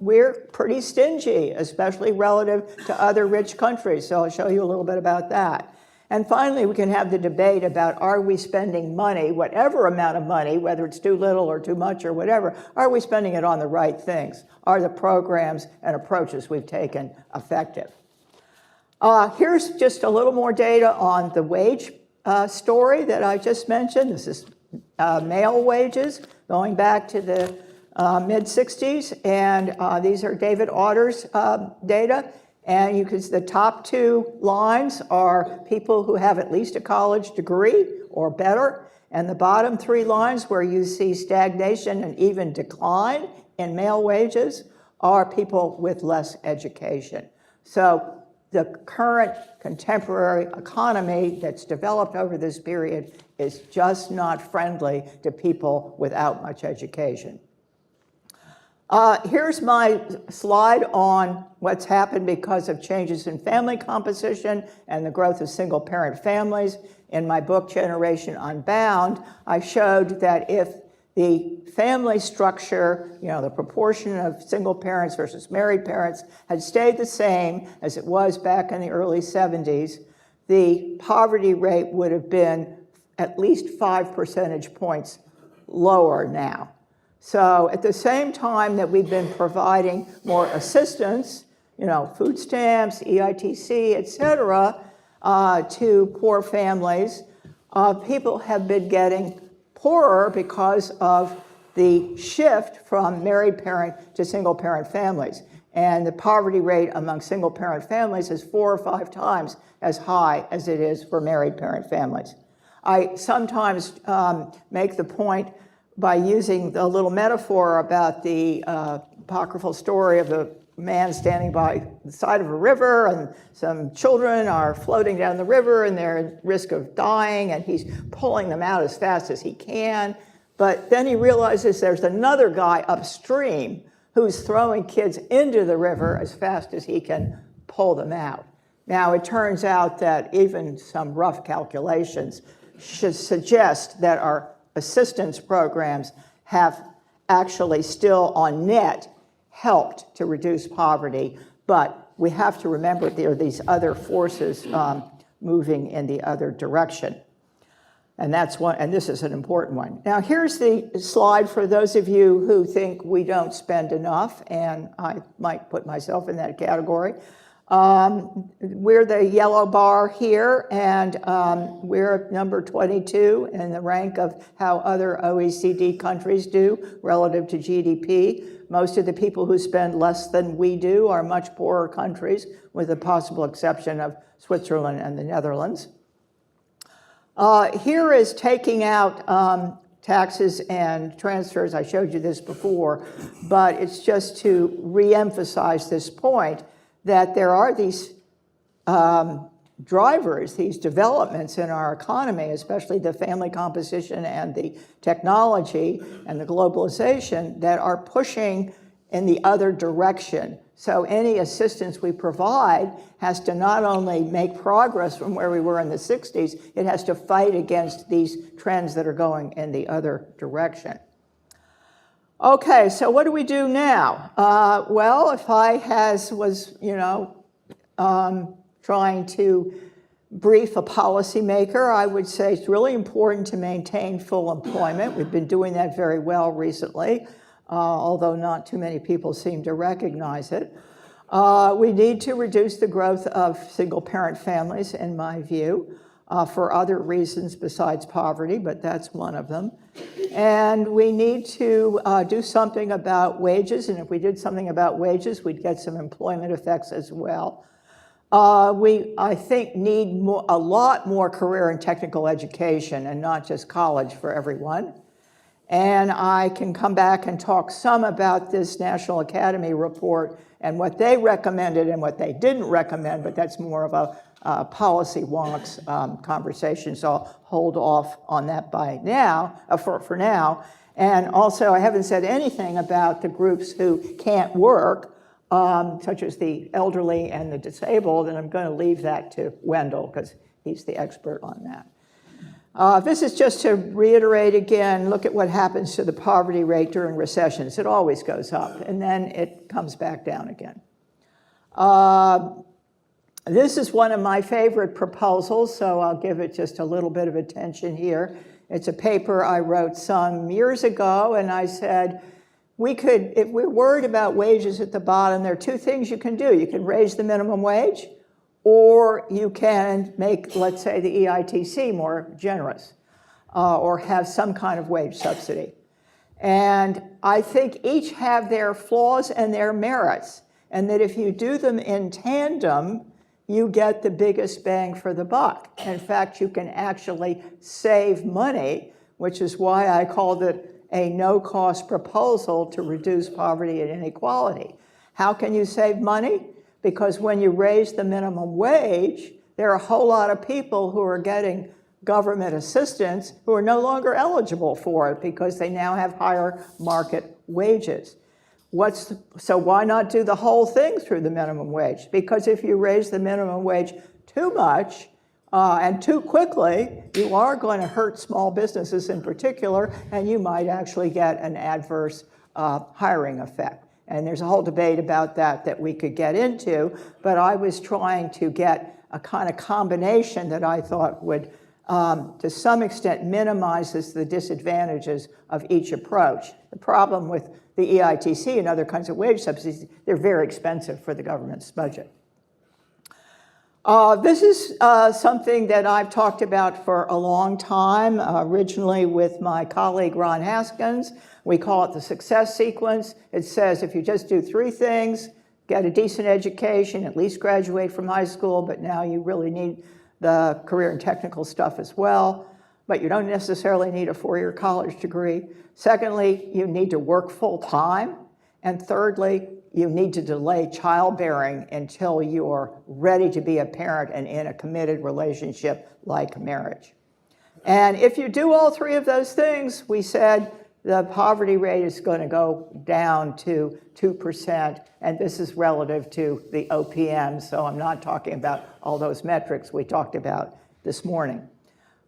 we're pretty stingy, especially relative to other rich countries. So I'll show you a little bit about that. And finally, we can have the debate about, are we spending money, whatever amount of money, whether it's too little or too much or whatever, are we spending it on the right things? Are the programs and approaches we've taken effective? Here's just a little more data on the wage story that I just mentioned. This is male wages going back to the mid-60s, and these are David Otter's data. And the top two lines are people who have at least a college degree or better. And the bottom three lines where you see stagnation and even decline in male wages are people with less education. So the current contemporary economy that's developed over this period is just not friendly to people without much education. Here's my slide on what's happened because of changes in family composition and the growth of single-parent families. In my book, Generation Unbound, I showed that if the family structure, the proportion of single parents versus married parents had stayed the same as it was back in the early 70s, the poverty rate would have been at least 5 percentage points lower now. So at the same time that we've been providing more assistance, food stamps, EITC, et cetera, to poor families, people have been getting poorer because of the shift from married parent to single parent families. And the poverty rate among single parent families is 4 or 5 times as high as it is for married parent families. I sometimes make the point by using a little metaphor about the apocryphal story of the man standing by the side of a river, and some children are floating down the river and they're at risk of dying, and he's pulling them out as fast as he can. But then he realizes there's another guy upstream who's throwing kids into the river as fast as he can pull them out. Now, it turns out that even some rough calculations should suggest that our assistance programs have actually still on net helped to reduce poverty, but we have to remember there are these other forces moving in the other direction. And that's one, and this is an important one. Now, here's the slide for those of you who think we don't spend enough, and I might put myself in that category. We're the yellow bar here, and we're number 22 in the rank of how other OECD countries do relative to GDP. Most of the people who spend less than we do are much poorer countries, with the possible exception of Switzerland and the Netherlands. Here is taking out taxes and transfers. I showed you this before, but it's just to re-emphasize this point that there are these drivers, these developments in our economy, especially the family composition and the technology and the globalization, that are pushing in the other direction. So any assistance we provide has to not only make progress from where we were in the 60s, it has to fight against these trends that are going in the other direction. Okay, so what do we do now? Well, if I was, trying to brief a policymaker, I would say it's really important to maintain full employment. We've been doing that very well recently, although not too many people seem to recognize it. We need to reduce the growth of single-parent families, in my view, for other reasons besides poverty, but that's one of them. And we need to do something about wages, and if we did something about wages, we'd get some employment effects as well. I think, need a lot more career and technical education, and not just college for everyone. And I can come back and talk some about this National Academy report and what they recommended and what they didn't recommend, but that's more of a policy wonks conversation, so I'll hold off on that for now. And also, I haven't said anything about the groups who can't work, such as the elderly and the disabled, and I'm going to leave that to Wendell, because he's the expert on that. This is just to reiterate again, look at what happens to the poverty rate during recessions. It always goes up, and then it comes back down again. This is one of my favorite proposals, so I'll give it just a little bit of attention here. It's a paper I wrote some years ago, and I said, if we're worried about wages at the bottom, there are two things you can do. You can raise the minimum wage, or you can make, let's say, the EITC more generous, or have some kind of wage subsidy. And I think each have their flaws and their merits, and that if you do them in tandem, you get the biggest bang for the buck. In fact, you can actually save money, which is why I called it a no-cost proposal to reduce poverty and inequality. How can you save money? Because when you raise the minimum wage, there are a whole lot of people who are getting government assistance who are no longer eligible for it because they now have higher market wages. So why not do the whole thing through the minimum wage? Because if you raise the minimum wage too much and too quickly, you are going to hurt small businesses in particular, and you might actually get an adverse hiring effect. And there's a whole debate about that we could get into, but I was trying to get a kind of combination that I thought would, to some extent, minimizes the disadvantages of each approach. The problem with the EITC and other kinds of wage subsidies, they're very expensive for the government's budget. This is something that I've talked about for a long time, originally with my colleague Ron Haskins. We call it the success sequence. It says if you just do three things, get a decent education, at least graduate from high school, but now you really need the career and technical stuff as well, but you don't necessarily need a four-year college degree. Secondly, you need to work full-time. And thirdly, you need to delay childbearing until you're ready to be a parent and in a committed relationship like marriage. And if you do all three of those things, we said the poverty rate is going to go down to 2%, and this is relative to the OPM, so I'm not talking about all those metrics we talked about this morning.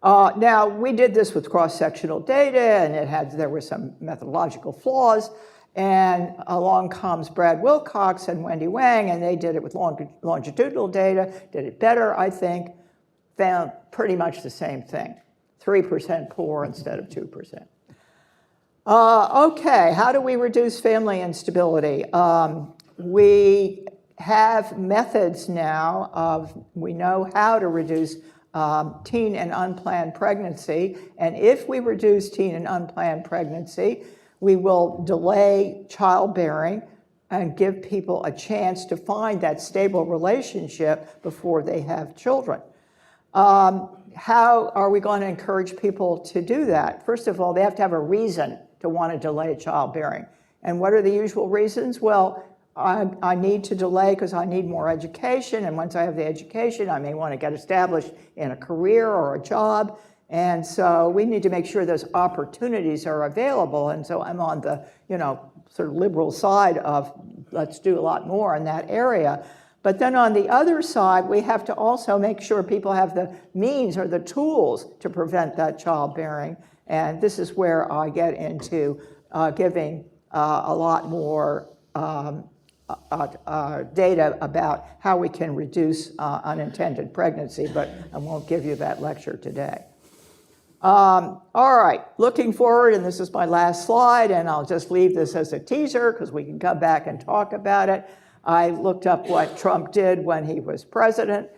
Now, we did this with cross-sectional data, and there were some methodological flaws, and along comes Brad Wilcox and Wendy Wang, and they did it with longitudinal data, did it better, I think, found pretty much the same thing, 3% poor instead of 2%. Okay, how do we reduce family instability? We have methods now we know how to reduce teen and unplanned pregnancy, and if we reduce teen and unplanned pregnancy, we will delay childbearing and give people a chance to find that stable relationship before they have children. How are we going to encourage people to do that? First of all, they have to have a reason to want to delay childbearing. And what are the usual reasons? Well, I need to delay because I need more education, and once I have the education, I may want to get established in a career or a job, and so we need to make sure those opportunities are available, and so I'm on the, sort of liberal side of let's do a lot more in that area. But then on the other side, we have to also make sure people have the means or the tools to prevent that childbearing, and this is where I get into giving a lot more data about how we can reduce unintended pregnancy, but I won't give you that lecture today. All right, looking forward, and this is my last slide, and I'll just leave this as a teaser because we can come back and talk about it. I looked up what Trump did when he was president,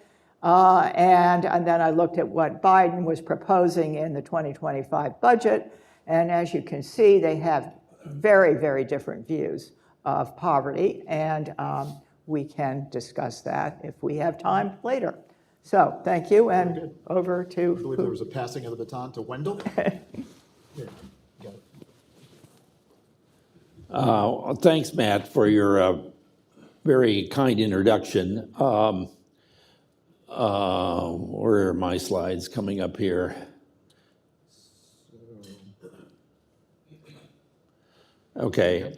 and then I looked at what Biden was proposing in the 2025 budget, and as you can see, they have very, very different views of poverty, and we can discuss that if we have time later. So thank you, and over to... I believe there was a passing of the baton to Wendell. Thanks, Matt, for your very kind introduction. Where are my slides coming up here? Okay.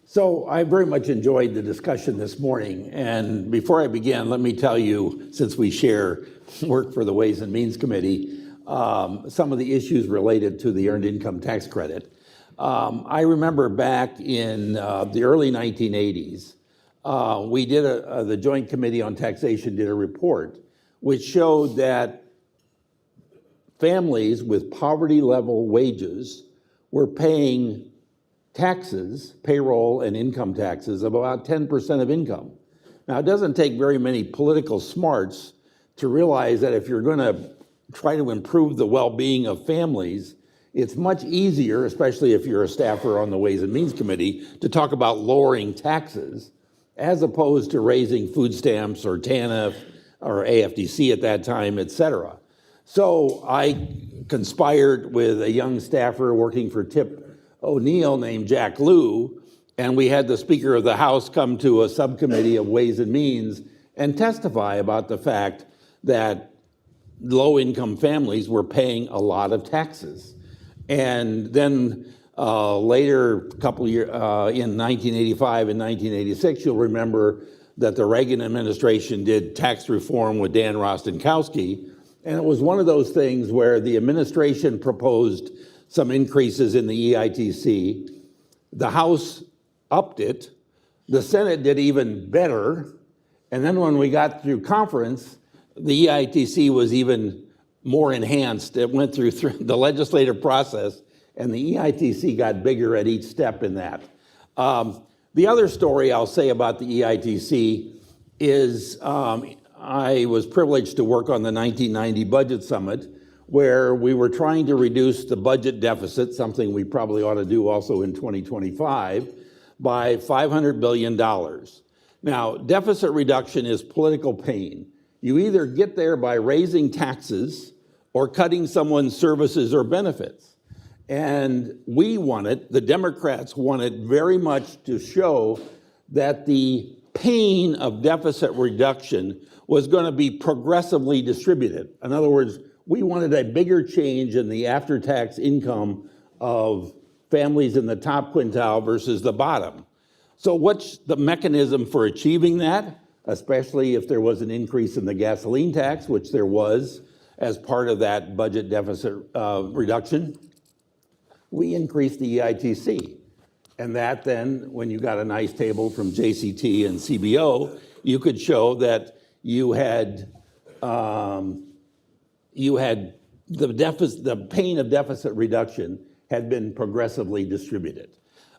So I very much enjoyed the discussion this morning, and before I begin, let me tell you, since we share work for the Ways and Means Committee, some of the issues related to the Earned Income Tax Credit. I remember back in the early 1980s, we did the Joint Committee on Taxation did a report which showed that families with poverty level wages were paying taxes, payroll and income taxes, of about 10% of income. Now, it doesn't take very many political smarts to realize that if you're going to try to improve the well-being of families, it's much easier, especially if you're a staffer on the Ways and Means Committee, to talk about lowering taxes as opposed to raising food stamps or TANF or AFDC at that time, et cetera. So I conspired with a young staffer working for Tip O'Neill named Jack Lew, and we had the Speaker of the House come to a subcommittee of Ways and Means and testify about the fact that low-income families were paying a lot of taxes. And then later, a couple years, in 1985 and 1986, you'll remember that the Reagan administration did tax reform with Dan Rostenkowski, and it was one of those things where the administration proposed some increases in the EITC. The House upped it. The Senate did even better. And then when we got through conference, the EITC was even more enhanced. It went through the legislative process, and the EITC got bigger at each step in that. The other story I'll say about the EITC is I was privileged to work on the 1990 Budget Summit, where we were trying to reduce the budget deficit, something we probably ought to do also in 2025, by $500 billion. Now, deficit reduction is political pain. You either get there by raising taxes or cutting someone's services or benefits. And we wanted, the Democrats wanted very much to show that the pain of deficit reduction was going to be progressively distributed. In other words, we wanted a bigger change in the after-tax income of families in the top quintile versus the bottom. So what's the mechanism for achieving that, especially if there was an increase in the gasoline tax, which there was as part of that budget deficit reduction? We increased the EITC. And that then, when you got a nice table from JCT and CBO, you could show that you had the pain of deficit reduction had been progressively distributed.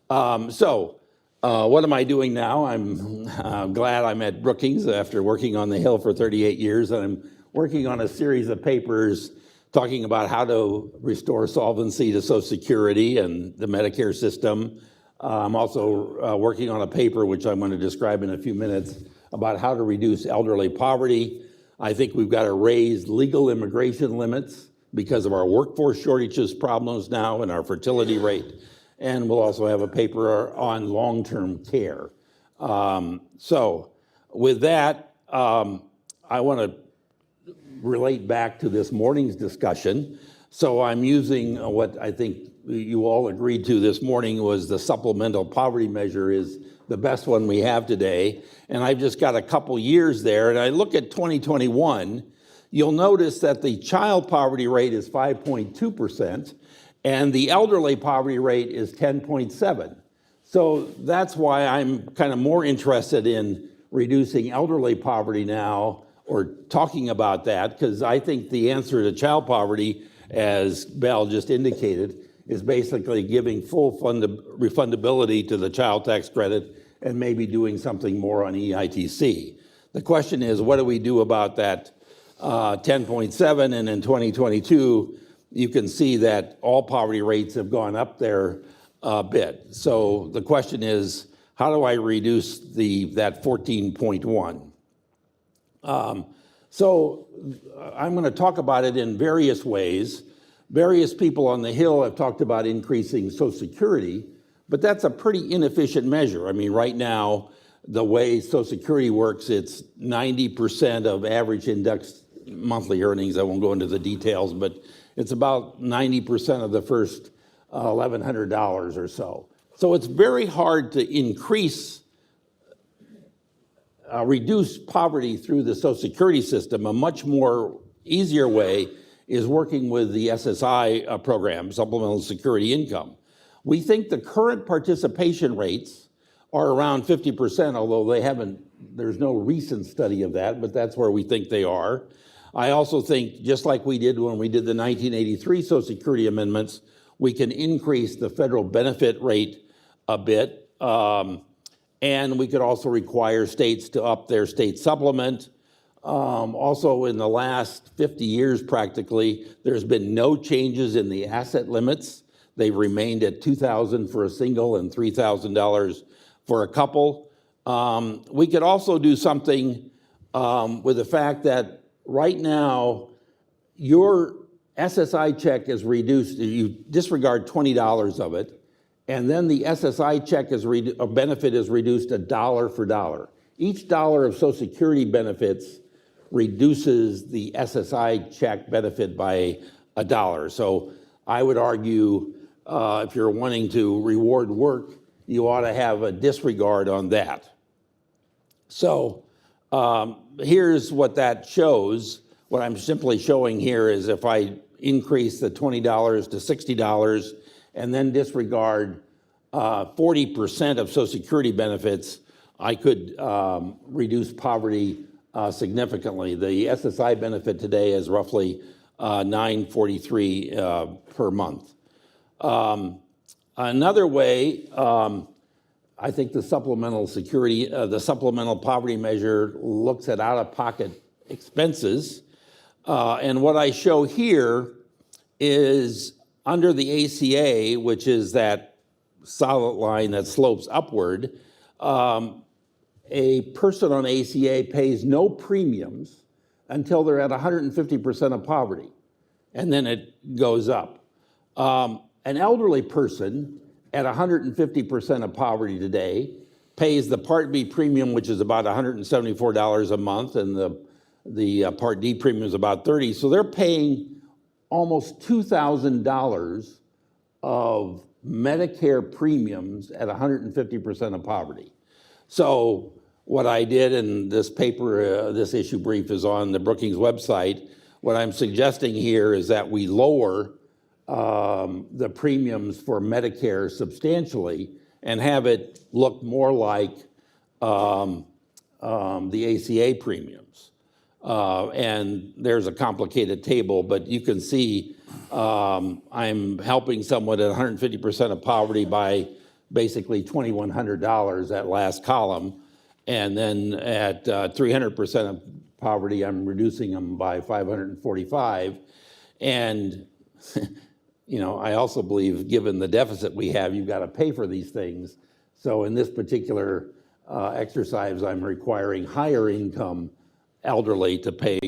What am I doing now? I'm glad I'm at Brookings after working on the Hill for 38 years, and I'm working on a series of papers talking about how to restore solvency to Social Security and the Medicare system. I'm also working on a paper, which I'm going to describe in a few minutes, about how to reduce elderly poverty. I think we've got to raise legal immigration limits because of our workforce shortages problems now and our fertility rate. And we'll also have a paper on long-term care. With that, I want to relate back to this morning's discussion. So I'm using what I think you all agreed to this morning was the supplemental poverty measure is the best one we have today. And I've just got a couple years there. And I look at 2021, you'll notice that the child poverty rate is 5.2%, and the elderly poverty rate is 10.7%. So that's why I'm kind of more interested in reducing elderly poverty now, or talking about that, because I think the answer to child poverty, as Belle just indicated, is basically giving full refundability to the child tax credit and maybe doing something more on EITC. The question is, what do we do about that 10.7? And in 2022, you can see that all poverty rates have gone up there a bit. So the question is, how do I reduce that 14.1? So I'm going to talk about it in various ways. Various people on the Hill have talked about increasing Social Security, but that's a pretty inefficient measure. I mean, right now, the way Social Security works, it's 90% of average indexed monthly earnings. I won't go into the details, but it's about 90% of the first $1,100 or so. So it's very hard to reduce poverty through the Social Security system. A much more easier way is working with the SSI program, Supplemental Security Income. We think the current participation rates are around 50%, although there's no recent study of that, but that's where we think they are. I also think, just like we did when we did the 1983 Social Security amendments, we can increase the federal benefit rate a bit. And we could also require states to up their state supplement. Also, in the last 50 years, practically, there's been no changes in the asset limits. They've remained at $2,000 for a single and $3,000 for a couple. We could also do something with the fact that right now, your SSI check is reduced, you disregard $20 of it, and then the SSI check benefit is reduced $1 for $1. Each dollar of Social Security benefits reduces the SSI check benefit by $1. So I would argue if you're wanting to reward work, you ought to have a disregard on that. So here's what that shows. What I'm simply showing here is if I increase the $20 to $60 and then disregard 40% of Social Security benefits, I could reduce poverty significantly. The SSI benefit today is roughly $943 per month. Another way, I think the supplemental poverty measure looks at out-of-pocket expenses. And what I show here is under the ACA, which is that solid line that slopes upward, a person on ACA pays no premiums until they're at 150% of poverty, and then it goes up. An elderly person at 150% of poverty today pays the Part B premium, which is about $174 a month, and the Part D premium is about $30. So they're paying almost $2,000 of Medicare premiums at 150% of poverty. So what I did, and this paper, this issue brief is on the Brookings website, what I'm suggesting here is that we lower the premiums for Medicare substantially and have it look more like the ACA premiums. And there's a complicated table, but you can see I'm helping someone at 150% of poverty by basically $2,100, that last column. And then at 300% of poverty, I'm reducing them by 545. And you know, I also believe, given the deficit we have, you've got to pay for these things. So in this particular exercise, I'm requiring higher income elderly to pay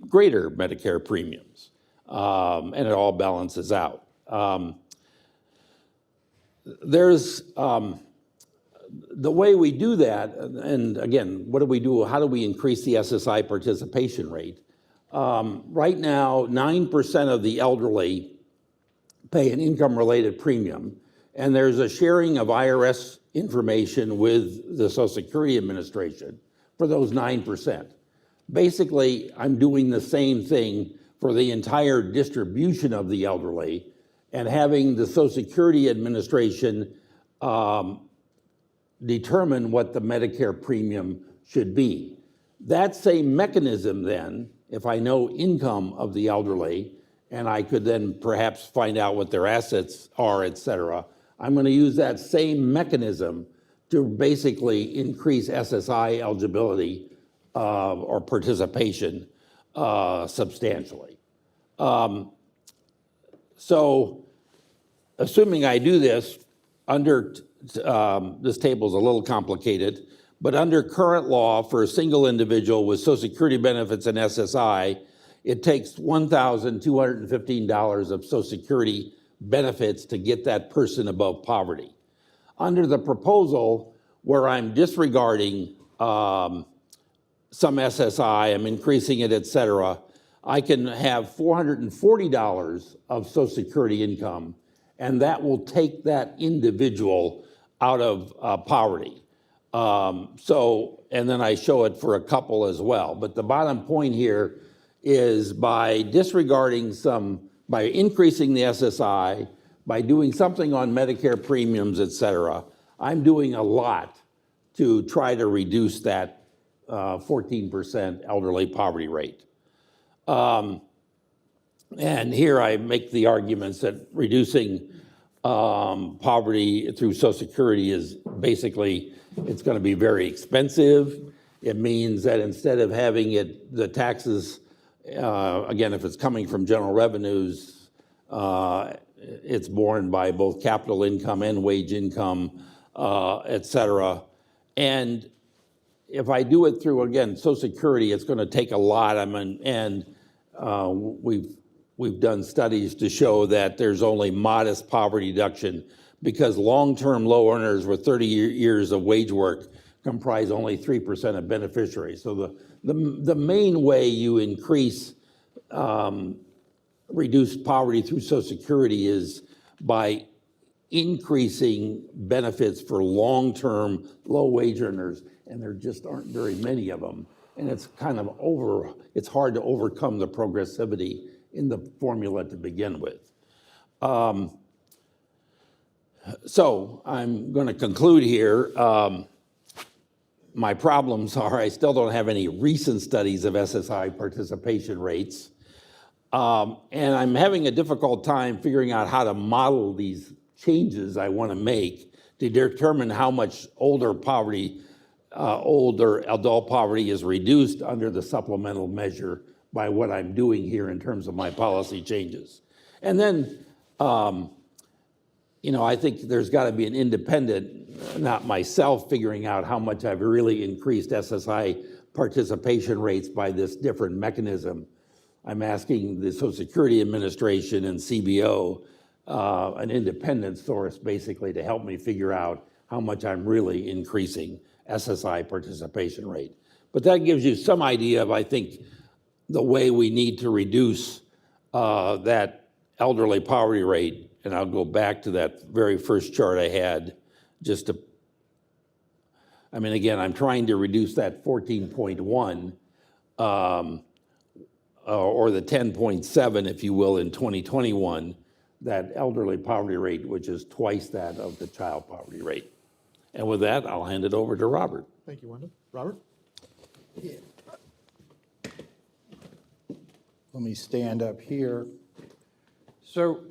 greater Medicare premiums, and it all balances out. There's the way we do that, and again, what do we do? How do we increase the SSI participation rate? Right now, 9% of the elderly pay an income-related premium, and there's a sharing of IRS information with the Social Security Administration for those 9%. Basically, I'm doing the same thing for the entire distribution of the elderly and having the Social Security Administration determine what the Medicare premium should be. That same mechanism then, if I know income of the elderly, and I could then perhaps find out what their assets are, et cetera, I'm going to use that same mechanism to basically increase SSI eligibility or participation substantially. So assuming I do this, under this table is a little complicated, but under current law for a single individual with Social Security benefits and SSI, it takes $1,215 of Social Security benefits to get that person above poverty. Under the proposal, where I'm disregarding some SSI, I'm increasing it, et cetera, I can have $440 of Social Security income, and that will take that individual out of poverty. And then I show it for a couple as well. But the bottom point here is by disregarding by increasing the SSI, by doing something on Medicare premiums, et cetera, I'm doing a lot to try to reduce that 14% elderly poverty rate. And here I make the arguments that reducing poverty through Social Security is basically, it's going to be very expensive. It means that instead of having the taxes, again, if it's coming from general revenues, it's borne by both capital income and wage income, et cetera. And if I do it through, again, Social Security, it's going to take a lot. We've done studies to show that there's only modest poverty reduction because long-term low earners with 30 years of wage work comprise only 3% of beneficiaries. So the main way you reduce poverty through Social Security is by increasing benefits for long-term low-wage earners, and there just aren't very many of them. And it's it's hard to overcome the progressivity in the formula to begin with. So I'm going to conclude here. My problems are I still don't have any recent studies of SSI participation rates. And I'm having a difficult time figuring out how to model these changes I want to make to determine how much older adult poverty is reduced under the supplemental measure by what I'm doing here in terms of my policy changes. And then, I think there's got to be an independent, not myself, figuring out how much I've really increased SSI participation rates by this different mechanism. I'm asking the Social Security Administration and CBO, an independent source, basically, to help me figure out how much I'm really increasing SSI participation rate. But that gives you some idea of, I think, the way we need to reduce that elderly poverty rate and I'll go back to that very first chart I had, just to, I mean, again, I'm trying to reduce that 14.1, or the 10.7, if you will, in 2021, that elderly poverty rate, which is twice that of the child poverty rate. And with that, I'll hand it over to Robert. Thank you, Wendell. Robert? Let me stand up here. So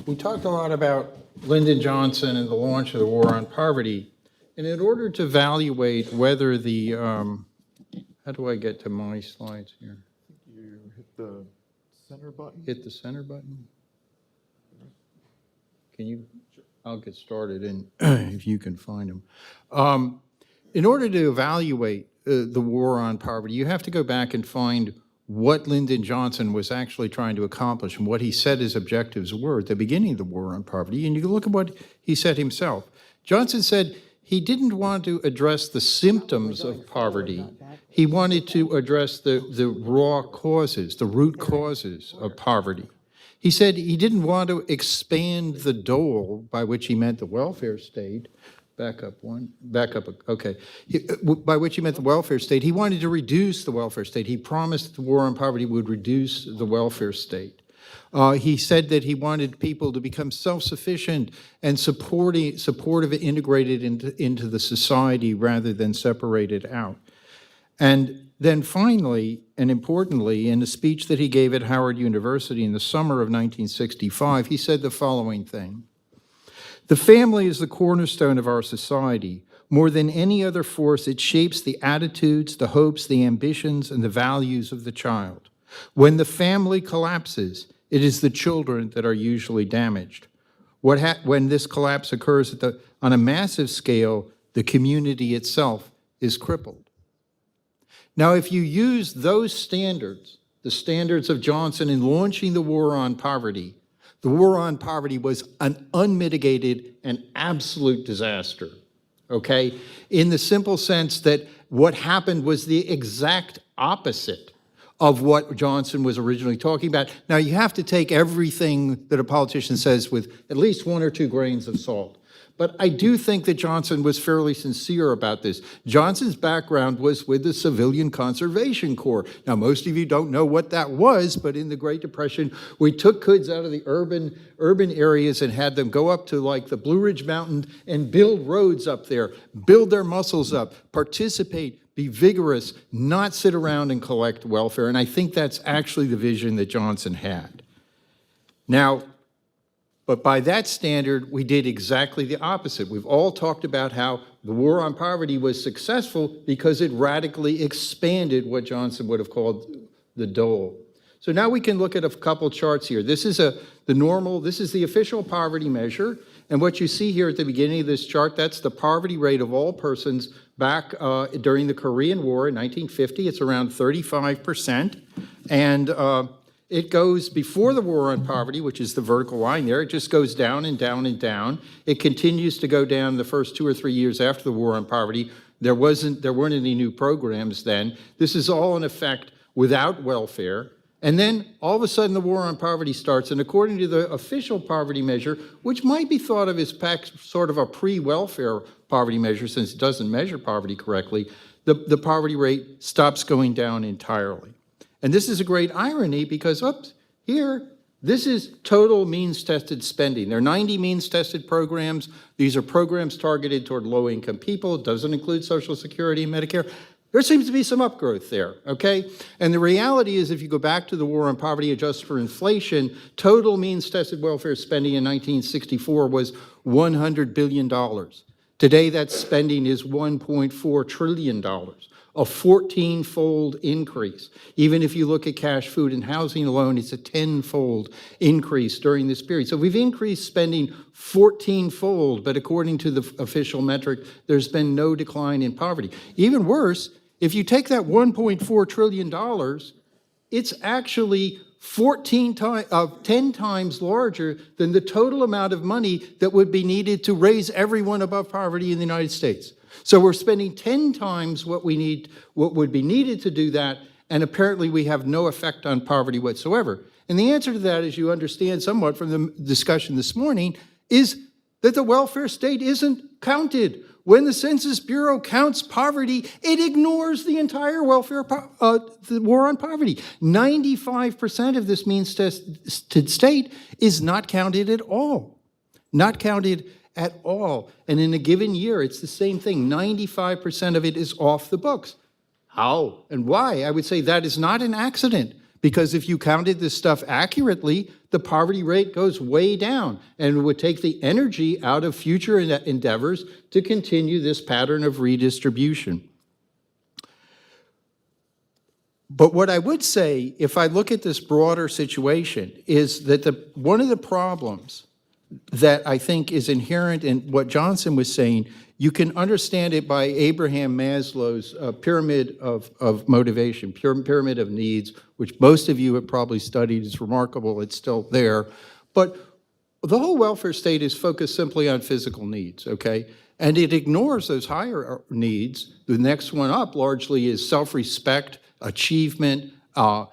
we talked a lot about Lyndon Johnson and the launch of the War on Poverty. And in order to evaluate whether the, how do I get to my slides here? You hit the center button. Hit the center button? Can you, I'll get started and if you can find them. In order to evaluate the war on poverty, you have to go back and find what Lyndon Johnson was actually trying to accomplish and what he said his objectives were at the beginning of the war on poverty. And you can look at what he said himself. Johnson said he didn't want to address the symptoms of poverty. He wanted to address the raw causes, the root causes of poverty. He said he didn't want to expand the dole, by which he meant the welfare state. Back up, okay. By which he meant the welfare state. He wanted to reduce the welfare state. He promised the war on poverty would reduce the welfare state. He said that he wanted people to become self-sufficient and supportive and integrated into the society rather than separated out. And then finally, and importantly, in a speech that he gave at Howard University in the summer of 1965, he said the following thing: "The family is the cornerstone of our society. More than any other force, it shapes the attitudes, the hopes, the ambitions, and the values of the child. When the family collapses, it is the children that are usually damaged. When this collapse occurs on a massive scale, the community itself is crippled." Now, if you use those standards, the standards of Johnson in launching the war on poverty, the war on poverty was an unmitigated and absolute disaster, okay? In the simple sense that what happened was the exact opposite of what Johnson was originally talking about. Now, you have to take everything that a politician says with at least 1 or 2 grains of salt. But I do think that Johnson was fairly sincere about this. Johnson's background was with the Civilian Conservation Corps. Now, most of you don't know what that was, but in the Great Depression, we took kids out of the urban areas and had them go up to like the Blue Ridge Mountain and build roads up there, build their muscles up, participate, be vigorous, not sit around and collect welfare. And I think that's actually the vision that Johnson had. Now, but by that standard, we did exactly the opposite. We've all talked about how the war on poverty was successful because it radically expanded what Johnson would have called the dole. So now we can look at a couple charts here. This is the official poverty measure. And what you see here at the beginning of this chart, that's the poverty rate of all persons back during the Korean War in 1950. It's around 35%. And it goes before the war on poverty, which is the vertical line there. It just goes down and down and down. It continues to go down the first 2 or 3 years after the war on poverty. There weren't any new programs then. This is all in effect without welfare. And then all of a sudden the war on poverty starts. And according to the official poverty measure, which might be thought of as sort of a pre-welfare poverty measure since it doesn't measure poverty correctly, the poverty rate stops going down entirely. And this is a great irony because, here, this is total means-tested spending. There are 90 means-tested programs. These are programs targeted toward low-income people. It doesn't include Social Security and Medicare. There seems to be some upgrowth there, okay? And the reality is, if you go back to the war on poverty adjusted for inflation, total means-tested welfare spending in 1964 was $100 billion. Today, that spending is $1.4 trillion. A 14-fold increase. Even if you look at cash, food, and housing alone, it's a 10-fold increase during this period. So we've increased spending 14-fold, but according to the official metric, there's been no decline in poverty. Even worse, if you take that $1.4 trillion, it's actually 10 times larger than the total amount of money that would be needed to raise everyone above poverty in the United States. So we're spending 10 times what would be needed to do that, and apparently we have no effect on poverty whatsoever. And the answer to that, as you understand somewhat from the discussion this morning, is that the welfare state isn't counted. When the Census Bureau counts poverty, it ignores the entire the war on poverty. 95% of this means tested state is not counted at all. Not counted at all. And in a given year, it's the same thing. 95% of it is off the books. How and why? I would say that is not an accident, because if you counted this stuff accurately, the poverty rate goes way down, and it would take the energy out of future endeavors to continue this pattern of redistribution. But what I would say, if I look at this broader situation, is that one of the problems that I think is inherent in what Johnson was saying, you can understand it by Abraham Maslow's pyramid of motivation, pyramid of needs, which most of you have probably studied. It's remarkable, it's still there. But the whole welfare state is focused simply on physical needs, okay? And it ignores those higher needs. The next one up largely is self-respect, achievement, a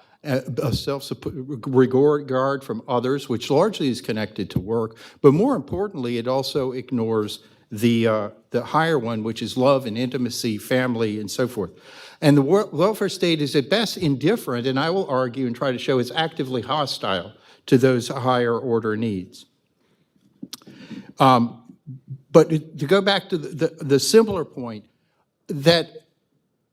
self-regard from others, which largely is connected to work. But more importantly, it also ignores the higher one, which is love and intimacy, family, and so forth. And the welfare state is at best indifferent, and I will argue and try to show is actively hostile to those higher order needs. But to go back to the simpler point, that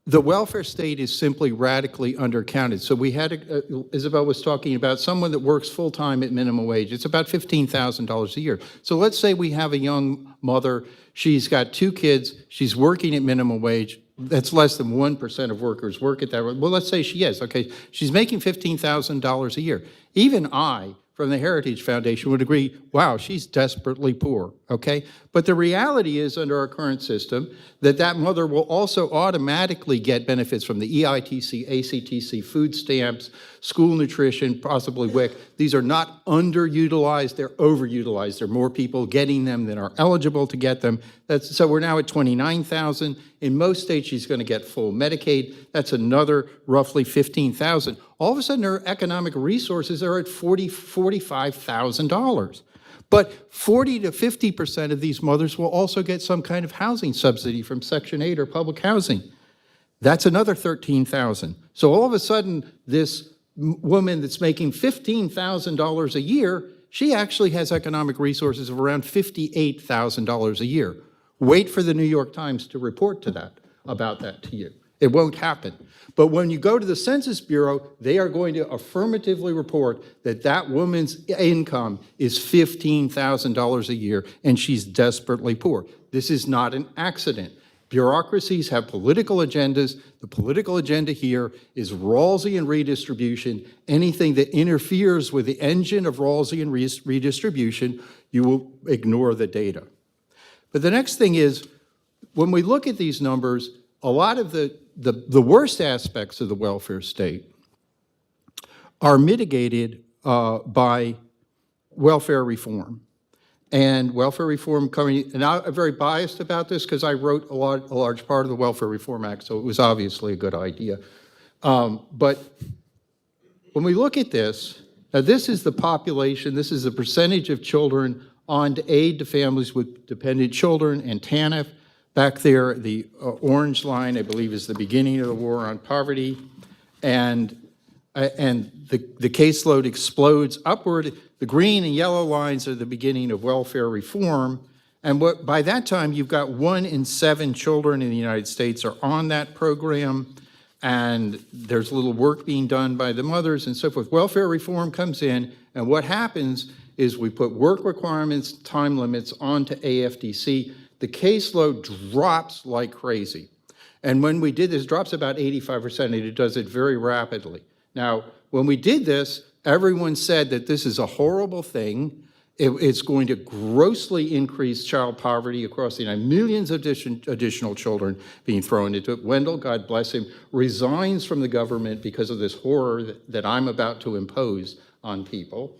the welfare state is simply radically undercounted. So we had, Isabel was talking about someone that works full-time at minimum wage. It's about $15,000 a year. So let's say we have a young mother, she's got 2 kids, she's working at minimum wage. That's less than 1% of workers work at that. Well, let's say she is, okay? She's making $15,000 a year. Even I, from the Heritage Foundation, would agree, wow, she's desperately poor, okay? But the reality is, under our current system, that mother will also automatically get benefits from the EITC, ACTC, food stamps, school nutrition, possibly WIC. These are not underutilized, they're overutilized. There are more people getting them than are eligible to get them. So we're now at 29,000. In most states, she's going to get full Medicaid. That's another roughly 15,000. All of a sudden, her economic resources are at $45,000. But 40 to 50% of these mothers will also get some kind of housing subsidy from Section 8 or public housing. That's another 13,000. So all of a sudden, this woman that's making $15,000 a year, she actually has economic resources of around $58,000 a year. Wait for the New York Times to report about that to you. It won't happen. But when you go to the Census Bureau, they are going to affirmatively report that that woman's income is $15,000 a year, and she's desperately poor. This is not an accident. Bureaucracies have political agendas. The political agenda here is Rawlsian redistribution. Anything that interferes with the engine of Rawlsian redistribution, you will ignore the data. But the next thing is, when we look at these numbers, a lot of the worst aspects of the welfare state are mitigated by welfare reform. And welfare reform coming, and I'm very biased about this because I wrote a large part of the Welfare Reform Act, so it was obviously a good idea. But when we look at this, now this is the population, this is the percentage of children on to aid to families with dependent children, and TANF. Back there, the orange line, I believe, is the beginning of the war on poverty. And the caseload explodes upward. The green and yellow lines are the beginning of welfare reform. And by that time, you've got 1 in 7 children in the United States are on that program. And there's a little work being done by the mothers and so forth. Welfare reform comes in, and what happens is we put work requirements, time limits onto AFDC. The caseload drops like crazy. And when we did this, drops about 85%, and it does it very rapidly. Now, when we did this, everyone said that this is a horrible thing. It's going to grossly increase child poverty across the United States. Millions of additional children being thrown into it. Wendell, God bless him, resigns from the government because of this horror that I'm about to impose on people.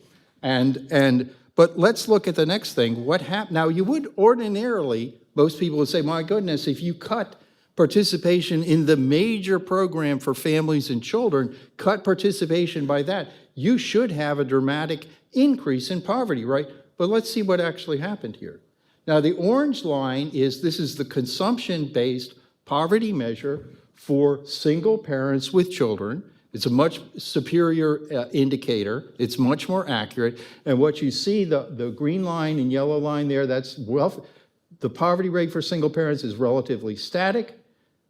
But let's look at the next thing. What happened? Now, you would ordinarily, most people would say, my goodness, if you cut participation in the major program for families and children, cut participation by that, you should have a dramatic increase in poverty, right? But let's see what actually happened here. Now, the orange line this is the consumption-based poverty measure for single parents with children. It's a much superior indicator. It's much more accurate. And what you see, the green line and yellow line there, that's wealth. The poverty rate for single parents is relatively static.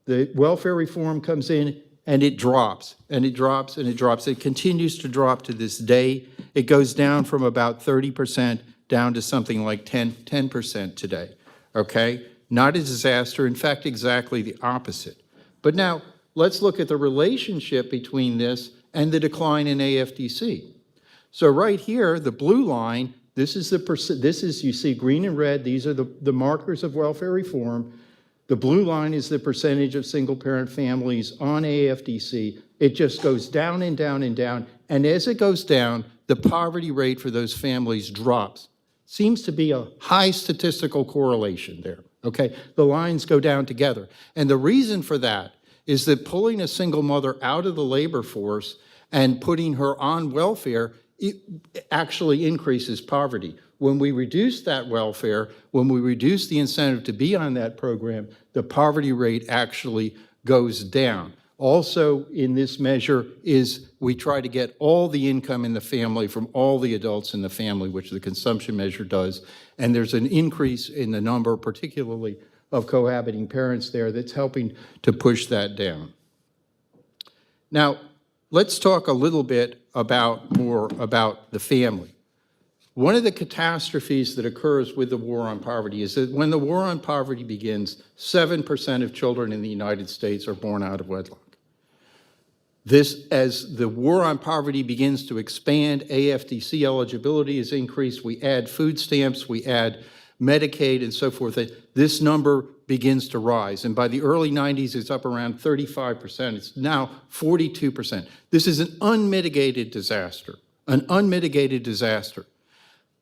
The welfare reform comes in and it drops, and it drops, and it drops. It continues to drop to this day. It goes down from about 30% down to something like 10% today, okay? Not a disaster, in fact, exactly the opposite. But now, let's look at the relationship between this and the decline in AFDC. So right here, the blue line, this is, you see green and red, these are the markers of welfare reform. The blue line is the percentage of single-parent families on AFDC. It just goes down and down and down, and as it goes down, the poverty rate for those families drops. Seems to be a high statistical correlation there, okay? The lines go down together. And the reason for that is that pulling a single mother out of the labor force and putting her on welfare, it actually increases poverty. When we reduce that welfare, when we reduce the incentive to be on that program, the poverty rate actually goes down. Also in this measure is we try to get all the income in the family from all the adults in the family, which the consumption measure does. And there's an increase in the number, particularly of cohabiting parents there, that's helping to push that down. Now, let's talk a little bit more about the family. One of the catastrophes that occurs with the war on poverty is that when the war on poverty begins, 7% of children in the United States are born out of wedlock. As the war on poverty begins to expand, AFDC eligibility is increased, we add food stamps, we add Medicaid and so forth, this number begins to rise. And by the early 90s, it's up around 35%. It's now 42%. This is an unmitigated disaster, an unmitigated disaster.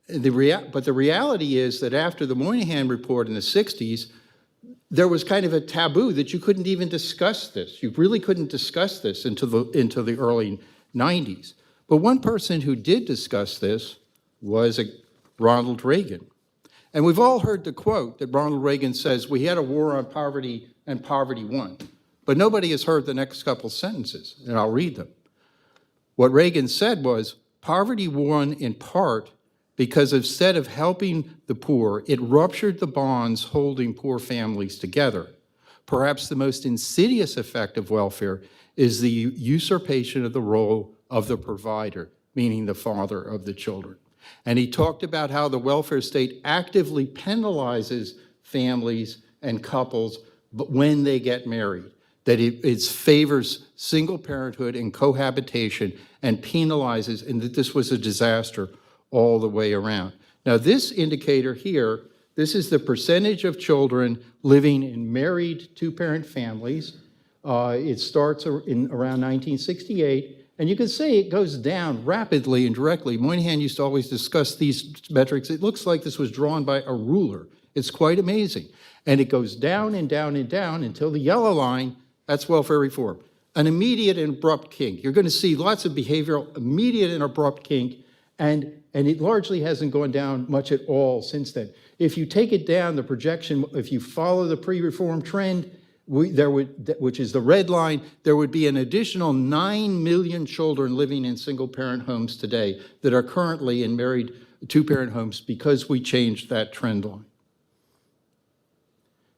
But the reality is that after the Moynihan report in the 60s, there was kind of a taboo that you couldn't even discuss this. You really couldn't discuss this into the early 90s. But one person who did discuss this was Ronald Reagan. And we've all heard the quote that Ronald Reagan says, "We had a war on poverty and poverty won." But nobody has heard the next couple sentences, and I'll read them. What Reagan said was, "Poverty won in part because instead of helping the poor, it ruptured the bonds holding poor families together. Perhaps the most insidious effect of welfare is the usurpation of the role of the provider, meaning the father of the children." And he talked about how the welfare state actively penalizes families and couples when they get married, that it favors single parenthood and cohabitation and penalizes, and that this was a disaster all the way around. Now, this indicator here, this is the percentage of children living in married two-parent families. It starts in around 1968, and you can see it goes down rapidly and directly. Moynihan used to always discuss these metrics. It looks like this was drawn by a ruler. It's quite amazing. And it goes down and down and down until the yellow line, that's welfare reform. An immediate and abrupt kink. You're going to see lots of behavioral, immediate and abrupt kink, and it largely hasn't gone down much at all since then. If you take it down, the projection, if you follow the pre-reform trend, which is the red line, there would be an additional 9 million children living in single-parent homes today that are currently in married two-parent homes because we changed that trend line.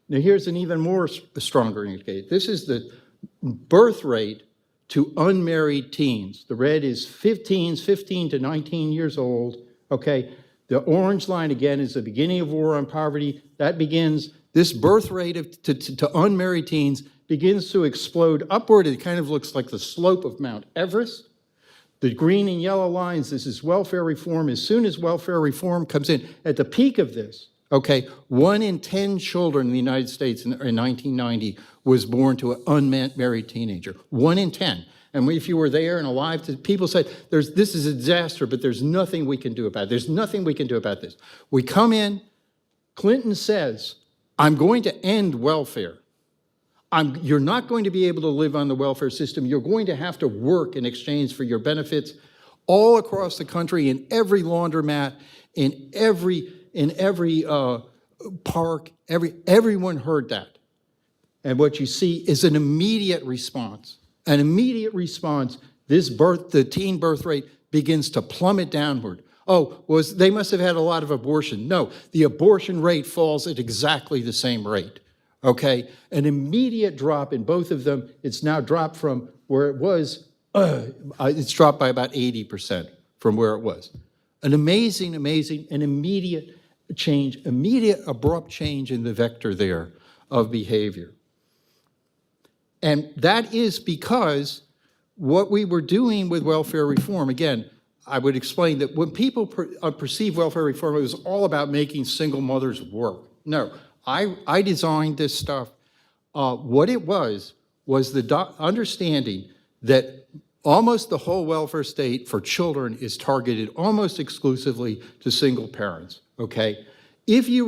Now here's an even more stronger indicator. This is the birth rate to unmarried teens. The red is 15 to 19 years old, okay? The orange line, again, is the beginning of war on poverty. That begins, this birth rate to unmarried teens begins to explode upward. It kind of looks like the slope of Mount Everest. The green and yellow lines, this is welfare reform. As soon as welfare reform comes in, at the peak of this, okay, 1 in 10 children in the United States in 1990 was born to an unmarried teenager. 1 in 10. And if you were there and alive, people said, this is a disaster, but there's nothing we can do about it. There's nothing we can do about this. We come in, Clinton says, "I'm going to end welfare. You're not going to be able to live on the welfare system. You're going to have to work in exchange for your benefits all across the country, in every laundromat, in every park, everyone heard that. And what you see is an immediate response. An immediate response, the teen birth rate begins to plummet downward. Oh, they must have had a lot of abortion. No, the abortion rate falls at exactly the same rate, okay? An immediate drop in both of them. It's now dropped from where it was, it's dropped by about 80% from where it was. An amazing, an immediate change, immediate abrupt change in the vector there of behavior. And that is because what we were doing with welfare reform, again, I would explain that when people perceive welfare reform, it was all about making single mothers work. No, I designed this stuff. What it was the understanding that almost the whole welfare state for children is targeted almost exclusively to single parents, okay? If you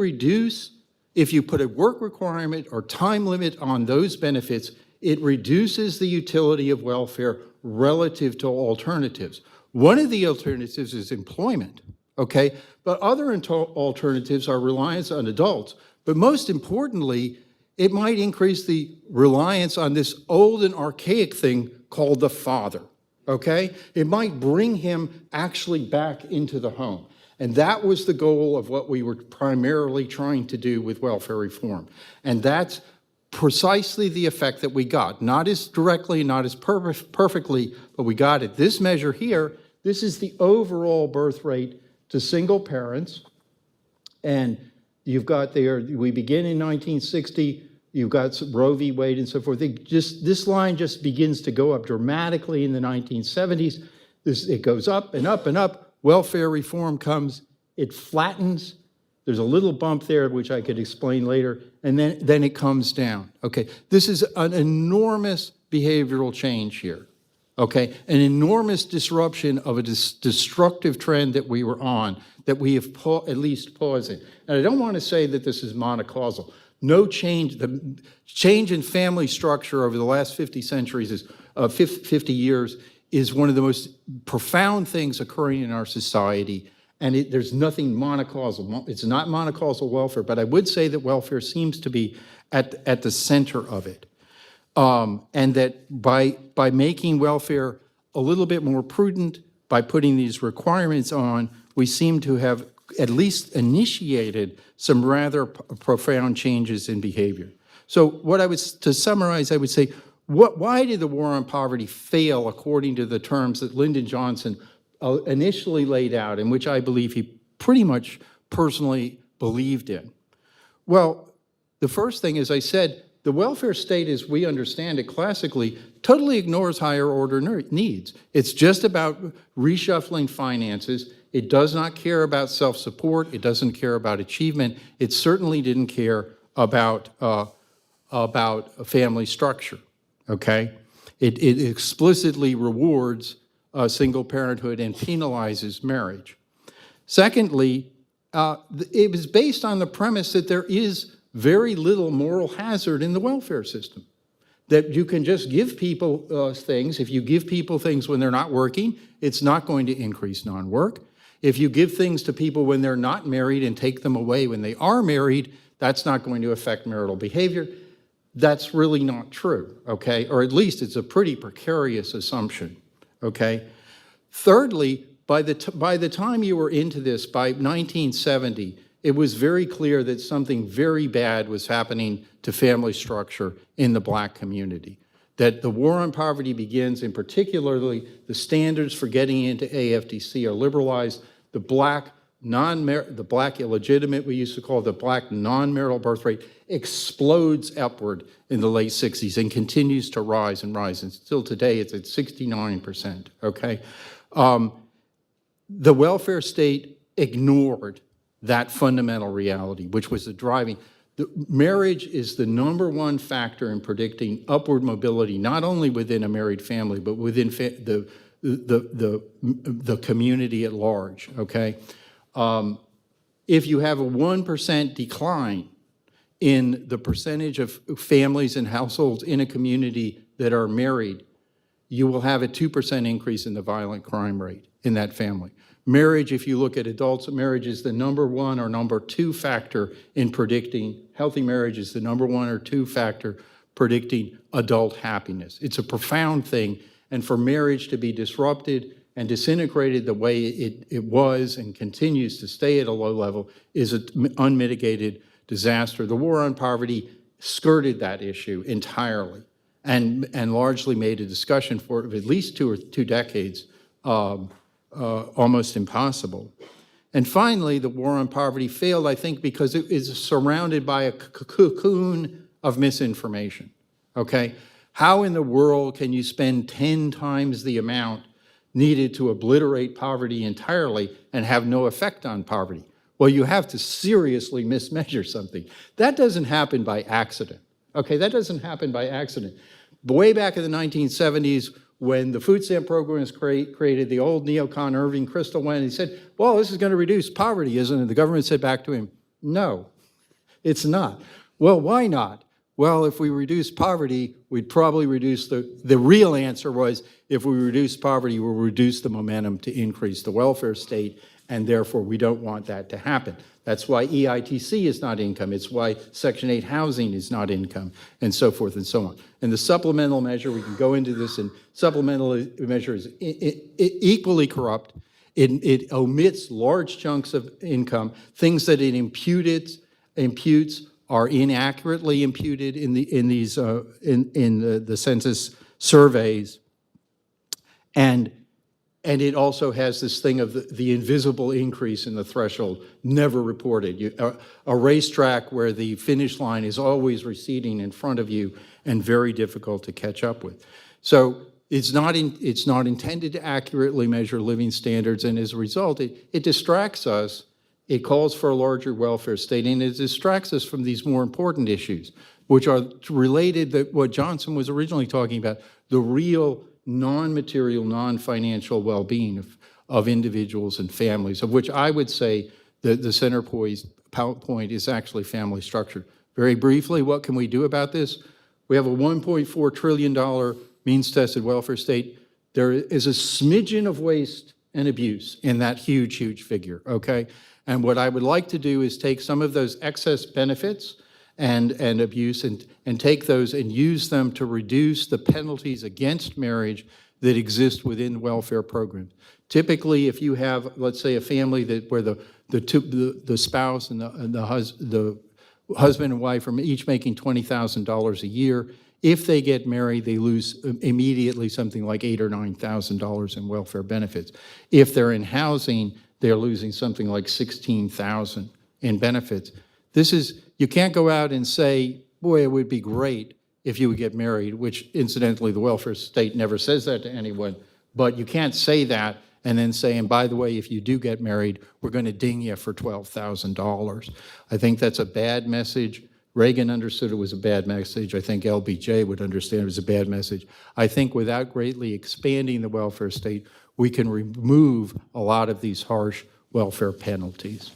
put a work requirement or time limit on those benefits, it reduces the utility of welfare relative to alternatives. One of the alternatives is employment, okay? But other alternatives are reliance on adults. But most importantly, it might increase the reliance on this old and archaic thing called the father, okay? It might bring him actually back into the home. And that was the goal of what we were primarily trying to do with welfare reform. And that's precisely the effect that we got. Not as directly, not as perfectly, but we got it. This measure here, this is the overall birth rate to single parents. And you've got there, we begin in 1960, you've got Roe v. Wade and so forth. This line just begins to go up dramatically in the 1970s. It goes up and up and up. Welfare reform comes, it flattens. There's a little bump there, which I could explain later, and then it comes down, okay? This is an enormous behavioral change here, okay? An enormous disruption of a destructive trend that we were on, that we have at least paused in. And I don't want to say that this is monocausal. No change, the change in family structure over the last 50 years is one of the most profound things occurring in our society. And there's nothing monocausal. It's not monocausal welfare, but I would say that welfare seems to be at the center of it. And that by making welfare a little bit more prudent, by putting these requirements on, we seem to have at least initiated some rather profound changes in behavior. So to summarize, I would say, why did the war on poverty fail according to the terms that Lyndon Johnson initially laid out, and which I believe he pretty much personally believed in? Well, the first thing, as I said, the welfare state, as we understand it classically, totally ignores higher order needs. It's just about reshuffling finances. It does not care about self-support. It doesn't care about achievement. It certainly didn't care about family structure, okay? It explicitly rewards single parenthood and penalizes marriage. Secondly, it was based on the premise that there is very little moral hazard in the welfare system, that you can just give people things. If you give people things when they're not working, it's not going to increase non-work. If you give things to people when they're not married and take them away when they are married, that's not going to affect marital behavior. That's really not true, okay? Or at least it's a pretty precarious assumption, okay? Thirdly, by the time you were into this, by 1970, it was very clear that something very bad was happening to family structure in the Black community. That the war on poverty begins, and particularly the standards for getting into AFDC are liberalized. The Black illegitimate, we used to call the Black non-marital birth rate, explodes upward in the late 60s and continues to rise and rise. And still today, it's at 69%, okay? The welfare state ignored that fundamental reality, which was the driving. Marriage is the #1 factor in predicting upward mobility, not only within a married family, but within the community at large, okay? If you have a 1% decline in the percentage of families and households in a community that are married, you will have a 2% increase in the violent crime rate in that family. Marriage, if you look at adults, marriage is the #1 or #2 factor in predicting, healthy marriage is the #1 or #2 factor predicting adult happiness. It's a profound thing, and for marriage to be disrupted and disintegrated the way it was and continues to stay at a low level is an unmitigated disaster. The war on poverty skirted that issue entirely and largely made a discussion for at least two decades almost impossible. And finally, the war on poverty failed, I think, because it is surrounded by a cocoon of misinformation, okay? How in the world can you spend 10 times the amount needed to obliterate poverty entirely and have no effect on poverty? Well, you have to seriously mismeasure something. That doesn't happen by accident, okay? That doesn't happen by accident. Way back in the 1970s, when the food stamp program was created, the old neocon Irving Kristol went and he said, well, this is going to reduce poverty, isn't it? The government said back to him, no, it's not. Well, why not? Well, if we reduce poverty, we'd probably reduce the real answer was, if we reduce poverty, we'll reduce the momentum to increase the welfare state, and therefore we don't want that to happen. That's why EITC is not income. It's why Section 8 housing is not income, and so forth and so on. And the supplemental measure, we can go into this, and supplemental measure is equally corrupt. It omits large chunks of income. Things that it imputes are inaccurately imputed in the census surveys, and it also has this thing of the invisible increase in the threshold, never reported. A racetrack where the finish line is always receding in front of you and very difficult to catch up with. So it's not intended to accurately measure living standards, and as a result, it distracts us. It calls for a larger welfare state, and it distracts us from these more important issues, which are related to what Johnson was originally talking about, the real non-material, non-financial well-being of individuals and families, of which I would say the center point is actually family structure. Very briefly, what can we do about this? We have a $1.4 trillion means-tested welfare state. There is a smidgen of waste and abuse in that huge, huge figure, okay? And what I would like to do is take some of those excess benefits and abuse and take those and use them to reduce the penalties against marriage that exist within welfare programs. Typically, if you have, let's say, a family where the spouse and the husband and wife are each making $20,000 a year, if they get married, they lose immediately something like $8,000 or $9,000 in welfare benefits. If they're in housing, they're losing something like $16,000 in benefits. You can't go out and say, boy, it would be great if you would get married, which incidentally, the welfare state never says that to anyone, but you can't say that and then say, and by the way, if you do get married, we're going to ding you for $12,000. I think that's a bad message. Reagan understood it was a bad message. I think LBJ would understand it was a bad message. I think without greatly expanding the welfare state, we can remove a lot of these harsh welfare penalties.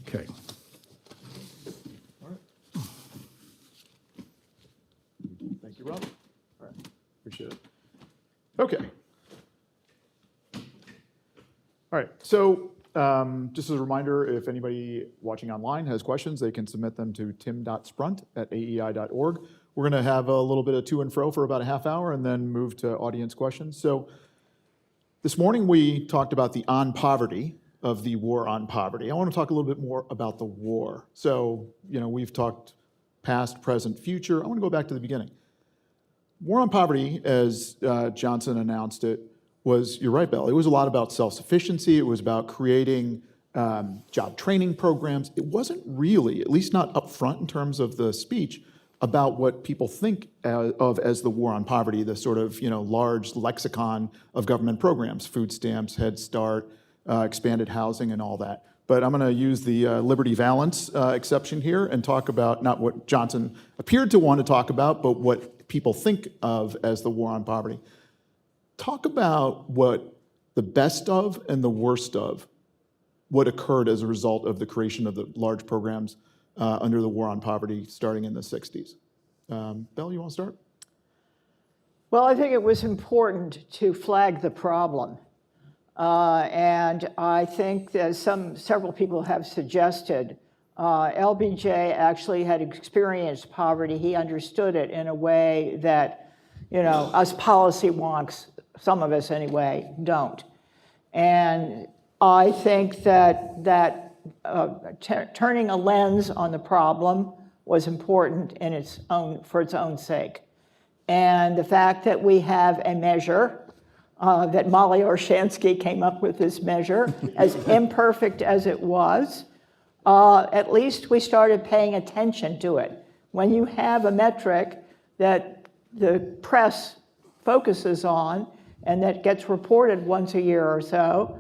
Okay. All right. Thank you, Rob. All right, appreciate it. Okay. All right, so just as a reminder, if anybody watching online has questions, they can submit them to tim.sprunt@aei.org. We're going to have a little bit of to and fro for about a half hour and then move to audience questions. So this morning we talked about the on-poverty of the war on poverty. I want to talk a little bit more about the war. So, we've talked past, present, future. I want to go back to the beginning. War on poverty, as Johnson announced it, you're right, Belle, it was a lot about self-sufficiency. It was about creating job training programs. It wasn't really, at least not up front in terms of the speech, about what people think of as the war on poverty, the sort of large lexicon of government programs, food stamps, Head Start, expanded housing, and all that. But I'm going to use the Liberty Valance exception here and talk about not what Johnson appeared to want to talk about, but what people think of as the war on poverty. Talk about what the best of and the worst of what occurred as a result of the creation of the large programs under the war on poverty starting in the 60s. Belle, you want to start? Well, I think it was important to flag the problem. And I think that several people have suggested, LBJ actually had experienced poverty. He understood it in a way that, us policy wonks, some of us anyway, don't. And I think that turning a lens on the problem was important for its own sake. And the fact that we have a measure, that Molly Orshansky came up with this measure, as imperfect as it was, at least we started paying attention to it. When you have a metric that the press focuses on and that gets reported once a year or so,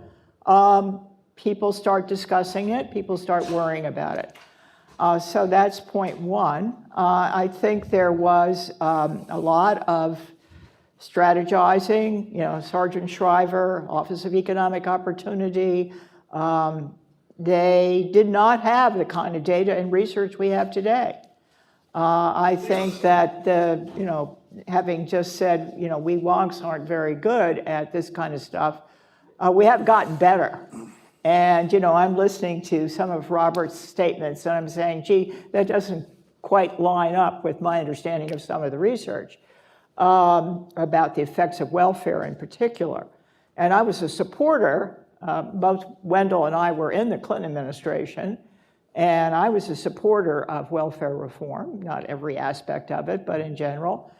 people start discussing it, people start worrying about it. So that's point one. I think there was a lot of strategizing, Sergeant Shriver, Office of Economic Opportunity, they did not have the kind of data and research we have today. I think that having just said, we wonks aren't very good at this kind of stuff, we have gotten better. And, I'm listening to some of Robert's statements and I'm saying, gee, that doesn't quite line up with my understanding of some of the research about the effects of welfare in particular. And I was a supporter, both Wendell and I were in the Clinton administration, and I was a supporter of welfare reform, not every aspect of it, but in general.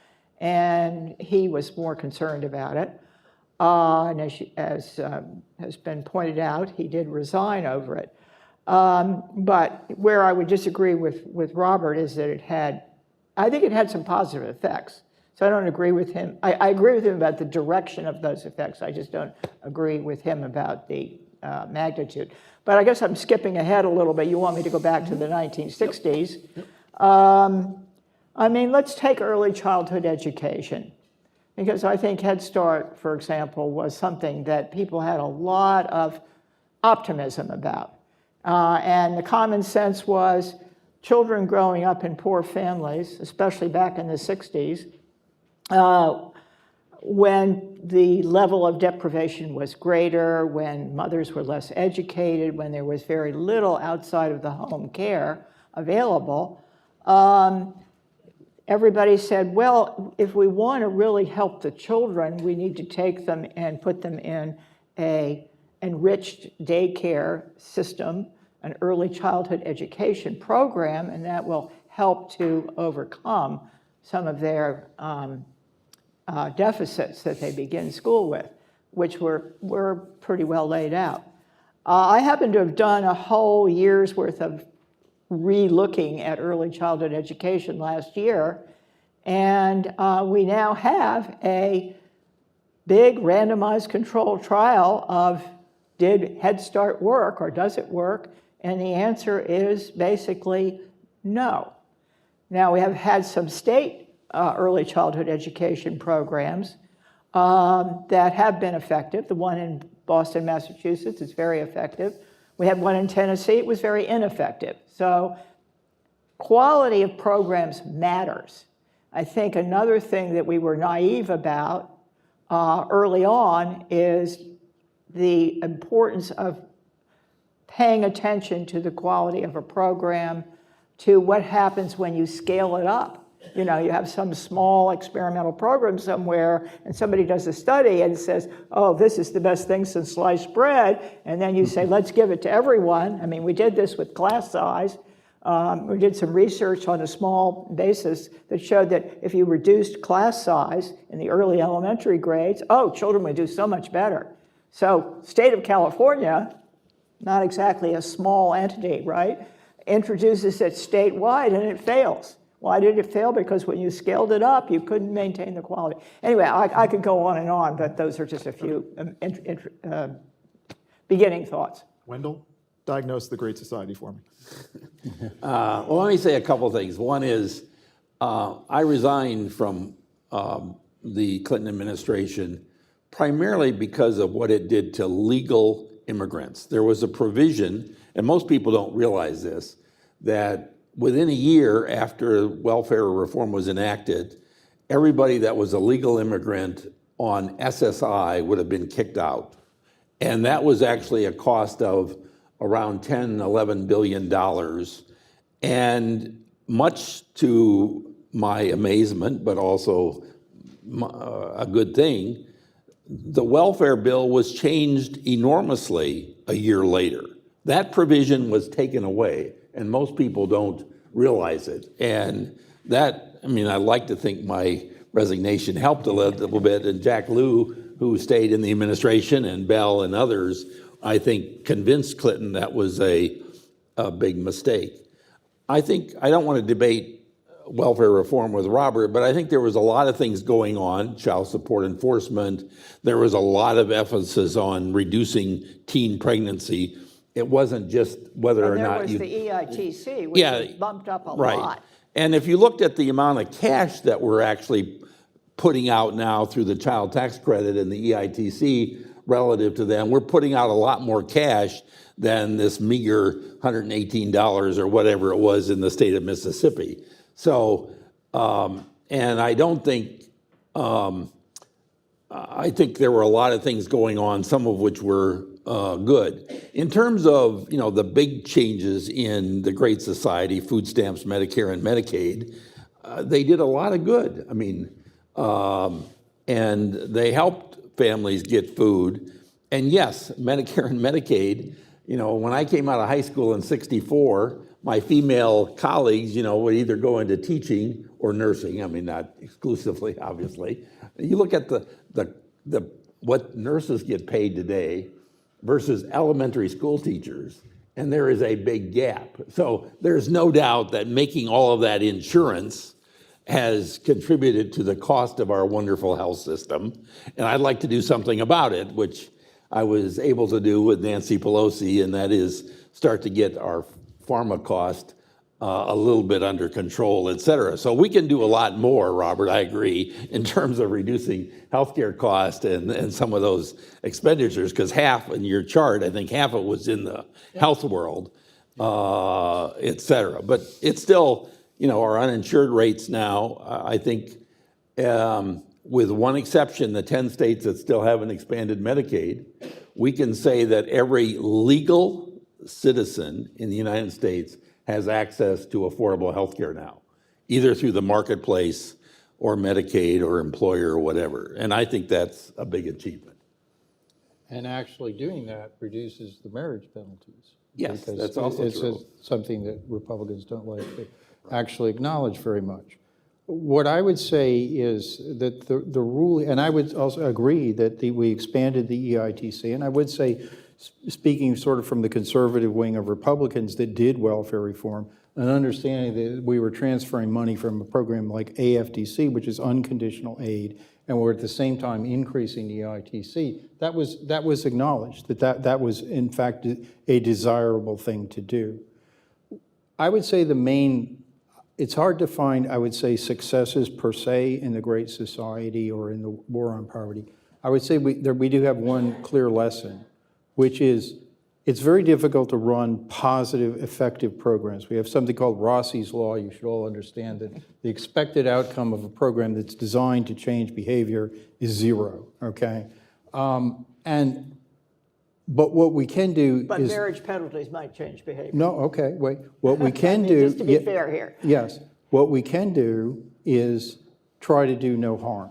And he was more concerned about it. And as has been pointed out, he did resign over it. But where I would disagree with Robert is that I think it had some positive effects. So I don't agree with him. I agree with him about the direction of those effects. I just don't agree with him about the magnitude. But I guess I'm skipping ahead a little bit. You want me to go back to the 1960s. Let's take early childhood education. Because I think Head Start, for example, was something that people had a lot of optimism about. And the common sense was children growing up in poor families, especially back in the 60s, when the level of deprivation was greater, when mothers were less educated, when there was very little outside of the home care available, everybody said, well, if we want to really help the children, we need to take them and put them in an enriched daycare system, an early childhood education program, and that will help to overcome some of their deficits that they begin school with, which were pretty well laid out. I happen to have done a whole year's worth of re-looking at early childhood education last year, and we now have a big randomized controlled trial of did Head Start work or does it work? And the answer is basically no. Now, we have had some state early childhood education programs that have been effective. The one in Boston, Massachusetts is very effective. We had one in Tennessee, it was very ineffective. So quality of programs matters. I think another thing that we were naive about early on is the importance of paying attention to the quality of a program, to what happens when you scale it up. You have some small experimental program somewhere, and somebody does a study and says, oh, this is the best thing since sliced bread, and then you say, let's give it to everyone. We did this with class size. We did some research on a small basis that showed that if you reduced class size in the early elementary grades, children would do so much better. So state of California, not exactly a small entity, right, introduces it statewide and it fails. Why did it fail? Because when you scaled it up, you couldn't maintain the quality. Anyway, I could go on and on, but those are just a few beginning thoughts. Wendell, diagnose the Great Society for me. Well, let me say a couple things. One is I resigned from the Clinton administration primarily because of what it did to legal immigrants. There was a provision, and most people don't realize this, that within a year after welfare reform was enacted, everybody that was a legal immigrant on SSI would have been kicked out. And that was actually a cost of around $10, $11 billion. And much to my amazement, but also a good thing, the welfare bill was changed enormously a year later. That provision was taken away, and most people don't realize it. And that, I mean, I like to think my resignation helped a little bit, and Jack Lew, who stayed in the administration, and Bell and others, I think convinced Clinton that was a big mistake. I think, I don't want to debate welfare reform with Robert, but I think there was a lot of things going on, child support enforcement. There was a lot of emphasis on reducing teen pregnancy. It wasn't just whether or not you... There was the EITC, which was bumped up a lot. And if you looked at the amount of cash that we're actually putting out now through the child tax credit and the EITC relative to them, we're putting out a lot more cash than this meager $118 or whatever it was in the state of Mississippi. So, and I don't think, I think there were a lot of things going on, some of which were good. In terms of, the big changes in the Great Society, food stamps, Medicare, and Medicaid, they did a lot of good. I mean, and they helped families get food. And yes, Medicare and Medicaid, when I came out of high school in '64, my female colleagues, would either go into teaching or nursing. I mean, not exclusively, obviously. You look at what nurses get paid today versus elementary school teachers, and there is a big gap. So there's no doubt that making all of that insurance has contributed to the cost of our wonderful health system. And I'd like to do something about it, which I was able to do with Nancy Pelosi, and that is start to get our pharma cost a little bit under control, et cetera. So we can do a lot more, Robert, I agree, in terms of reducing healthcare costs and some of those expenditures, because half in your chart, I think half of it was in the health world, et cetera. But it's still, our uninsured rates now, I think, with one exception, the 10 states that still haven't expanded Medicaid, we can say that every legal citizen in the United States has access to affordable health care now, either through the marketplace or Medicaid or employer or whatever. And I think that's a big achievement. And actually doing that reduces the marriage penalties. Yes, because that's also it's true. Something that Republicans don't like to actually acknowledge very much. What I would say is that the rule, and I would also agree that we expanded the EITC, and I would say, speaking sort of from the conservative wing of Republicans that did welfare reform, and understanding that we were transferring money from a program like AFDC, which is unconditional aid, and we're at the same time increasing the EITC, that was acknowledged, that was in fact a desirable thing to do. I would say it's hard to find, I would say, successes per se in the Great Society or in the war on poverty. I would say we do have one clear lesson, which is it's very difficult to run positive, effective programs. We have something called Rossi's Law. You should all understand that the expected outcome of a program that's designed to change behavior is zero, okay? But what we can do But is... marriage penalties might change behavior. No, okay, wait. What we can do... Just to be fair here. Yes. What we can do is try to do no harm,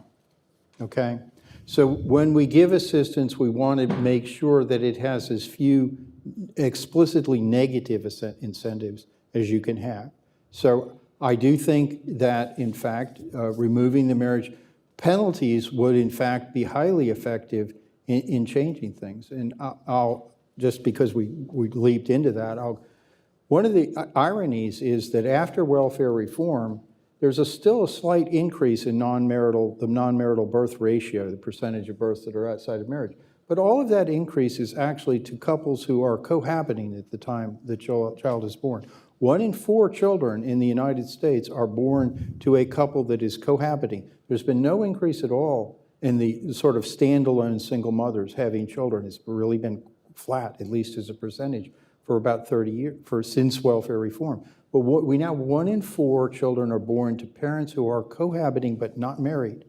okay? So when we give assistance, we want to make sure that it has as few explicitly negative incentives as you can have. So I do think that, in fact, removing the marriage penalties would, in fact, be highly effective in changing things. And I'll just because we leaped into that, one of the ironies is that after welfare reform, there's still a slight increase in the non-marital birth ratio, the percentage of births that are outside of marriage. But all of that increase is actually to couples who are cohabiting at the time the child is born. 1 in 4 children in the United States are born to a couple that is cohabiting. There's been no increase at all in the sort of standalone single mothers having children. It's really been flat, at least as a percentage, for about 30 years, since welfare reform. But what we now, 1 in 4 children are born to parents who are cohabiting but not married.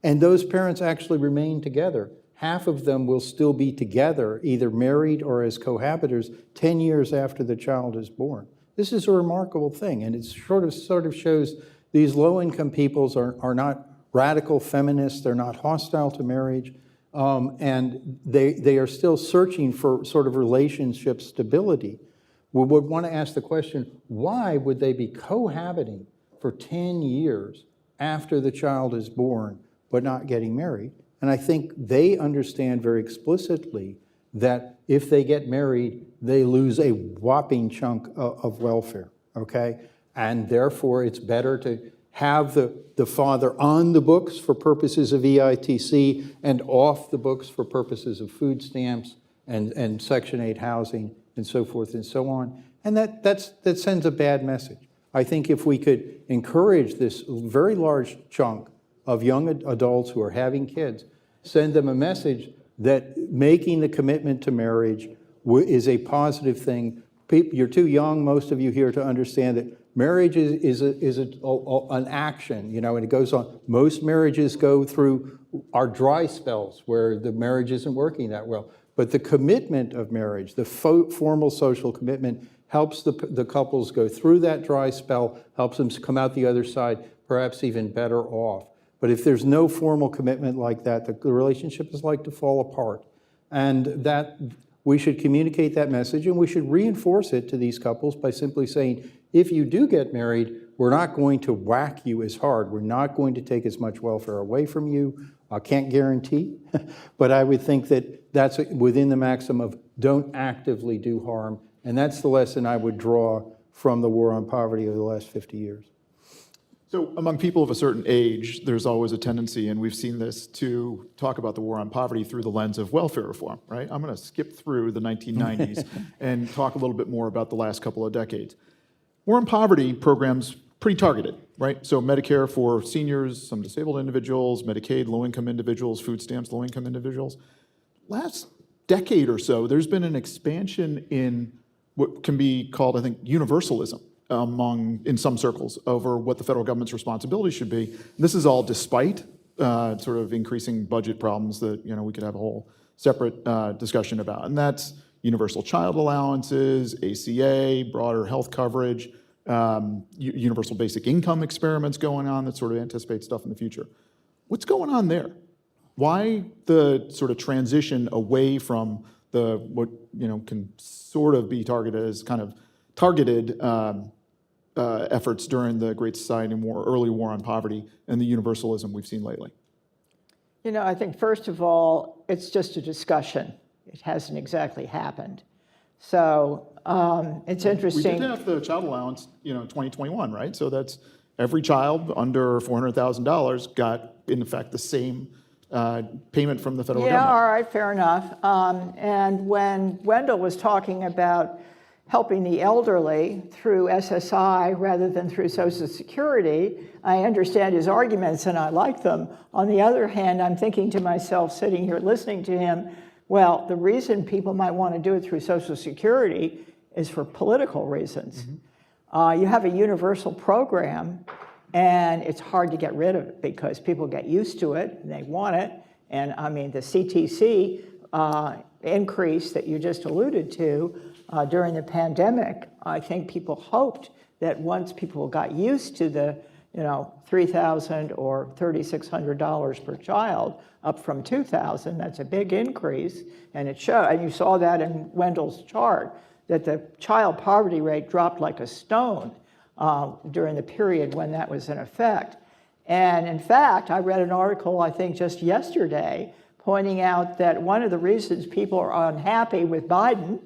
And those parents actually remain together. Half of them will still be together, either married or as cohabitors, 10 years after the child is born. This is a remarkable thing, and it sort of shows these low-income peoples are not radical feminists, they're not hostile to marriage, and they are still searching for sort of relationship stability. We would want to ask the question, why would they be cohabiting for 10 years after the child is born but not getting married? And I think they understand very explicitly that if they get married, they lose a whopping chunk of welfare, okay? And therefore, it's better to have the father on the books for purposes of EITC and off the books for purposes of food stamps and Section 8 housing and so forth and so on. And that sends a bad message. I think if we could encourage this very large chunk of young adults who are having kids, send them a message that making the commitment to marriage is a positive thing. You're too young, most of you here, to understand that marriage is an action, you know, and it goes on. Most marriages go through our dry spells where the marriage isn't working that well. But the commitment of marriage, the formal social commitment, helps the couples go through that dry spell, helps them come out the other side, perhaps even better off. But if there's no formal commitment like that, the relationship is like to fall apart. And that we should communicate that message, and we should reinforce it to these couples by simply saying, if you do get married, we're not going to whack you as hard. We're not going to take as much welfare away from you. I can't guarantee, but I would think that that's within the maxim of don't actively do harm. And that's the lesson I would draw from the war on poverty over the last 50 years. So among people of a certain age, there's always a tendency, and we've seen this, to talk about the war on poverty through the lens of welfare reform, right? I'm going to skip through the 1990s and talk a little bit more about the last couple of decades. War on poverty programs pretty targeted, right? So Medicare for seniors, some disabled individuals, Medicaid, low-income individuals, food stamps, low-income individuals. Last decade or so, there's been an expansion in what can be called, I think, universalism in some circles over what the federal government's responsibility should be. This is all despite sort of increasing budget problems that, you know, we could have a whole separate discussion about. And that's universal child allowances, ACA, broader health coverage, universal basic income experiments going on that sort of anticipate stuff in the future. What's going on there? Why the sort of transition away from what, you know, can sort of be targeted as kind of targeted efforts during the Great Society War, early war on poverty, and the universalism we've seen lately? You know, I think first of all, it's just a discussion. It hasn't exactly happened. So it's interesting. We did have the child allowance, you know, in 2021, right? So that's every child under $400,000 got, in effect, the same payment from the federal government. Yeah, all right, fair enough. And when Wendell was talking about helping the elderly through SSI rather than through Social Security, I understand his arguments and I like them. On the other hand, I'm thinking to myself, sitting here listening to him, well, the reason people might want to do it through Social Security is for political reasons. Mm-hmm. You have a universal program, and it's hard to get rid of it because people get used to it and they want it. And I mean, the CTC increase that you just alluded to during the pandemic, I think people hoped that once people got used to the, you know, $3,000 or $3,600 per child, up from $2,000, that's a big increase. And it showed, and you saw that in Wendell's chart, that the child poverty rate dropped like a stone during the period when that was in effect. And in fact, I read an article, I think just yesterday, pointing out that one of the reasons people are unhappy with Biden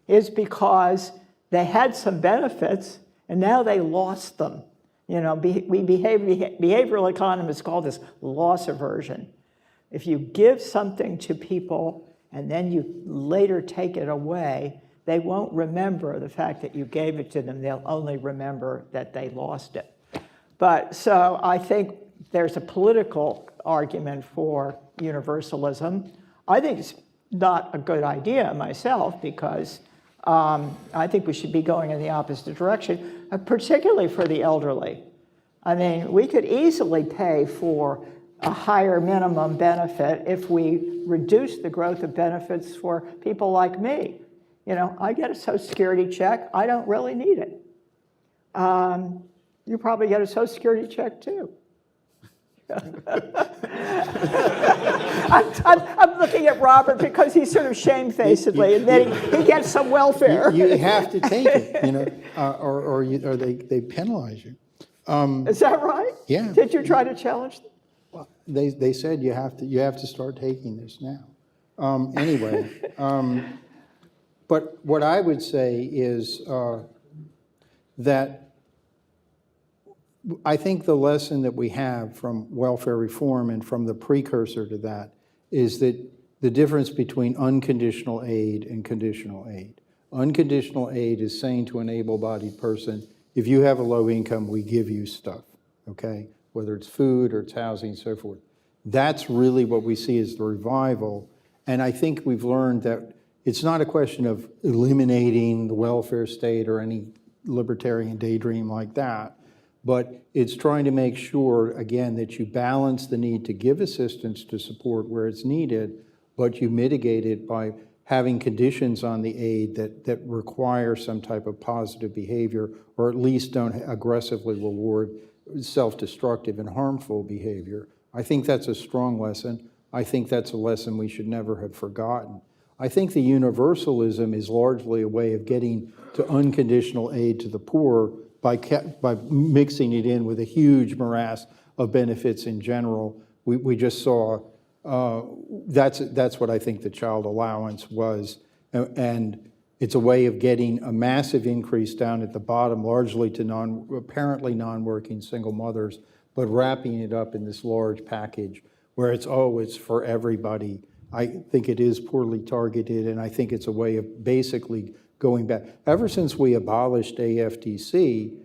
is because they had some benefits and now they lost them. You know, behavioral economists call this loss aversion. If you give something to people and then you later take it away, they won't remember the fact that you gave it to them. They'll only remember that they lost it. But so I think there's a political argument for universalism. I think it's not a good idea myself because I think we should be going in the opposite direction, particularly for the elderly. I mean, we could easily pay for a higher minimum benefit if we reduce the growth of benefits for people like me. You know, I get a Social Security check. I don't really need it. You probably get a Social Security check too. I'm looking at Robert because he's sort of shamefacedly admitting he gets some welfare. You have to take it, you know, or they penalize you. Is that right? Yeah. Did you try to challenge them? Well, they said you have to start taking this now. Anyway, but what I would say is that I think the lesson that we have from welfare reform and from the precursor to that is that the difference between unconditional aid and conditional aid. Unconditional aid is saying to an able-bodied person, if you have a low income, we give you stuff, okay? Whether it's food or it's housing and so forth. That's really what we see as the revival. And I think we've learned that it's not a question of eliminating the welfare state or any libertarian daydream like that, but it's trying to make sure, again, that you balance the need to give assistance to support where it's needed, but you mitigate it by having conditions on the aid that require some type of positive behavior, or at least don't aggressively reward self-destructive and harmful behavior. I think that's a strong lesson. I think that's a lesson we should never have forgotten. I think the universalism is largely a way of getting to unconditional aid to the poor by mixing it in with a huge morass of benefits in general. We just saw, that's what I think the child allowance was. And it's a way of getting a massive increase down at the bottom, largely to apparently non-working single mothers, but wrapping it up in this large package where it's for everybody. I think it is poorly targeted, and I think it's a way of basically going back. Ever since we abolished AFTC,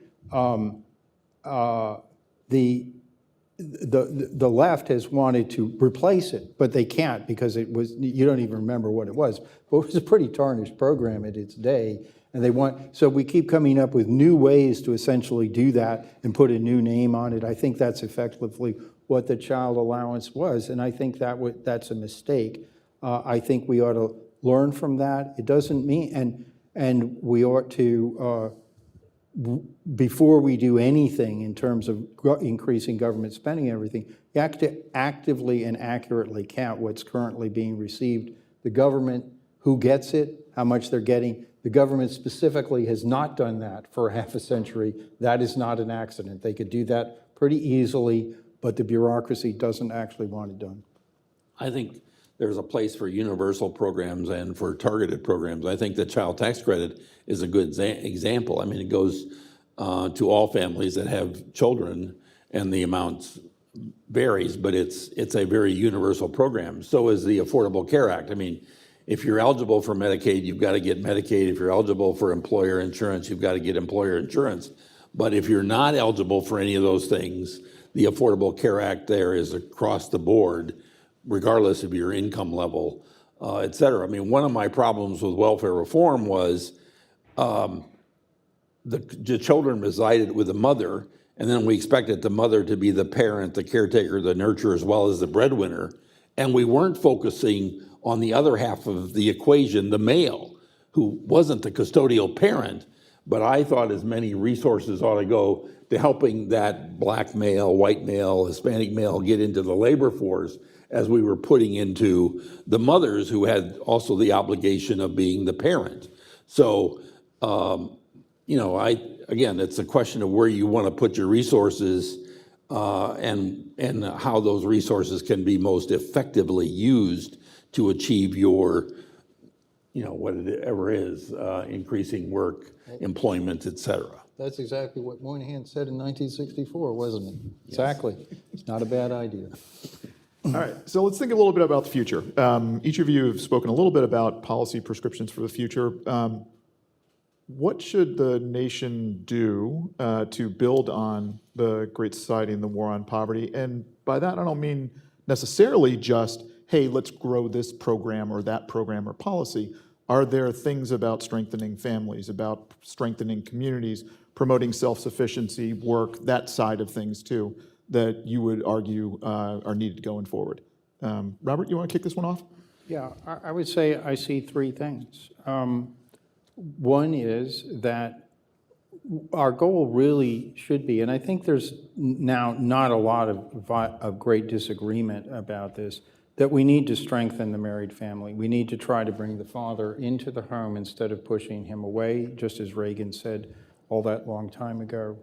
the left has wanted to replace it, but they can't because you don't even remember what it was. But it was a pretty tarnished program at its day, and so we keep coming up with new ways to essentially do that and put a new name on it. I think that's effectively what the child allowance was, and I think that's a mistake. I think we ought to learn from that. It doesn't mean, and we ought to, before we do anything in terms of increasing government spending and everything, you have to actively and accurately count what's currently being received. The government, who gets it, how much they're getting. The government specifically has not done that for half a century. That is not an accident. They could do that pretty easily, but the bureaucracy doesn't actually want it done. I think there's a place for universal programs and for targeted programs. I think the child tax credit is a good example. I mean, it goes to all families that have children, and the amount varies, but it's a very universal program. So is the Affordable Care Act. I mean, if you're eligible for Medicaid, you've got to get Medicaid. If you're eligible for employer insurance, you've got to get employer insurance. But if you're not eligible for any of those things, the Affordable Care Act there is across the board, regardless of your income level, et cetera. I mean, one of my problems with welfare reform was the children resided with the mother, and then we expected the mother to be the parent, the caretaker, the nurturer, as well as the breadwinner. And we weren't focusing on the other half of the equation, the male, who wasn't the custodial parent, but I thought as many resources ought to go to helping that black male, white male, Hispanic male get into the labor force as we were putting into the mothers who had also the obligation of being the parent. So, again, it's a question of where you want to put your resources and how those resources can be most effectively used to achieve your, whatever it is, increasing work, employment, et cetera. That's exactly what Moynihan said in 1964, wasn't it? Yes. Exactly. It's not a bad idea. All right, so let's think a little bit about the future. Each of you have spoken a little bit about policy prescriptions for the future. What should the nation do to build on the Great Society and the war on poverty? And by that, I don't mean necessarily just, hey, let's grow this program or that program or policy, Are there things about strengthening families, about strengthening communities, promoting self-sufficiency, work, that side of things too, that you would argue are needed going forward? Robert, you want to kick this one off? Yeah, I would say I see three things. One is that our goal really should be, and I think there's now not a lot of great disagreement about this, that we need to strengthen the married family. We need to try to bring the father into the home instead of pushing him away, just as Reagan said all that long time ago.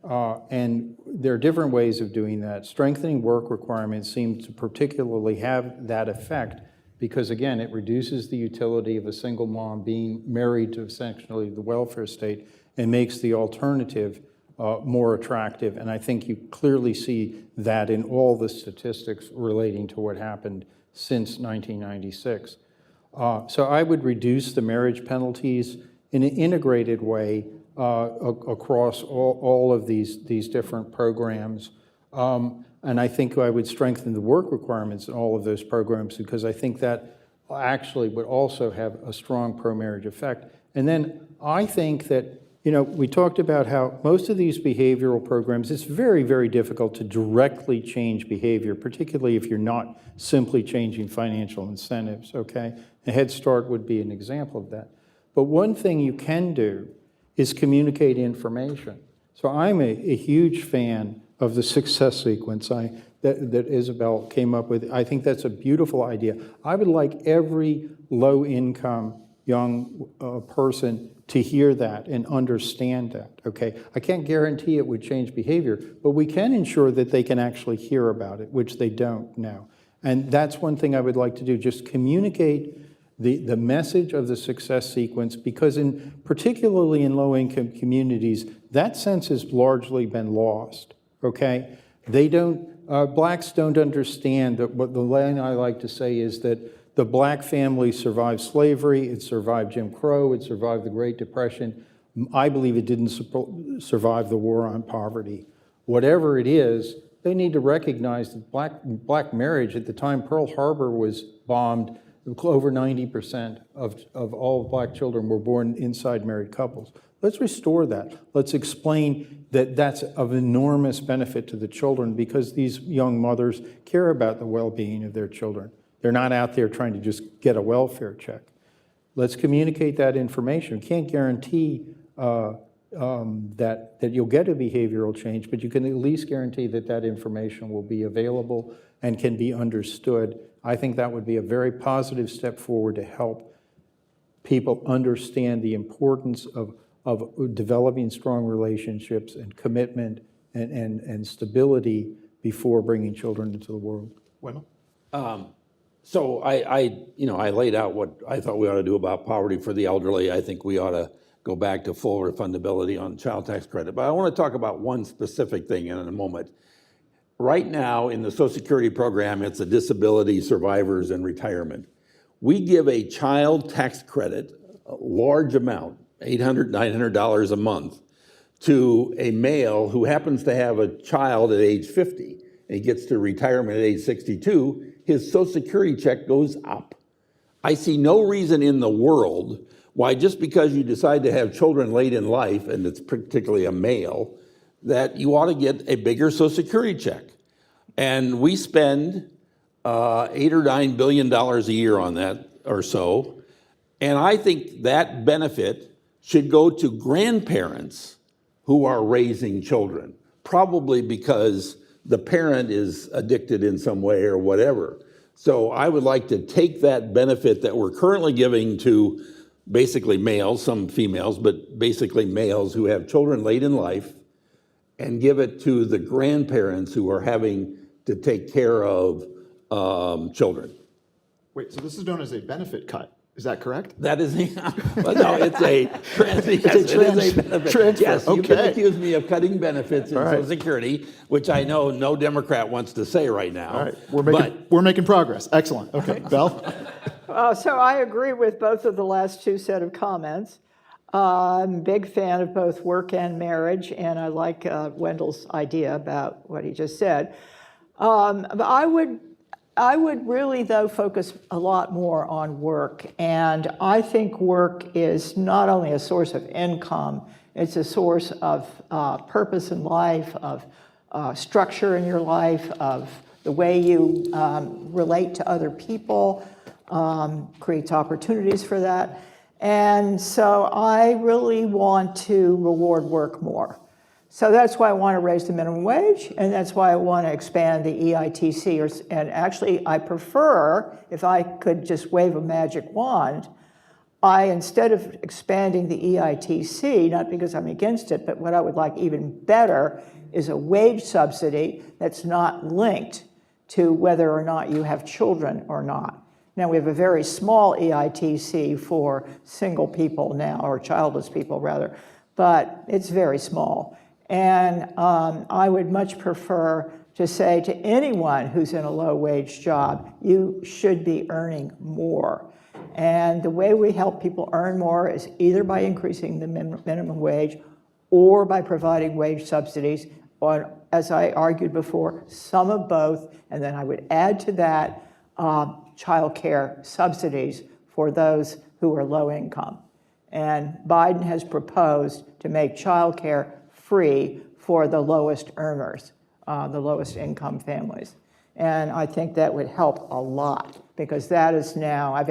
And there are different ways of doing that. Strengthening work requirements seem to particularly have that effect because, again, it reduces the utility of a single mom being married to essentially the welfare state and makes the alternative more attractive. And I think you clearly see that in all the statistics relating to what happened since 1996. So I would reduce the marriage penalties in an integrated way across all of these different programs. And I think I would strengthen the work requirements in all of those programs because I think that actually would also have a strong pro-marriage effect. And then I think that, you know, we talked about how most of these behavioral programs, it's very, very difficult to directly change behavior, particularly if you're not simply changing financial incentives, okay? A Head Start would be an example of that. But one thing you can do is communicate information. So I'm a huge fan of the success sequence that Isabel came up with. I think that's a beautiful idea. I would like every low-income young person to hear that and understand that, okay? I can't guarantee it would change behavior, but we can ensure that they can actually hear about it, which they don't now. And that's one thing I would like to do, just communicate the message of the success sequence, because particularly in low-income communities, that sense has largely been lost, okay? Blacks don't understand that. What the line I like to say is that the black family survived slavery, it survived Jim Crow, it survived the Great Depression. I believe it didn't survive the war on poverty. Whatever it is, they need to recognize that black marriage, at the time Pearl Harbor was bombed, over 90% of all black children were born inside married couples. Let's restore that. Let's explain that that's of enormous benefit to the children because these young mothers care about the well-being of their children. They're not out there trying to just get a welfare check. Let's communicate that information. We can't guarantee that you'll get a behavioral change, but you can at least guarantee that that information will be available and can be understood. I think that would be a very positive step forward to help people understand the importance of developing strong relationships and commitment and stability before bringing children into the world. Wendell? So I laid out what I thought we ought to do about poverty for the elderly. I think we ought to go back to full refundability on child tax credit. But I want to talk about one specific thing in a moment. Right now in the Social Security program, it's a disability, survivors, and retirement. We give a child tax credit, a large amount, $800, $900 a month, to a male who happens to have a child at age 50, and he gets to retirement at age 62, his Social Security check goes up. I see no reason in the world why just because you decide to have children late in life, and it's particularly a male, that you ought to get a bigger Social Security check. And we spend $8 or $9 billion a year on that or so. And I think that benefit should go to grandparents who are raising children, probably because the parent is addicted in some way or whatever. So I would like to take that benefit that we're currently giving to basically males, some females, but basically males who have children late in life, and give it to the grandparents who are having to take care of children. Wait, so this is known as a benefit cut. Is that correct? That is, well, no, it's a benefit. Transfer. Yes, Okay. you can accuse me of cutting benefits in All right. Social Security, which I know no Democrat wants to say right now. All right, we're making progress. Excellent. Okay, Belle? So I agree with both of the last two set of comments. I'm a big fan of both work and marriage, and I like Wendell's idea about what he just said. But I would really, though, focus a lot more on work. And I think work is not only a source of income, it's a source of purpose in life, of structure in your life, of the way you relate to other people, creates opportunities for that. And so I really want to reward work more. So that's why I want to raise the minimum wage, and that's why I want to expand the EITC. And actually, I prefer, if I could just wave a magic wand, instead of expanding the EITC, not because I'm against it, but what I would like even better is a wage subsidy that's not linked to whether or not you have children or not. Now, we have a very small EITC for single people now, or childless people rather, but it's very small. And I would much prefer to say to anyone who's in a low-wage job, you should be earning more. And the way we help people earn more is either by increasing the minimum wage or by providing wage subsidies, or, as I argued before, some of both. And then I would add to that child care subsidies for those who are low income. And Biden has proposed to make child care free for the lowest earners, the lowest income families. And I think that would help a lot, because that is now, I've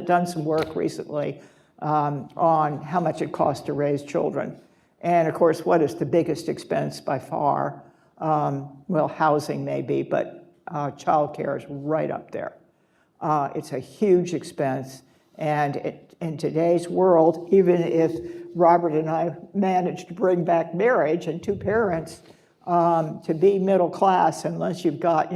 done some work recently on how much it costs to raise children. And of course, what is the biggest expense by far? Well, housing may be, but childcare is right up there. It's a huge expense. And in today's world, even if Robert and I managed to bring back marriage and two parents, to be middle class, unless you've got,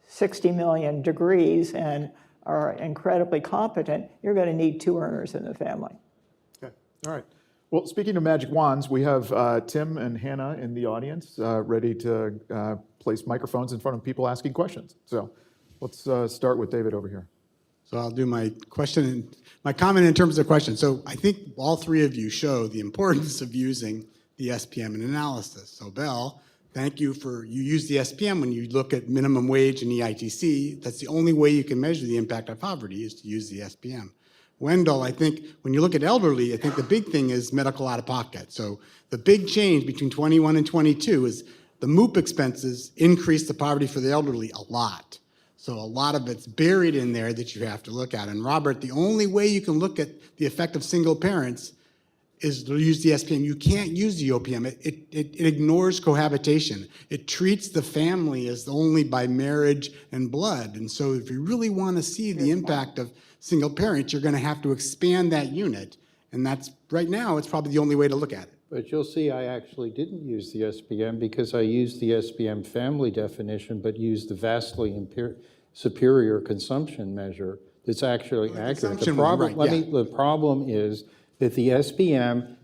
60 million degrees and are incredibly competent, you're going to need two earners in the family. Okay, all right. Well, speaking of magic wands, we have Tim and Hannah in the audience ready to place microphones in front of people asking questions. So let's start with David over here. So I'll do my question, my comment in terms of the question. So I think all three of you show the importance of using the SPM in analysis. So Belle, thank you you use the SPM when you look at minimum wage and EITC. That's the only way you can measure the impact of poverty is to use the SPM. Wendell, I think when you look at elderly, I think the big thing is medical out-of-pocket. So the big change between 21 and 22 is the MOOP expenses increase the poverty for the elderly a lot. So a lot of it's buried in there that you have to look at. And Robert, the only way you can look at the effect of single parents is to use the SPM. You can't use the OPM. It ignores cohabitation. It treats the family as only by marriage and blood. And so if you really want to see the impact of single parents, you're going to have to expand that unit. And that's, right now, it's probably the only way to look at it. But you'll see I actually didn't use the SPM because I used the SPM family definition, but used the vastly superior consumption measure that's actually accurate. The problem, the problem is that the SPM,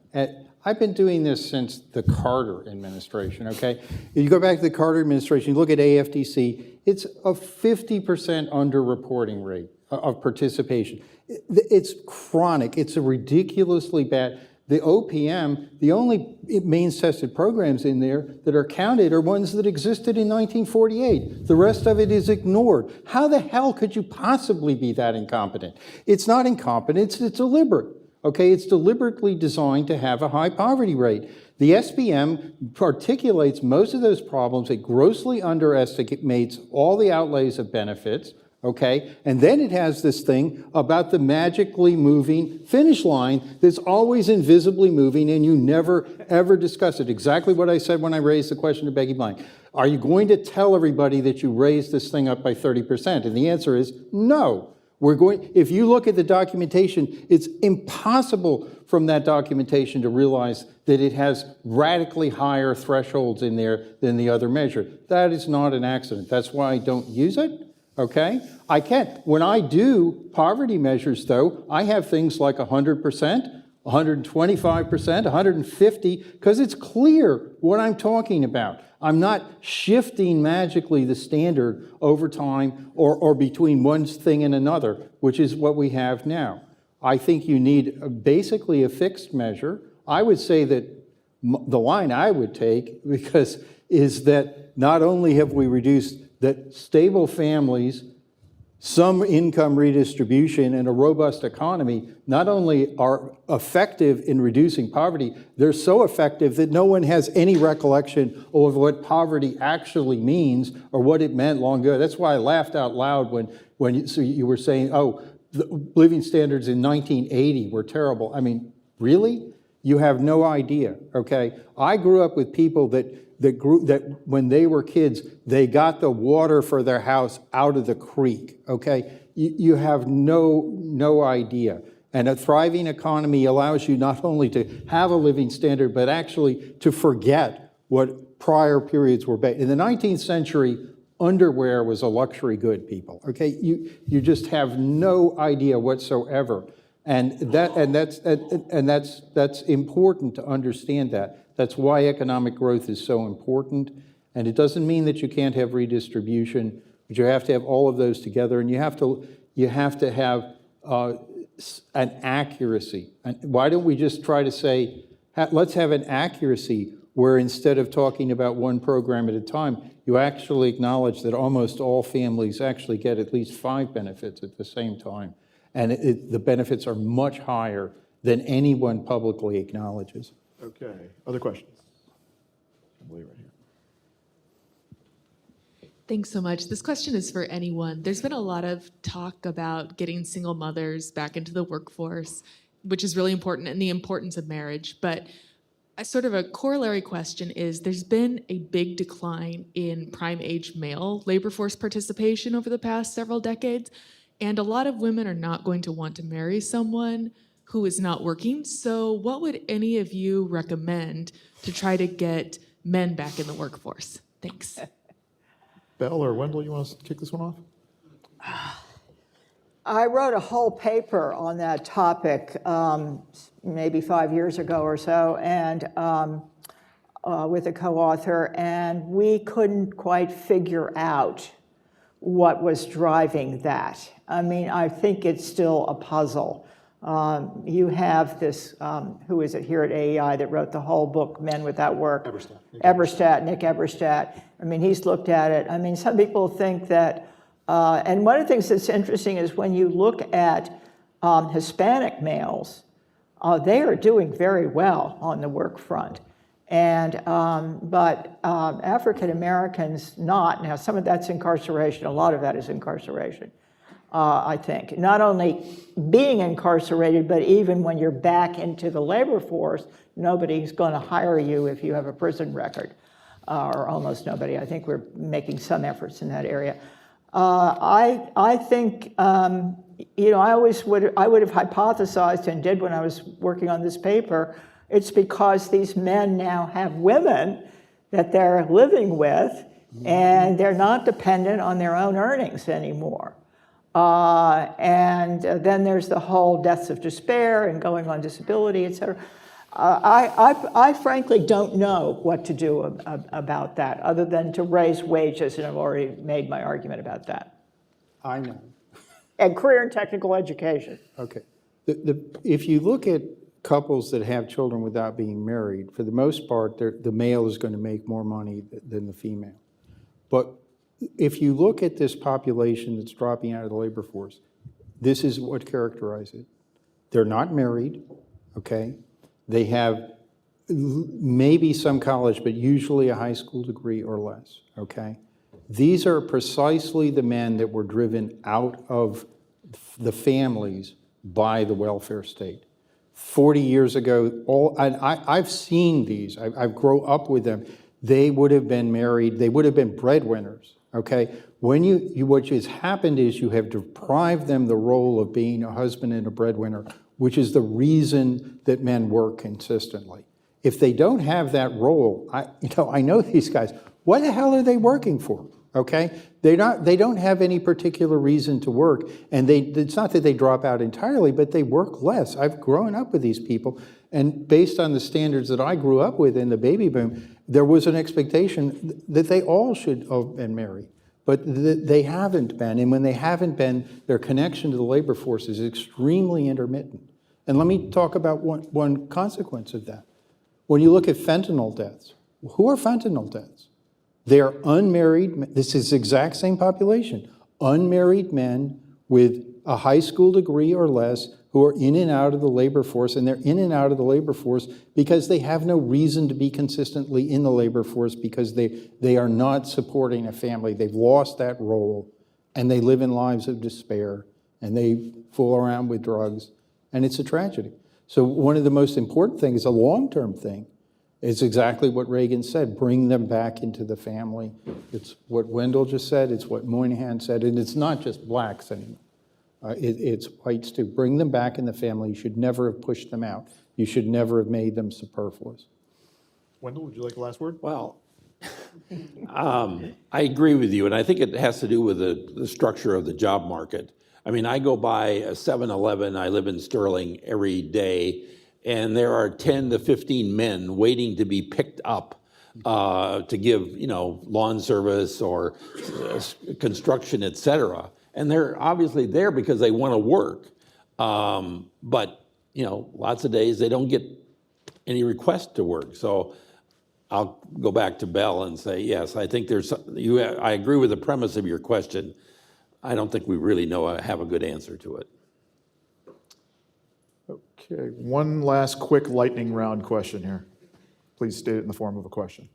I've been doing this since the Carter administration, okay? If you go back to the Carter administration, you look at AFDC, it's a 50% underreporting rate of participation. It's chronic, it's a ridiculously bad. The OPM, the only means tested programs in there that are counted are ones that existed in 1948. The rest of it is ignored. How the hell could you possibly be that incompetent? It's not incompetent, it's deliberate. Okay, it's deliberately designed to have a high poverty rate. The SPM articulates most of those problems. It grossly underestimates all the outlays of benefits. Okay, and then it has this thing about the magically moving finish line that's always invisibly moving, and you never, ever discuss it. Exactly what I said when I raised the question to Becky Blank. Are you going to tell everybody that you raised this thing up by 30%? And the answer is no. If you look at the documentation, it's impossible from that documentation to realize that it has radically higher thresholds in there than the other measure. That is not an accident. That's why I don't use it. Okay, I can't. When I do poverty measures, though, I have things like 100%, 125%, 150, because it's clear what I'm talking about. I'm not shifting magically the standard over time or between one thing and another, which is what we have now. I think you need basically a fixed measure. I would say that the line I would take is that not only have we reduced that stable families some income redistribution and a robust economy not only are effective in reducing poverty, they're so effective that no one has any recollection of what poverty actually means or what it meant long ago. That's why I laughed out loud when you were saying, oh, the living standards in 1980 were terrible. I mean, really? You have no idea, okay? I grew up with people that when they were kids, they got the water for their house out of the creek, okay? You have no idea. And a thriving economy allows you not only to have a living standard, but actually to forget what prior periods were based. In the 19th century, underwear was a luxury good, people, okay? You just have no idea whatsoever. And that's important to understand that. That's why economic growth is so important. And it doesn't mean that you can't have redistribution, but you have to have all of those together, and you have to have an accuracy. And why don't we just try to say, let's have an accuracy where instead of talking about one program at a time, you actually acknowledge that almost all families actually get at least 5 benefits at the same time. And the benefits are much higher than anyone publicly acknowledges. Okay, other questions? I believe right here. Thanks so much. This question is for anyone. There's been a lot of talk about getting single mothers back into the workforce, which is really important, and the importance of marriage. But a sort of a corollary question is, there's been a big decline in prime age male labor force participation over the past several decades. And a lot of women are not going to want to marry someone who is not working. So what would any of you recommend to try to get men back in the workforce? Thanks. Belle or Wendell, you want to kick this one off? I wrote a whole paper on that topic maybe 5 years ago or so, and with a co-author, and we couldn't quite figure out what was driving that. I mean, I think it's still a puzzle. You have this, who is it here at AEI that wrote the whole book, Men Without Work? Nick Eberstadt. I mean, he's looked at it. I mean, some people think that, and one of the things that's interesting is when you look at Hispanic males, they are doing very well on the work front. And, but African Americans not. Now, some of that's incarceration, a lot of that is incarceration, I think. Not only being incarcerated, but even when you're back into the labor force, nobody's gonna hire you if you have a prison record, or almost nobody. I think we're making some efforts in that area. I think, you know, I would have hypothesized and did when I was working on this paper, it's because these men now have women that they're living with, and they're not dependent on their own earnings anymore. And then there's the whole deaths of despair and going on disability, et cetera. I frankly don't know what to do about that, other than to raise wages, and I've already made my argument about that. I know. And career and technical education. Okay. If you look at couples that have children without being married, for the most part, the male is going to make more money than the female. But if you look at this population that's dropping out of the labor force, this is what characterizes it. They're not married, okay? They have maybe some college, but usually a high school degree or less, okay? These are precisely the men that were driven out of the families by the welfare state. 40 years ago, I've seen these, I've grown up with them. They would have been married, they would have been breadwinners, okay? What has happened is you have deprived them the role of being a husband and a breadwinner, which is the reason that men work consistently. If they don't have that role, I know these guys, what the hell are they working for? Okay, they don't have any particular reason to work, and it's not that they drop out entirely, but they work less. I've grown up with these people, and based on the standards that I grew up with in the baby boom, there was an expectation that they all should have been married, but they haven't been, and when they haven't been, their connection to the labor force is extremely intermittent. And let me talk about one consequence of that. When you look at fentanyl deaths, who are fentanyl deaths? They are unmarried, this is the exact same population, unmarried men with a high school degree or less who are in and out of the labor force, and they're in and out of the labor force because they have no reason to be consistently in the labor force because they are not supporting a family. They've lost that role, and they live in lives of despair, and they fool around with drugs, and it's a tragedy. So one of the most important things, a long-term thing, is exactly what Reagan said, bring them back into the family. It's what Wendell just said, it's what Moynihan said, and it's not just blacks anymore. It's whites too. Bring them back in the family. You should never have pushed them out. You should never have made them superfluous. Wendell, would you like the last word? Well, I agree with you, and I think it has to do with the structure of the job market. I mean, I go by a 7-Eleven, I live in Sterling every day, and there are 10 to 15 men waiting to be picked up to give, lawn service or construction, et cetera. And they're obviously there because they want to work. But, lots of days they don't get any requests to work. So I'll go back to Bell and say, yes, I think I agree with the premise of your question. I don't think we really have a good answer to it. Okay, one last quick lightning round question here. Please state it in the form of a question.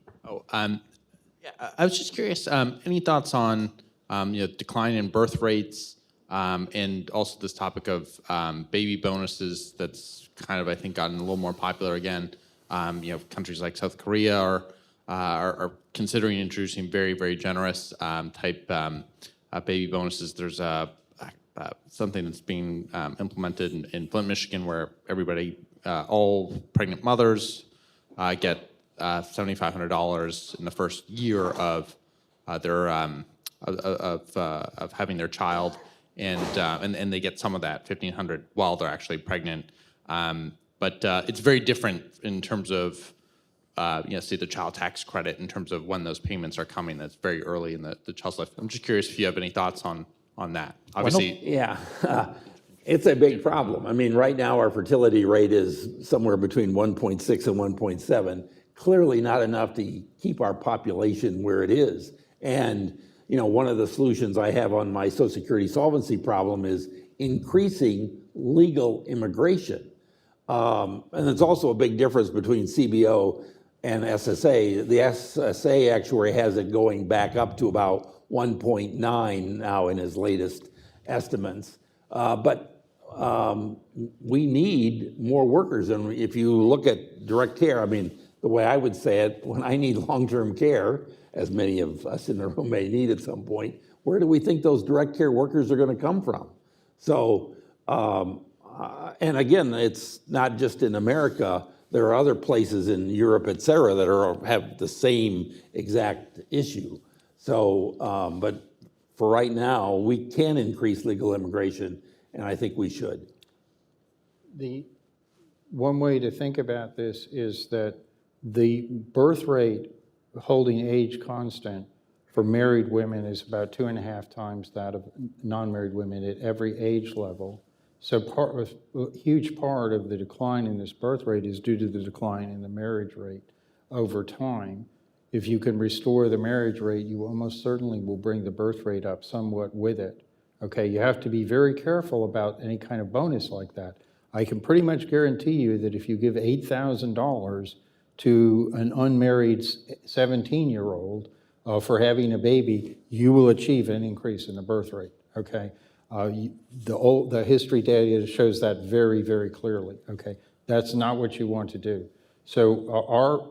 I was just curious, any thoughts on decline in birth rates, and also this topic of baby bonuses that's kind of, I think, gotten a little more popular again. Countries like South Korea are considering introducing very, very generous type baby bonuses. There's something that's being implemented in Flint, Michigan, where everybody, all pregnant mothers, get $7,500 in the first year of their of having their child, and they get some of that $1,500 while they're actually pregnant. But it's very different in terms of say the child tax credit in terms of when those payments are coming. That's very early in the child's life. I'm just curious if you have any thoughts on that. Obviously, yeah. It's a big problem. I mean, right now our fertility rate is somewhere between 1.6 and 1.7. Clearly not enough to keep our population where it is. And one of the solutions I have on my Social Security solvency problem is increasing legal immigration. And there's also a big difference between CBO and SSA. The SSA actuary has it going back up to about 1.9 now in his latest estimates. But we need more workers. And if you look at direct care, I mean, the way I would say it, when I need long-term care, as many of us in the room may need at some point, where do we think those direct care workers are going to come from? So, and again, it's not just in America. There are other places in Europe, et cetera, that have the same exact issue. So, but for right now, we can increase legal immigration, and I think we should. The one way to think about this is that the birth rate holding age constant for married women is about 2.5 times that of non-married women at every age level. So a huge part of the decline in this birth rate is due to the decline in the marriage rate over time. If you can restore the marriage rate, you almost certainly will bring the birth rate up somewhat with it. Okay, you have to be very careful about any kind of bonus like that. I can pretty much guarantee you that if you give $8,000 to an unmarried 17-year-old for having a baby, you will achieve an increase in the birth rate, okay? The history data shows that very, very clearly, okay? That's not what you want to do. So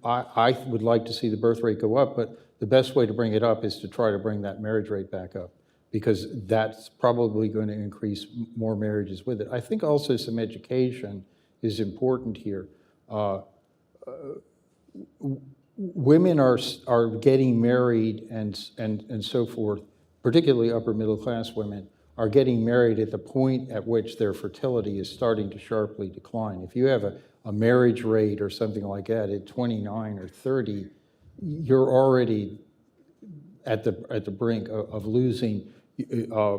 I would like to see the birth rate go up, but the best way to bring it up is to try to bring that marriage rate back up, because that's probably going to increase more marriages with it. I think also some education is important here. Women are getting married and so forth, particularly upper middle class women, are getting married at the point at which their fertility is starting to sharply decline. If you have a marriage rate or something like that at 29 or 30, you're already at the brink of losing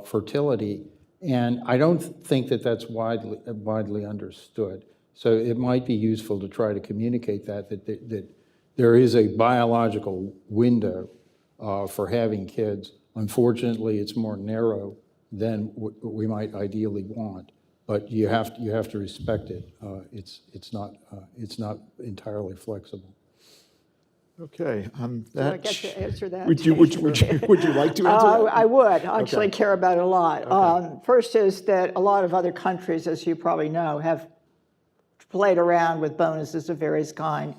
fertility. And I don't think that that's widely understood. So it might be useful to try to communicate that there is a biological window for having kids Unfortunately, it's more narrow than what we might ideally want, but you have to respect it. It's not entirely flexible. Okay, Do I get to answer that? Would you like to answer that? I would. I actually Okay. care about it a lot. Okay. First is that a lot of other countries, as you probably know, have played around with bonuses of various kind.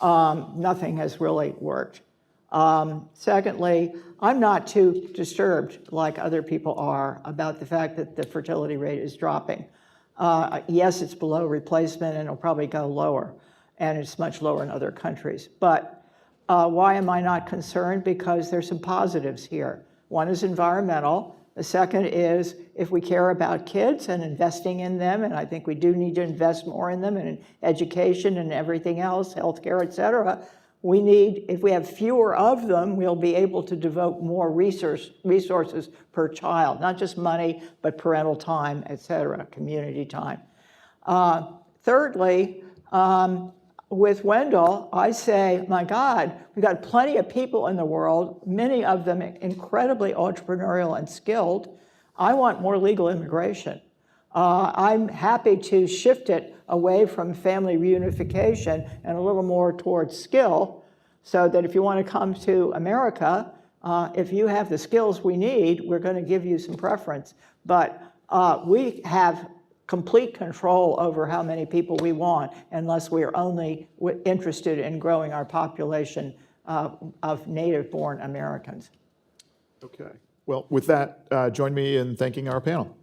Nothing has really worked. Secondly, I'm not too disturbed, like other people are, about the fact that the fertility rate is dropping. Yes, it's below replacement, and it'll probably go lower, and it's much lower in other countries. But why am I not concerned? Because there's some positives here. One is environmental. The second is if we care about kids and investing in them, and I think we do need to invest more in them and in education and everything else, healthcare, et cetera, we need, if we have fewer of them, we'll be able to devote more resources per child, not just money, but parental time, et cetera, community time. Thirdly, with Wendell, I say, my God, we've got plenty of people in the world, many of them incredibly entrepreneurial and skilled. I want more legal immigration. I'm happy to shift it away from family reunification and a little more towards skill, so that if you want to come to America, if you have the skills we need, we're going to give you some preference. But we have complete control over how many people we want, unless we are only interested in growing our population of native-born Americans. Okay. Well, with that, join me in thanking our panel.